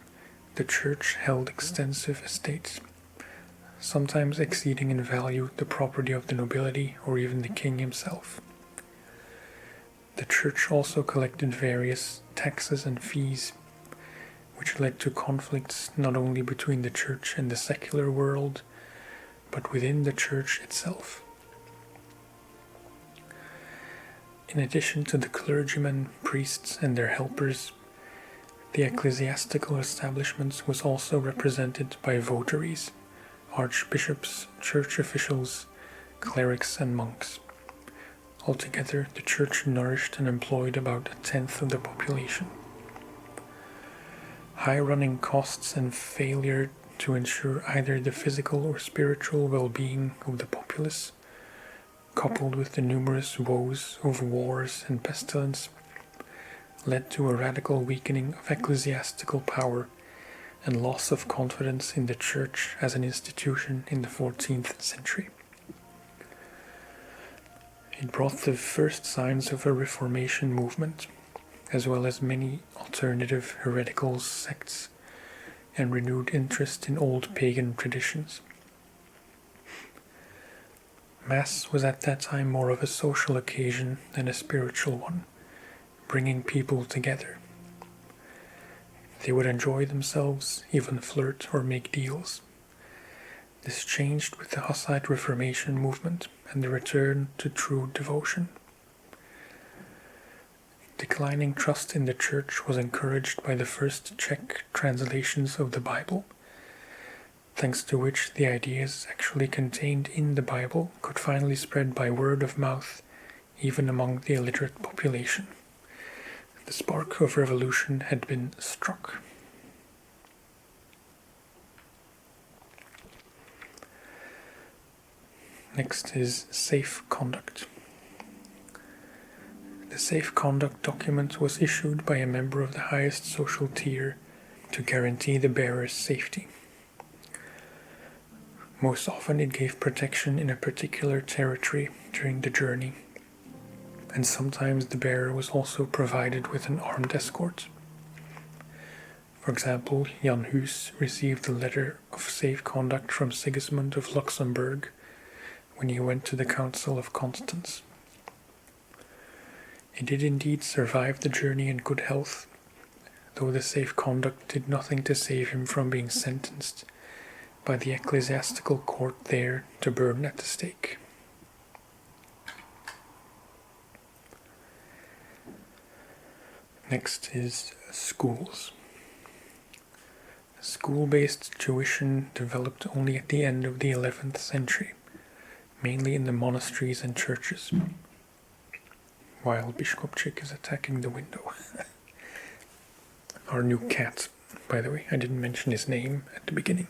the church held extensive estates, sometimes exceeding in value the property of the nobility or even the king himself. The church also collected various taxes and fees, which led to conflicts not only between the church and the secular world, but within the church itself. In addition to the clergymen, priests, and their helpers, the ecclesiastical establishment was also represented by votaries, archbishops, church officials, clerics, and monks. Altogether, the church nourished and employed about a tenth of the population. High running costs and failure to ensure either the physical or spiritual well-being of the populace coupled with the numerous woes of wars and pestilence, led to a radical weakening of ecclesiastical power and loss of confidence in the Church as an institution in the 14th century. It brought the first signs of a Reformation movement, as well as many alternative heretical sects and renewed interest in old pagan traditions. Mass was at that time more of a social occasion than a spiritual one, bringing people together. They would enjoy themselves, even flirt or make deals. This changed with the Hussite Reformation movement and the return to true devotion. Declining trust in the Church was encouraged by the first Czech translations of the Bible, thanks to which the ideas actually contained in the Bible could finally spread by word of mouth, even among the illiterate population. The spark of revolution had been struck. Next is safe conduct. The safe conduct document was issued by a member of the highest social tier to guarantee the bearer's safety. Most often it gave protection in a particular territory during the journey, and sometimes the bearer was also provided with an armed escort. For example, Jan Hus received a letter of safe conduct from Sigismund of Luxembourg when he went to the Council of Constance. He did indeed survive the journey in good health, though the safe conduct did nothing to save him from being sentenced by the ecclesiastical court there to burn at the stake. Next is schools. School-based tuition developed only at the end of the 11th century, mainly in the monasteries and churches. While Biskopczyk is attacking the window. Our new cat, by the way, I didn't mention his name at the beginning.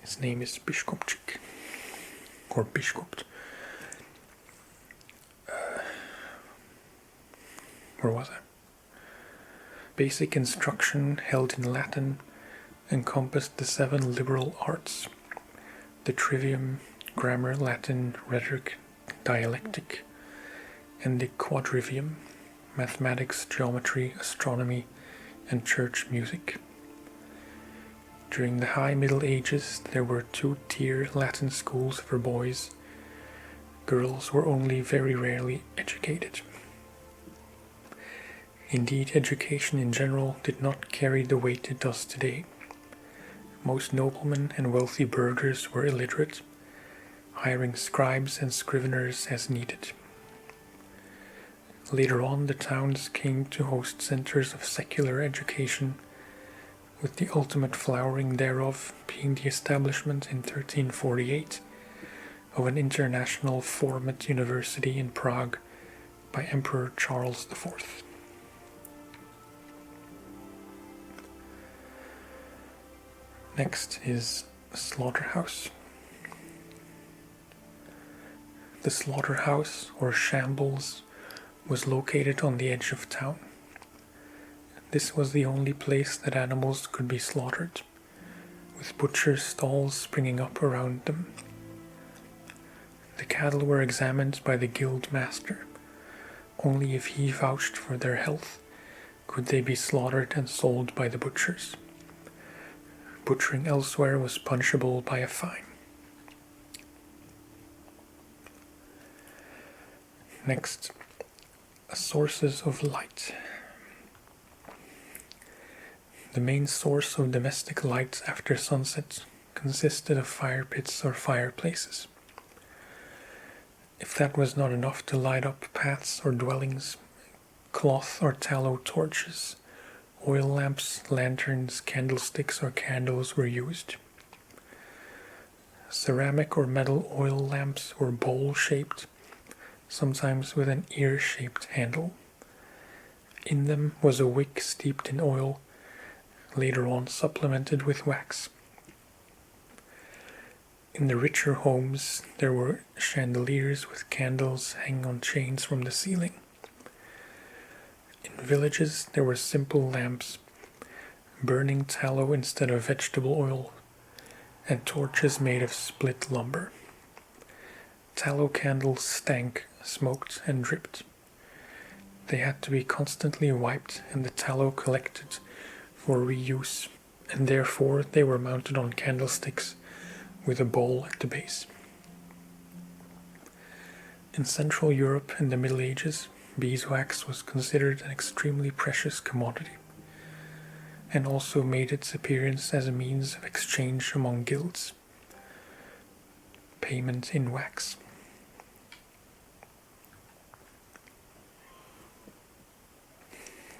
His name is Biskopczyk, or Biscopt. Where was I? Basic instruction held in Latin encompassed the 7 liberal arts: the trivium, grammar, Latin, rhetoric, dialectic, and the quadrivium, mathematics, geometry, astronomy, and church music. During the High Middle Ages, there were 2-tier Latin schools for boys. Girls were only very rarely educated. Indeed, education in general did not carry the weight it does today. Most noblemen and wealthy burghers were illiterate, hiring scribes and scriveners as needed. Later on, the towns came to host centers of secular education, with the ultimate flowering thereof being the establishment in 1348 of an international format university in Prague by Emperor Charles IV. Next is a slaughterhouse. The slaughterhouse, or shambles, was located on the edge of town. This was the only place that animals could be slaughtered, with butchers' stalls springing up around them. The cattle were examined by the guild master. Only if he vouched for their health could they be slaughtered and sold by the butchers. Butchering elsewhere was punishable by a fine. Next, sources of light. The main source of domestic light after sunset consisted of fire pits or fireplaces. If that was not enough to light up paths or dwellings, cloth or tallow torches, oil lamps, lanterns, candlesticks, or candles were used. Ceramic or metal oil lamps were bowl-shaped, sometimes with an ear-shaped handle. In them was a wick steeped in oil, later on supplemented with wax. In the richer homes, there were chandeliers with candles hanging on chains from the ceiling. In villages, there were simple lamps, burning tallow instead of vegetable oil, and torches made of split lumber. Tallow candles stank, smoked, and dripped. They had to be constantly wiped and the tallow collected for reuse, and therefore they were mounted on candlesticks with a bowl at the base. In Central Europe in the Middle Ages, beeswax was considered an extremely precious commodity, and also made its appearance as a means of exchange among guilds. Payment in wax.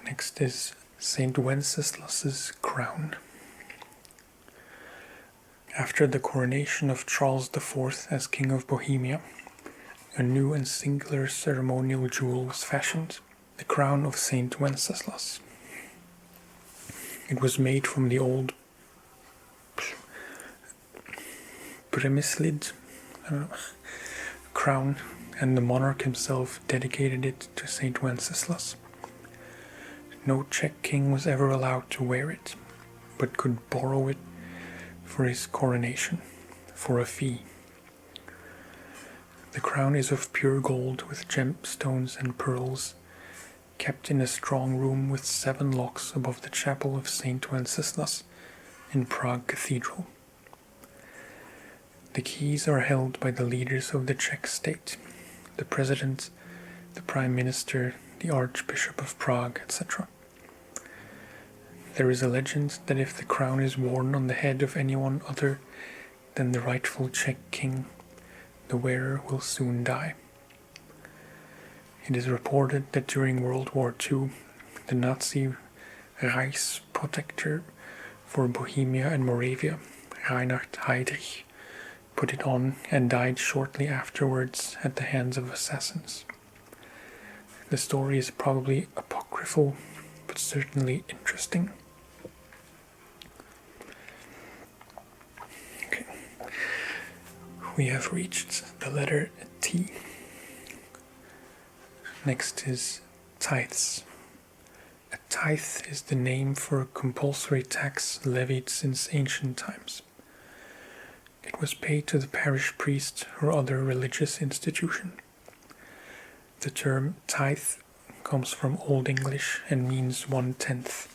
Next is Saint Wenceslas's crown. After the coronation of Charles IV as King of Bohemia, a new and singular ceremonial jewel was fashioned, the crown of Saint Wenceslas. It was made from the old Primislid crown, and the monarch himself dedicated it to Saint Wenceslas. No Czech king was ever allowed to wear it, but could borrow it for his coronation, for a fee. The crown is of pure gold with gemstones and pearls, kept in a strong room with 7 locks above the chapel of Saint Wenceslas in Prague Cathedral. The keys are held by the leaders of the Czech state, the president, the prime minister, the archbishop of Prague, etc. There is a legend that if the crown is worn on the head of anyone other than the rightful Czech king, the wearer will soon die. It is reported that during World War II, the Nazi Reichsprotector for Bohemia and Moravia, Reinhard Heydrich, put it on and died shortly afterwards at the hands of assassins. The story is probably apocryphal, but certainly interesting. Okay. We have reached the letter T. Next is tithes. A tithe is the name for a compulsory tax levied since ancient times. It was paid to the parish priest or other religious institution. The term tithe comes from Old English and means 1/10.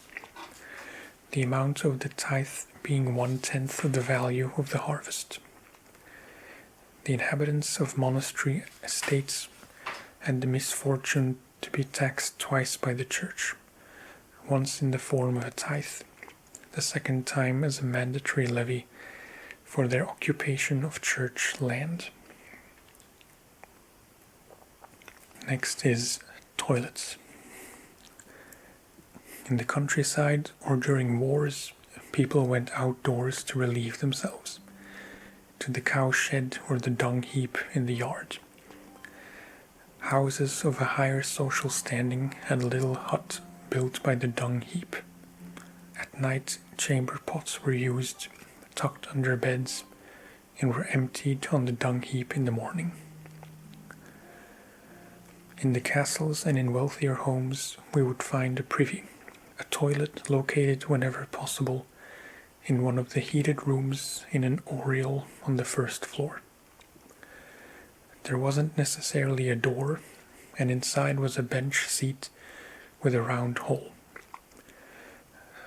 The amount of the tithe being 1/10 of the value of the harvest. The inhabitants of monastery estates had the misfortune to be taxed twice by the church, once in the form of a tithe, the second time as a mandatory levy for their occupation of church land. Next is toilets. In the countryside or during wars, people went outdoors to relieve themselves, to the cowshed or the dung heap in the yard. Houses of a higher social standing had a little hut built by the dung heap. At night, chamber pots were used, tucked under beds, and were emptied on the dung heap in the morning. In the castles and in wealthier homes, we would find a privy, a toilet located whenever possible in one of the heated rooms in an oriel on the first floor. There wasn't necessarily a door, and inside was a bench seat with a round hole.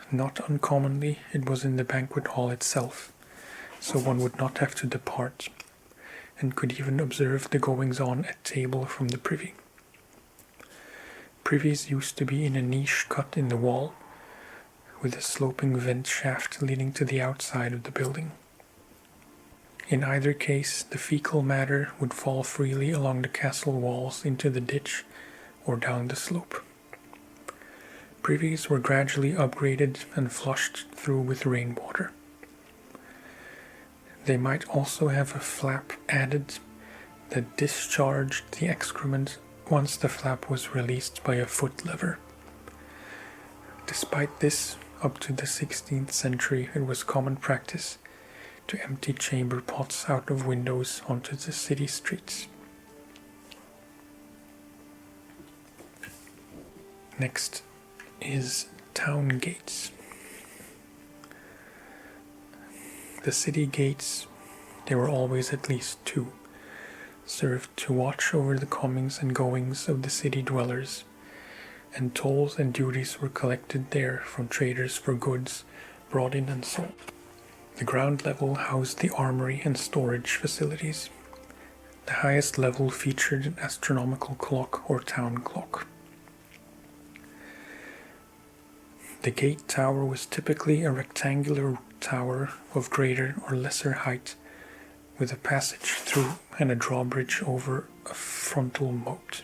Not uncommonly, it was in the banquet hall itself, so one would not have to depart, and could even observe the goings-on at table from the privy. Privies used to be in a niche cut in the wall, with a sloping vent shaft leading to the outside of the building. In either case, the fecal matter would fall freely along the castle walls into the ditch or down the slope. Privies were gradually upgraded and flushed through with rainwater. They might also have a flap added that discharged the excrement once the flap was released by a foot lever. Despite this, up to the 16th century it was common practice to empty chamber pots out of windows onto the city streets. Next is town gates. The city gates, there were always at least two, served to watch over the comings and goings of the city dwellers, and tolls and duties were collected there from traders for goods brought in and sold. The ground level housed the armory and storage facilities. The highest level featured an astronomical clock or town clock. The gate tower was typically a rectangular tower of greater or lesser height, with a passage through and a drawbridge over a frontal moat.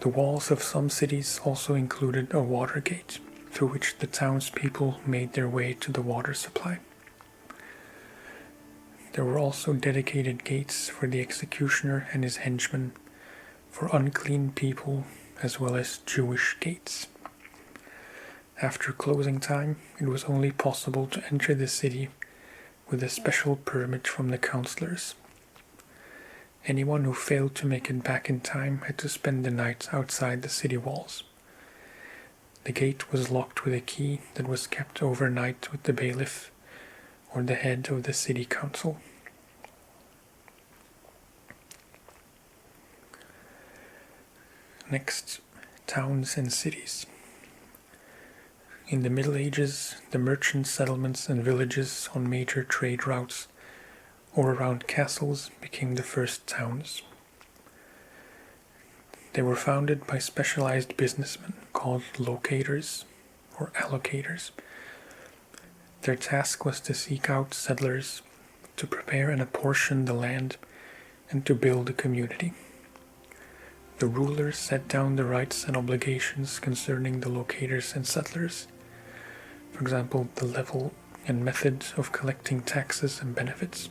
The walls of some cities also included a water gate, through which the townspeople made their way to the water supply. There were also dedicated gates for the executioner and his henchmen, for unclean people, as well as Jewish gates. After closing time, it was only possible to enter the city with a special permit from the councillors. Anyone who failed to make it back in time had to spend the night outside the city walls. The gate was locked with a key that was kept overnight with the bailiff or the head of the city council. Next, towns and cities. In the Middle Ages, the merchant settlements and villages on major trade routes or around castles became the first towns. They were founded by specialized businessmen called locators or allocators. Their task was to seek out settlers, to prepare and apportion the land, and to build a community. The rulers set down the rights and obligations concerning the locators and settlers. For example, the level and method of collecting taxes and benefits,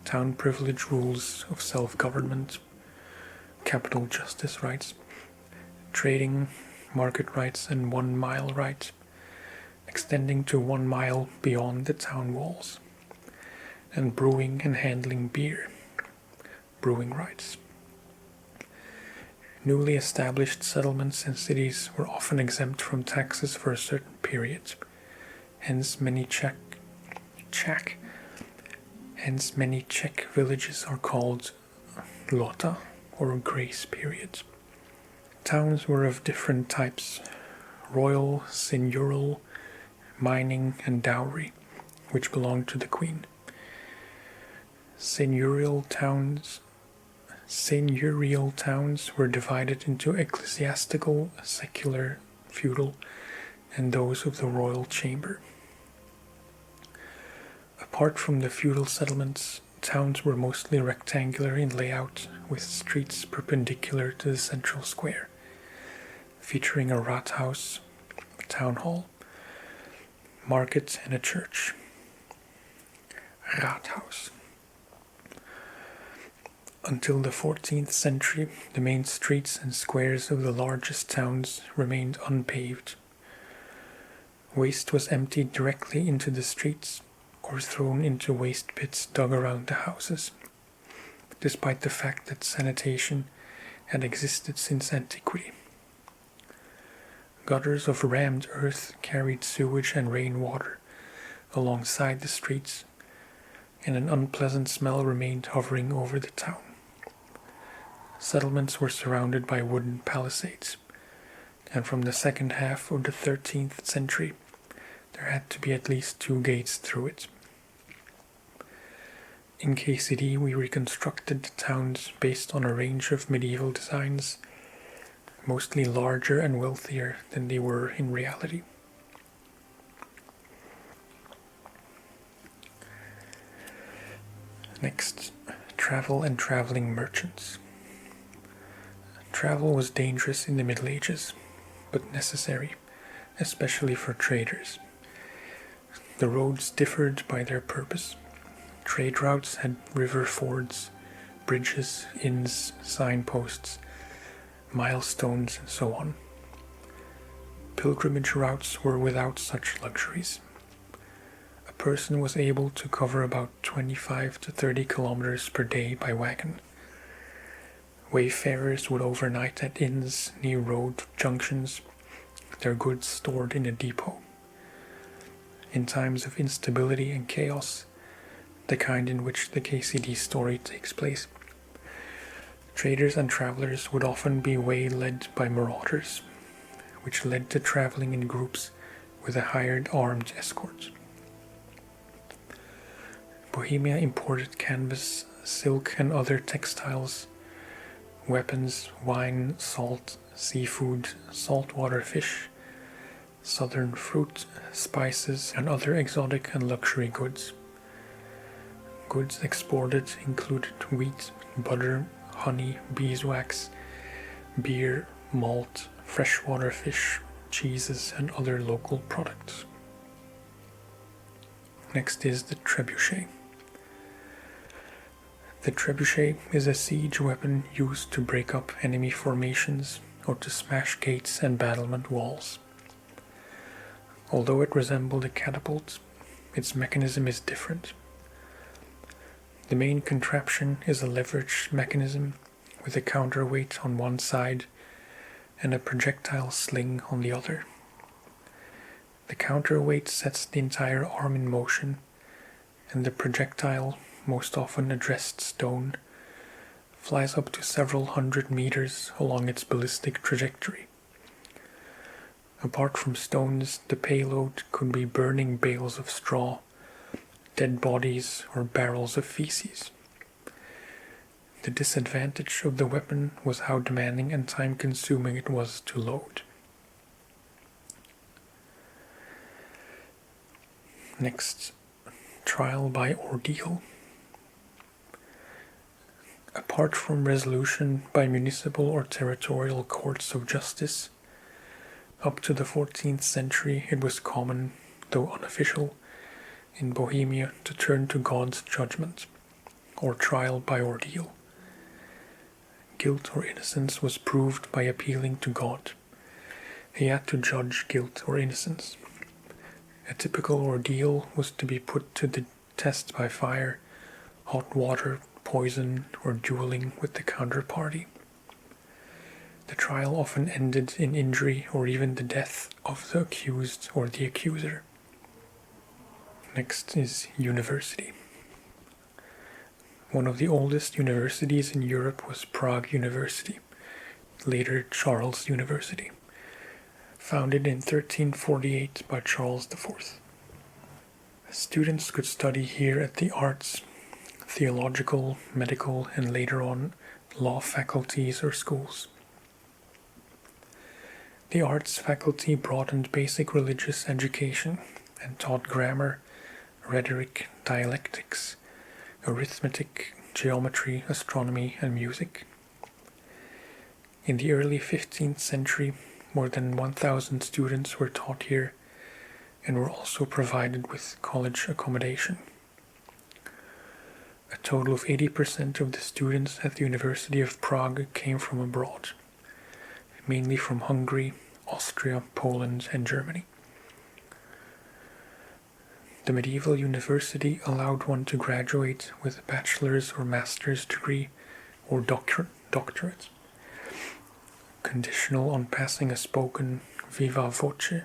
town privilege rules of self-government, capital justice rights, trading, market rights, and 1 mile right, extending to 1 mile beyond the town walls, and brewing and handling beer, brewing rights. Newly established settlements and cities were often exempt from taxes for a certain period. Hence many Czech villages are called lota, or grace periods. Towns were of different types: royal, seigneurial, mining, and dowry, which belonged to the queen. Seigneurial towns were divided into ecclesiastical, secular, feudal, and those of the royal chamber. Apart from the feudal settlements, towns were mostly rectangular in layout, with streets perpendicular to the central square, featuring a rathaus, a town hall, market, and a church. Rathaus. Until the 14th century, the main streets and squares of the largest towns remained unpaved. Waste was emptied directly into the streets or thrown into waste pits dug around the houses, despite the fact that sanitation had existed since antiquity. Gutters of rammed earth carried sewage and rainwater alongside the streets, and an unpleasant smell remained hovering over the town. Settlements were surrounded by wooden palisades, and from the second half of the 13th century, there had to be at least 2 gates through it. In KCD, we reconstructed the towns based on a range of medieval designs, mostly larger and wealthier than they were in reality. Next, travel and traveling merchants. Travel was dangerous in the Middle Ages, but necessary, especially for traders. The roads differed by their purpose. Trade routes had river fords, bridges, inns, signposts, milestones, and so on. Pilgrimage routes were without such luxuries. A person was able to cover about 25 to 30 kilometers per day by wagon. Wayfarers would overnight at inns near road junctions, their goods stored in a depot. In times of instability and chaos, the kind in which the KCD story takes place, traders and travelers would often be waylaid by marauders, which led to traveling in groups with a hired armed escort. Bohemia imported canvas, silk, and other textiles, weapons, wine, salt, seafood, saltwater fish, southern fruit, spices, and other exotic and luxury goods. Goods exported included wheat, butter, honey, beeswax, beer, malt, freshwater fish, cheeses, and other local products. Next is the trebuchet. The trebuchet is a siege weapon used to break up enemy formations or to smash gates and battlement walls. Although it resembled a catapult, its mechanism is different. The main contraption is a leverage mechanism with a counterweight on one side and a projectile sling on the other. The counterweight sets the entire arm in motion, and the projectile, most often a dressed stone, flies up to several hundred meters along its ballistic trajectory. Apart from stones, the payload could be burning bales of straw, dead bodies, or barrels of feces. The disadvantage of the weapon was how demanding and time-consuming it was to load. Next, trial by ordeal. Apart from resolution by municipal or territorial courts of justice, up to the 14th century it was common, though unofficial, in Bohemia to turn to God's judgment, or trial by ordeal. Guilt or innocence was proved by appealing to God. He had to judge guilt or innocence. A typical ordeal was to be put to the test by fire, hot water, poison, or dueling with the counterparty. The trial often ended in injury or even the death of the accused or the accuser. Next is university. One of the oldest universities in Europe was Prague University, later Charles University, founded in 1348 by Charles IV. Students could study here at the arts, theological, medical, and later on law faculties or schools. The arts faculty broadened basic religious education and taught grammar, rhetoric, dialectics, arithmetic, geometry, astronomy, and music. In the early 15th century, more than 1,000 students were taught here and were also provided with college accommodation. A total of 80% of the students at the University of Prague came from abroad, mainly from Hungary, Austria, Poland, and Germany. The medieval university allowed one to graduate with a bachelor's or master's degree or doctorate, conditional on passing a spoken viva voce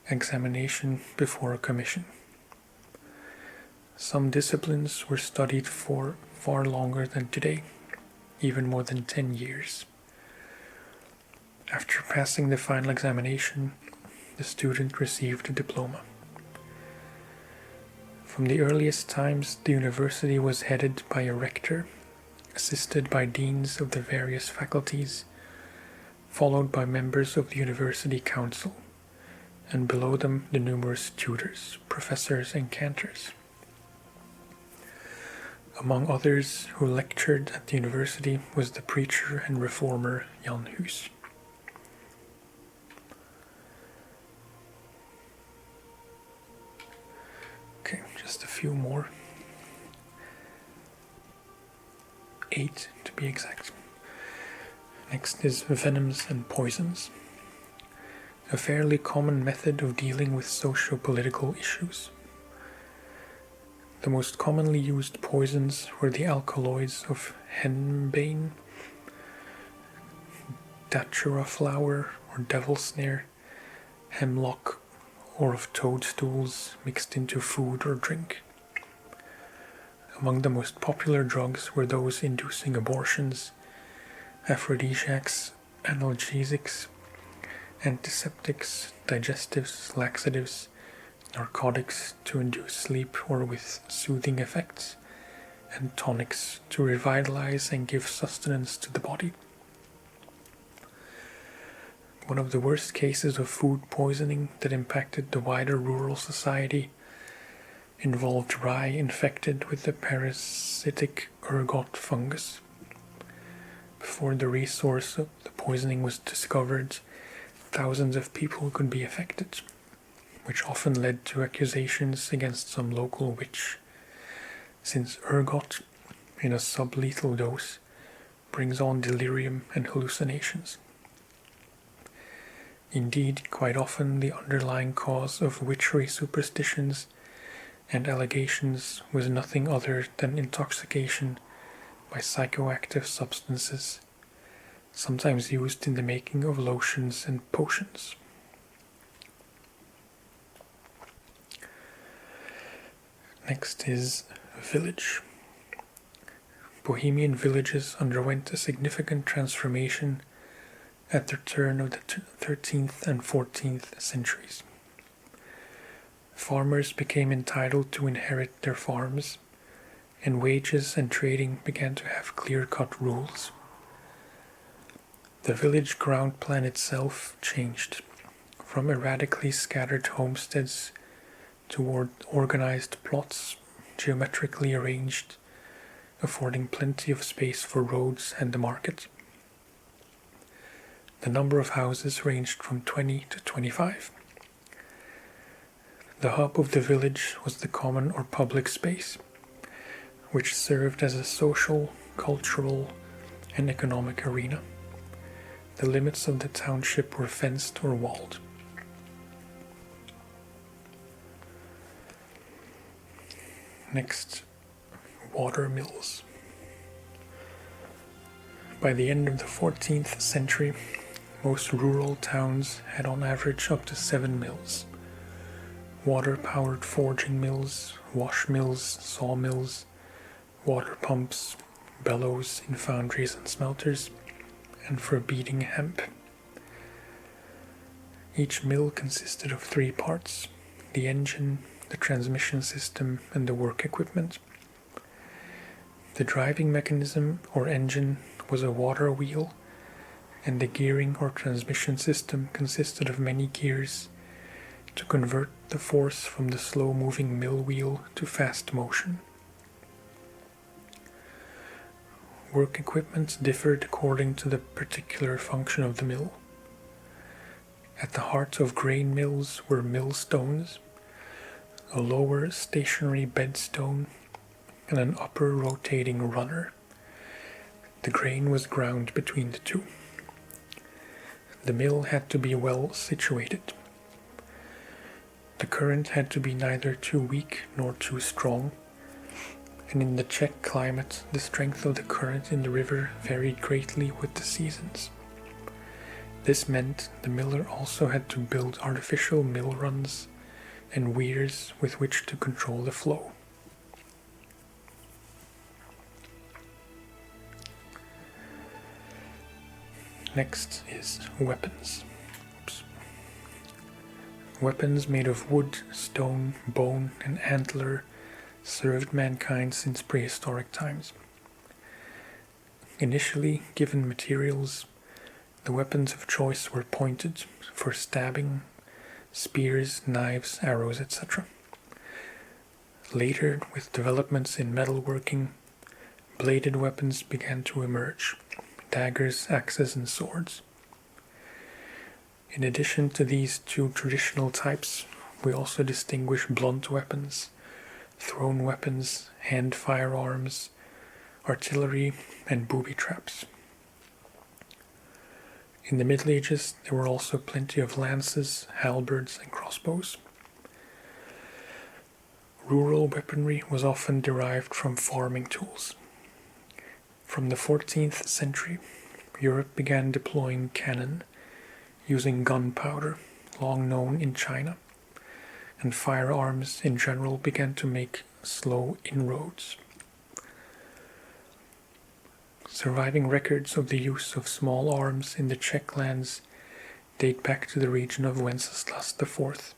examination before a commission. Some disciplines were studied for far longer than today, even more than 10 years. After passing the final examination, the student received a diploma. From the earliest times, the university was headed by a rector, assisted by deans of the various faculties, followed by members of the University Council, and below them the numerous tutors, professors, and cantors. Among others who lectured at the university was the preacher and reformer Jan Hus. Okay, just a few more. 8 to be exact. Next is Venoms and Poisons, a fairly common method of dealing with socio-political issues. The most commonly used poisons were the alkaloids of henbane, datura flower or devil snare, hemlock, or of toadstools mixed into food or drink. Among the most popular drugs were those inducing abortions, aphrodisiacs, analgesics, antiseptics, digestives, laxatives, narcotics to induce sleep or with soothing effects, and tonics to revitalize and give sustenance to the body. One of the worst cases of food poisoning that impacted the wider rural society involved rye infected with the parasitic ergot fungus. Before the resource of the poisoning was discovered, thousands of people could be affected, which often led to accusations against some local witch, since ergot, in a sublethal dose, brings on delirium and hallucinations. Indeed, quite often the underlying cause of witchery superstitions and allegations was nothing other than intoxication by psychoactive substances, sometimes used in the making of lotions and potions. Next is village. Bohemian villages underwent a significant transformation at the turn of the 13th and 14th centuries. Farmers became entitled to inherit their farms, and wages and trading began to have clear-cut rules. The village ground plan itself changed from erratically scattered homesteads toward organized plots, geometrically arranged, affording plenty of space for roads and the market. The number of houses ranged from 20 to 25. The hub of the village was the common or public space, which served as a social, cultural, and economic arena. The limits of the township were fenced or walled. Next, water mills. By the end of the 14th century, most rural towns had on average up to 7 mills. Water-powered forging mills, wash mills, sawmills, water pumps, bellows in foundries and smelters, and for beating hemp. Each mill consisted of 3 parts: the engine, the transmission system, and the work equipment. The driving mechanism or engine was a water wheel, and the gearing or transmission system consisted of many gears to convert the force from the slow-moving mill wheel to fast motion. Work equipment differed according to the particular function of the mill. At the heart of grain mills were millstones, a lower stationary bedstone, and an upper rotating runner. The grain was ground between the two. The mill had to be well situated. The current had to be neither too weak nor too strong, and in the Czech climate the strength of the current in the river varied greatly with the seasons. This meant the miller also had to build artificial mill runs and weirs with which to control the flow. Next is weapons. Weapons made of wood, stone, bone, and antler served mankind since prehistoric times. Initially, given materials, the weapons of choice were pointed for stabbing, spears, knives, arrows, etc. Later, with developments in metalworking, bladed weapons began to emerge: daggers, axes, and swords. In addition to these 2 traditional types, we also distinguish blunt weapons, thrown weapons, hand firearms, artillery, and booby traps. In the Middle Ages, there were also plenty of lances, halberds, and crossbows. Rural weaponry was often derived from farming tools. From the 14th century, Europe began deploying cannon using gunpowder, long known in China, and firearms in general began to make slow inroads. Surviving records of the use of small arms in the Czech lands date back to the region of Wenceslas IV.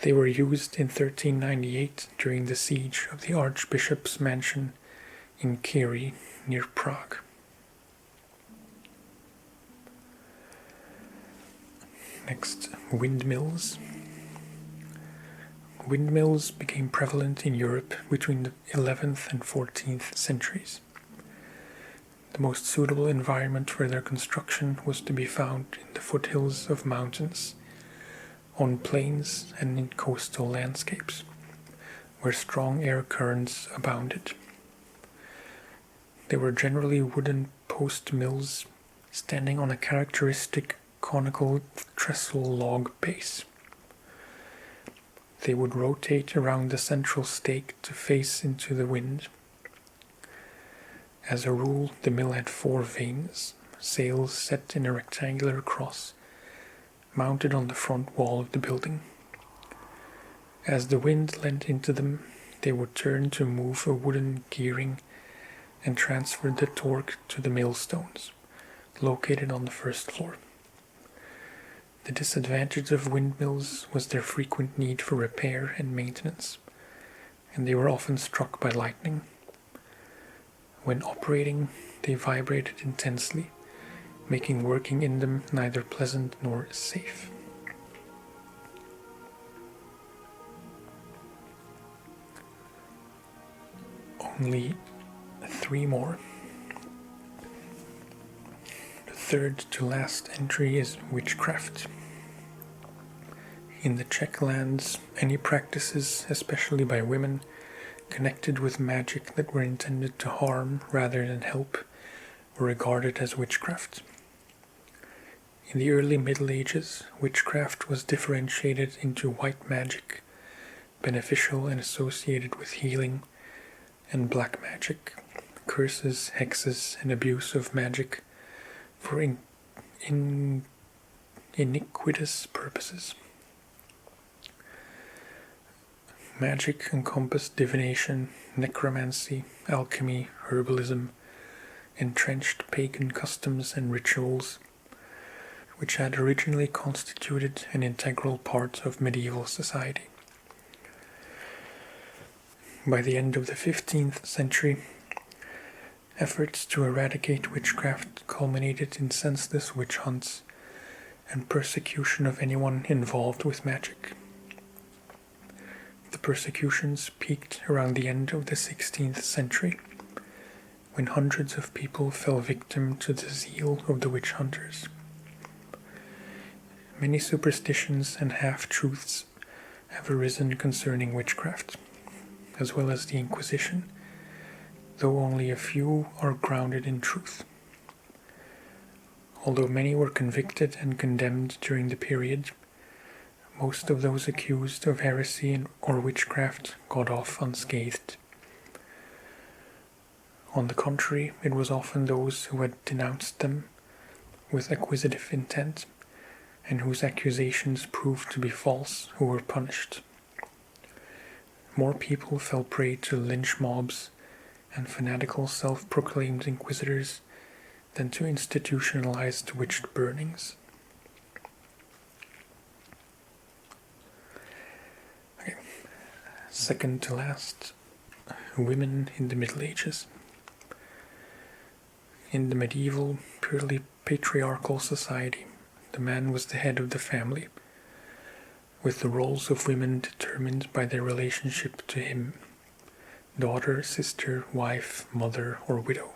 They were used in 1398 during the siege of the Archbishop's mansion in Kiri, near Prague. Next, windmills. Windmills became prevalent in Europe between the 11th and 14th centuries. The most suitable environment for their construction was to be found in the foothills of mountains, on plains, and in coastal landscapes, where strong air currents abounded. They were generally wooden post mills standing on a characteristic conical trestle log base. They would rotate around the central stake to face into the wind. As a rule, the mill had 4 vanes, sails set in a rectangular cross, mounted on the front wall of the building. As the wind leant into them, they would turn to move a wooden gearing and transfer the torque to the millstones, located on the first floor. The disadvantage of windmills was their frequent need for repair and maintenance, and they were often struck by lightning. When operating, they vibrated intensely, making working in them neither pleasant nor safe. Only 3 more. The third to last entry is witchcraft. In the Czech lands, any practices, especially by women, connected with magic that were intended to harm rather than help were regarded as witchcraft. In the early Middle Ages, witchcraft was differentiated into white magic, beneficial and associated with healing, and black magic, curses, hexes, and abuse of magic for iniquitous purposes. Magic encompassed divination, necromancy, alchemy, herbalism, entrenched pagan customs and rituals, which had originally constituted an integral part of medieval society. By the end of the 15th century, efforts to eradicate witchcraft culminated in senseless witch hunts and persecution of anyone involved with magic. The persecutions peaked around the end of the 16th century, when hundreds of people fell victim to the zeal of the witch hunters. Many superstitions and half-truths have arisen concerning witchcraft, as well as the Inquisition, though only a few are grounded in truth. Although many were convicted and condemned during the period, most of those accused of heresy or witchcraft got off unscathed. On the contrary, it was often those who had denounced them with acquisitive intent and whose accusations proved to be false who were punished. More people fell prey to lynch mobs and fanatical self-proclaimed inquisitors than to institutionalized witch burnings. Okay. Second to last, women in the Middle Ages. In the medieval, purely patriarchal society, the man was the head of the family, with the roles of women determined by their relationship to him: daughter, sister, wife, mother, or widow.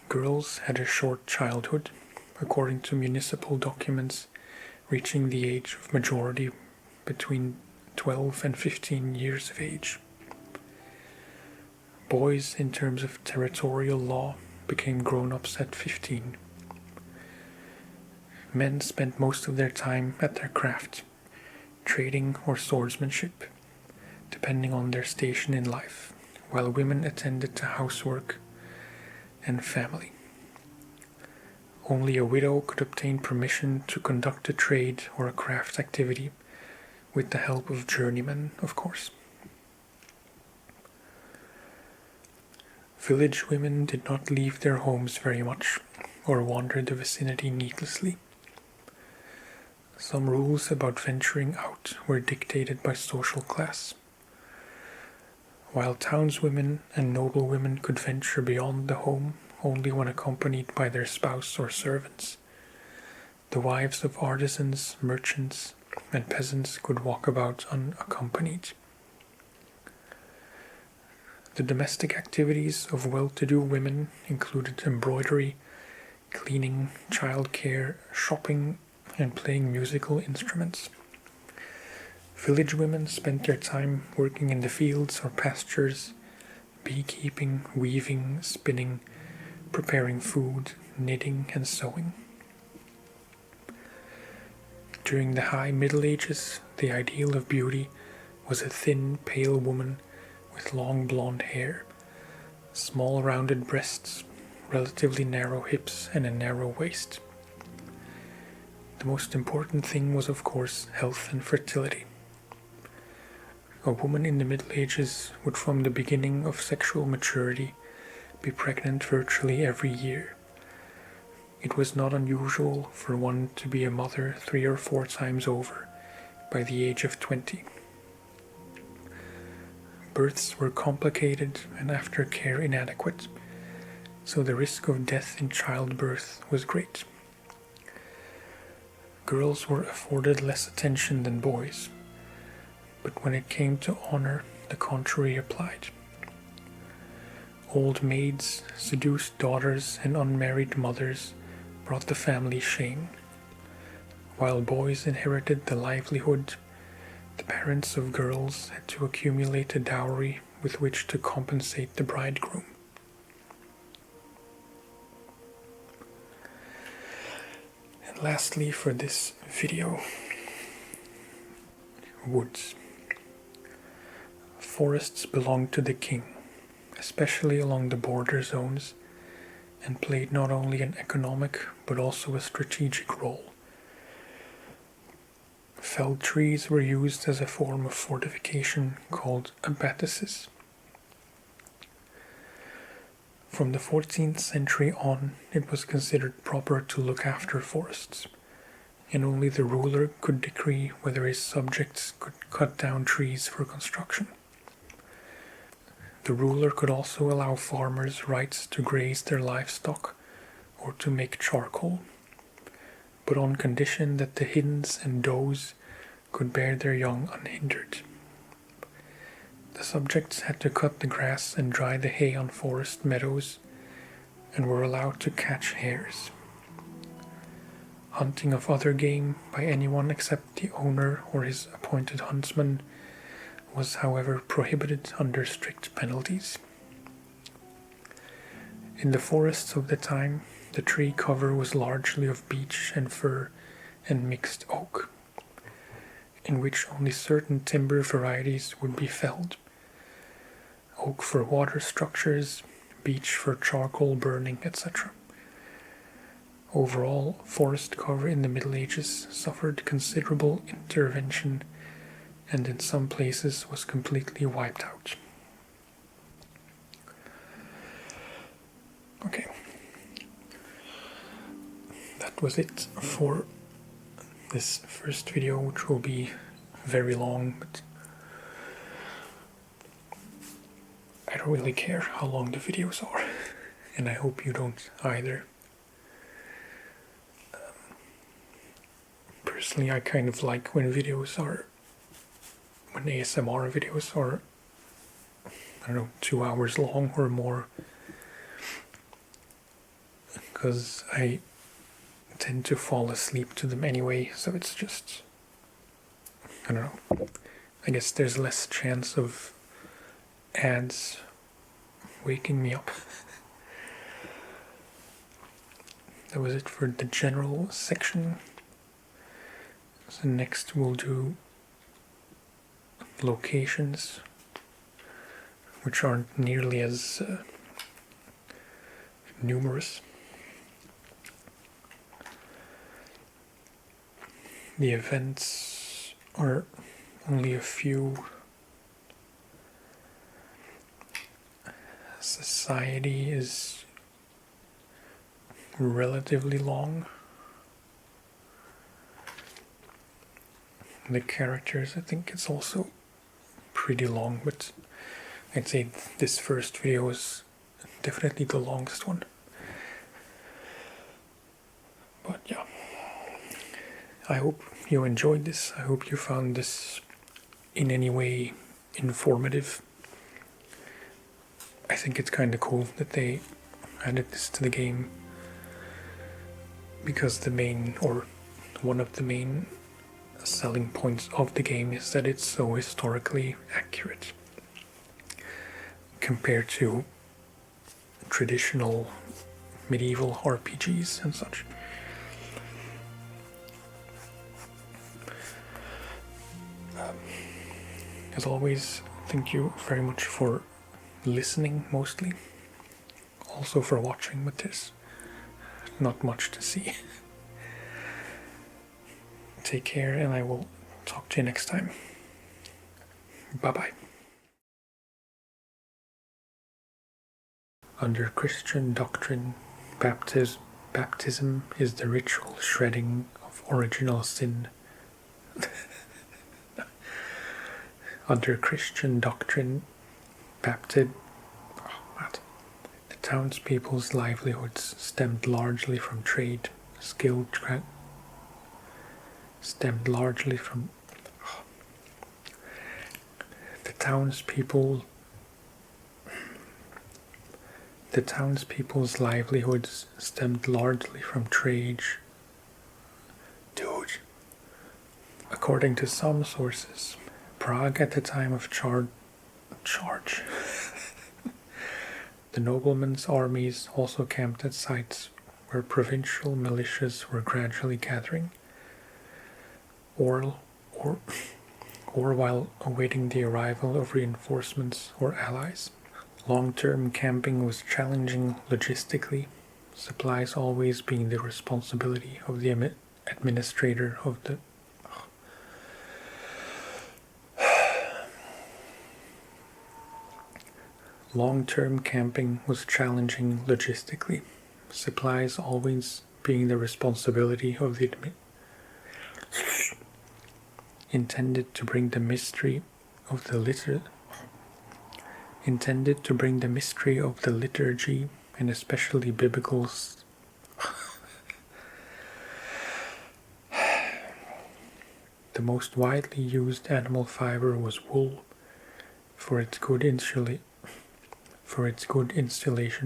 Girls had a short childhood, according to municipal documents, reaching the age of majority between 12 and 15 years of age. Boys, in terms of territorial law, became grown-ups at 15. Men spent most of their time at their craft, trading or swordsmanship, depending on their station in life, while women attended to housework and family. Only a widow could obtain permission to conduct a trade or a craft activity, with the help of journeymen, of course. Village women did not leave their homes very much, or wander the vicinity needlessly. Some rules about venturing out were dictated by social class. While townswomen and noblewomen could venture beyond the home only when accompanied by their spouse or servants, the wives of artisans, merchants, and peasants could walk about unaccompanied. The domestic activities of well-to-do women included embroidery, cleaning, childcare, shopping, and playing musical instruments. Village women spent their time working in the fields or pastures, beekeeping, weaving, spinning, preparing food, knitting, and sewing. During the High Middle Ages, the ideal of beauty was a thin, pale woman with long blonde hair, small rounded breasts, relatively narrow hips, and a narrow waist. The most important thing was, of course, health and fertility. A woman in the Middle Ages would, from the beginning of sexual maturity, be pregnant virtually every year. It was not unusual for one to be a mother 3 or 4 times over by the age of 20. Births were complicated and aftercare inadequate, so the risk of death in childbirth was great. Girls were afforded less attention than boys, but when it came to honor, the contrary applied. Old maids, seduced daughters, and unmarried mothers brought the family shame. While boys inherited the livelihood, the parents of girls had to accumulate a dowry with which to compensate the bridegroom. And lastly, for this video, woods. Forests belonged to the king, especially along the border zones, and played not only an economic but also a strategic role. Felled trees were used as a form of fortification called abattises. From the 14th century on, it was considered proper to look after forests, and only the ruler could decree whether his subjects could cut down trees for construction. The ruler could also allow farmers rights to graze their livestock or to make charcoal, but on condition that the hens and does could bear their young unhindered. The subjects had to cut the grass and dry the hay on forest meadows, and were allowed to catch hares. Hunting of other game by anyone except the owner or his appointed huntsman was, however, prohibited under strict penalties. In the forests of the time, the tree cover was largely of beech and fir and mixed oak, in which only certain timber varieties would be felled. Oak for water structures, beech for charcoal burning, etc. Overall, forest cover in the Middle Ages suffered considerable intervention and in some places was completely wiped out. Okay. That was it for this first video, which will be very long, but I don't really care how long the videos are, and I hope you don't either. Personally, I kind of like when ASMR videos are, 2 hours long or more, because I tend to fall asleep to them anyway, so it's just, I guess there's less chance of ads waking me up. That was it for the general section. So next we'll do locations, which aren't nearly as numerous. The events are only a few. Society is relatively long. The characters, I think it's also pretty long, but I'd say this first video is definitely the longest one. But yeah, I hope you enjoyed this. I hope you found this in any way informative. I think it's kind of cool that they added this to the game, because the main, or one of the main selling points of the game is that it's so historically accurate compared to traditional medieval RPGs and such. As always, thank you very much for listening, mostly. Also for watching, but there's not much to see. Take care, and I will talk to you next time. Bye-bye. Under Christian doctrine, baptism is the ritual shredding of original sin. Under Christian doctrine, the townspeople's livelihoods stemmed largely from trade, the townspeople's livelihoods stemmed largely from trade. According to some sources, Prague at the time of charge. The noblemen's armies also camped at sites where provincial militias were gradually gathering, or while awaiting the arrival of reinforcements or allies. Long-term camping was challenging logistically, supplies always being the responsibility of the administrator of the Long-term camping was challenging logistically, supplies always being the responsibility of the intended to bring the mystery of the liturgy, and especially biblical The most widely used animal fiber was wool for its good installation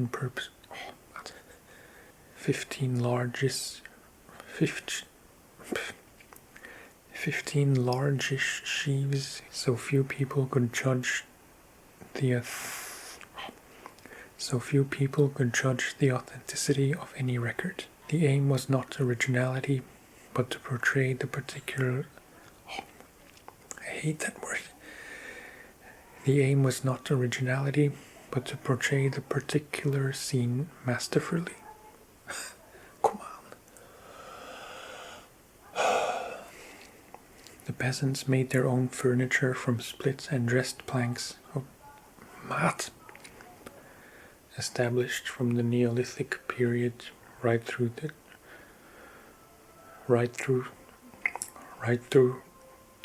purpose. 15 largish sheaves, so few people could judge the authenticity of any record. The aim was not originality, but to portray the particular. I hate that word. The aim was not originality, but to portray the particular scene masterfully. Come on. The peasants made their own furniture from split and dressed planks of mat, established from the Neolithic period right through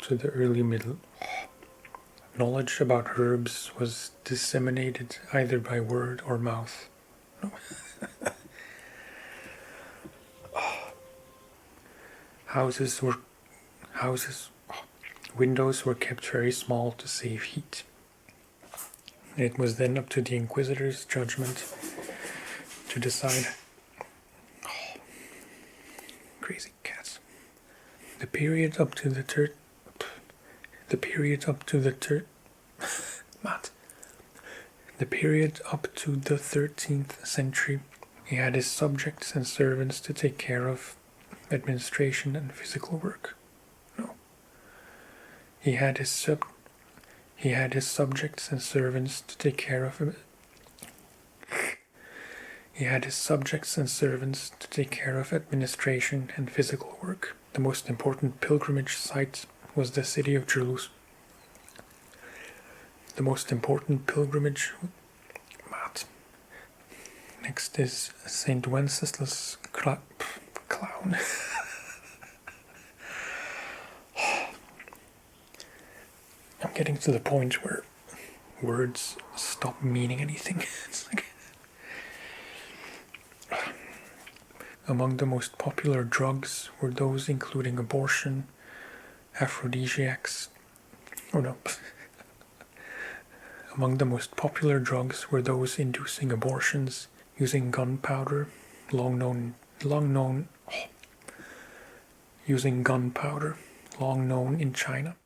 to the early middle. Knowledge about herbs was disseminated either by word or mouth. Windows were kept very small to save heat. It was then up to the Inquisitor's judgment to decide. Crazy cats. The period up to the 13th century, he had his subjects and servants to take care of administration and physical work. No. He had his He had his subjects and servants to take care of him. He had his subjects and servants to take care of administration and physical work. The most important pilgrimage site was the city of Jerusalem. The most important pilgrimage. Next is Saint Wenceslas Clown. I'm getting to the point where words stop meaning anything. It's like among the most popular drugs were those including abortion, aphrodisiacs. Oh no. Among the most popular drugs were those inducing abortions, using gunpowder, using gunpowder, long known in China.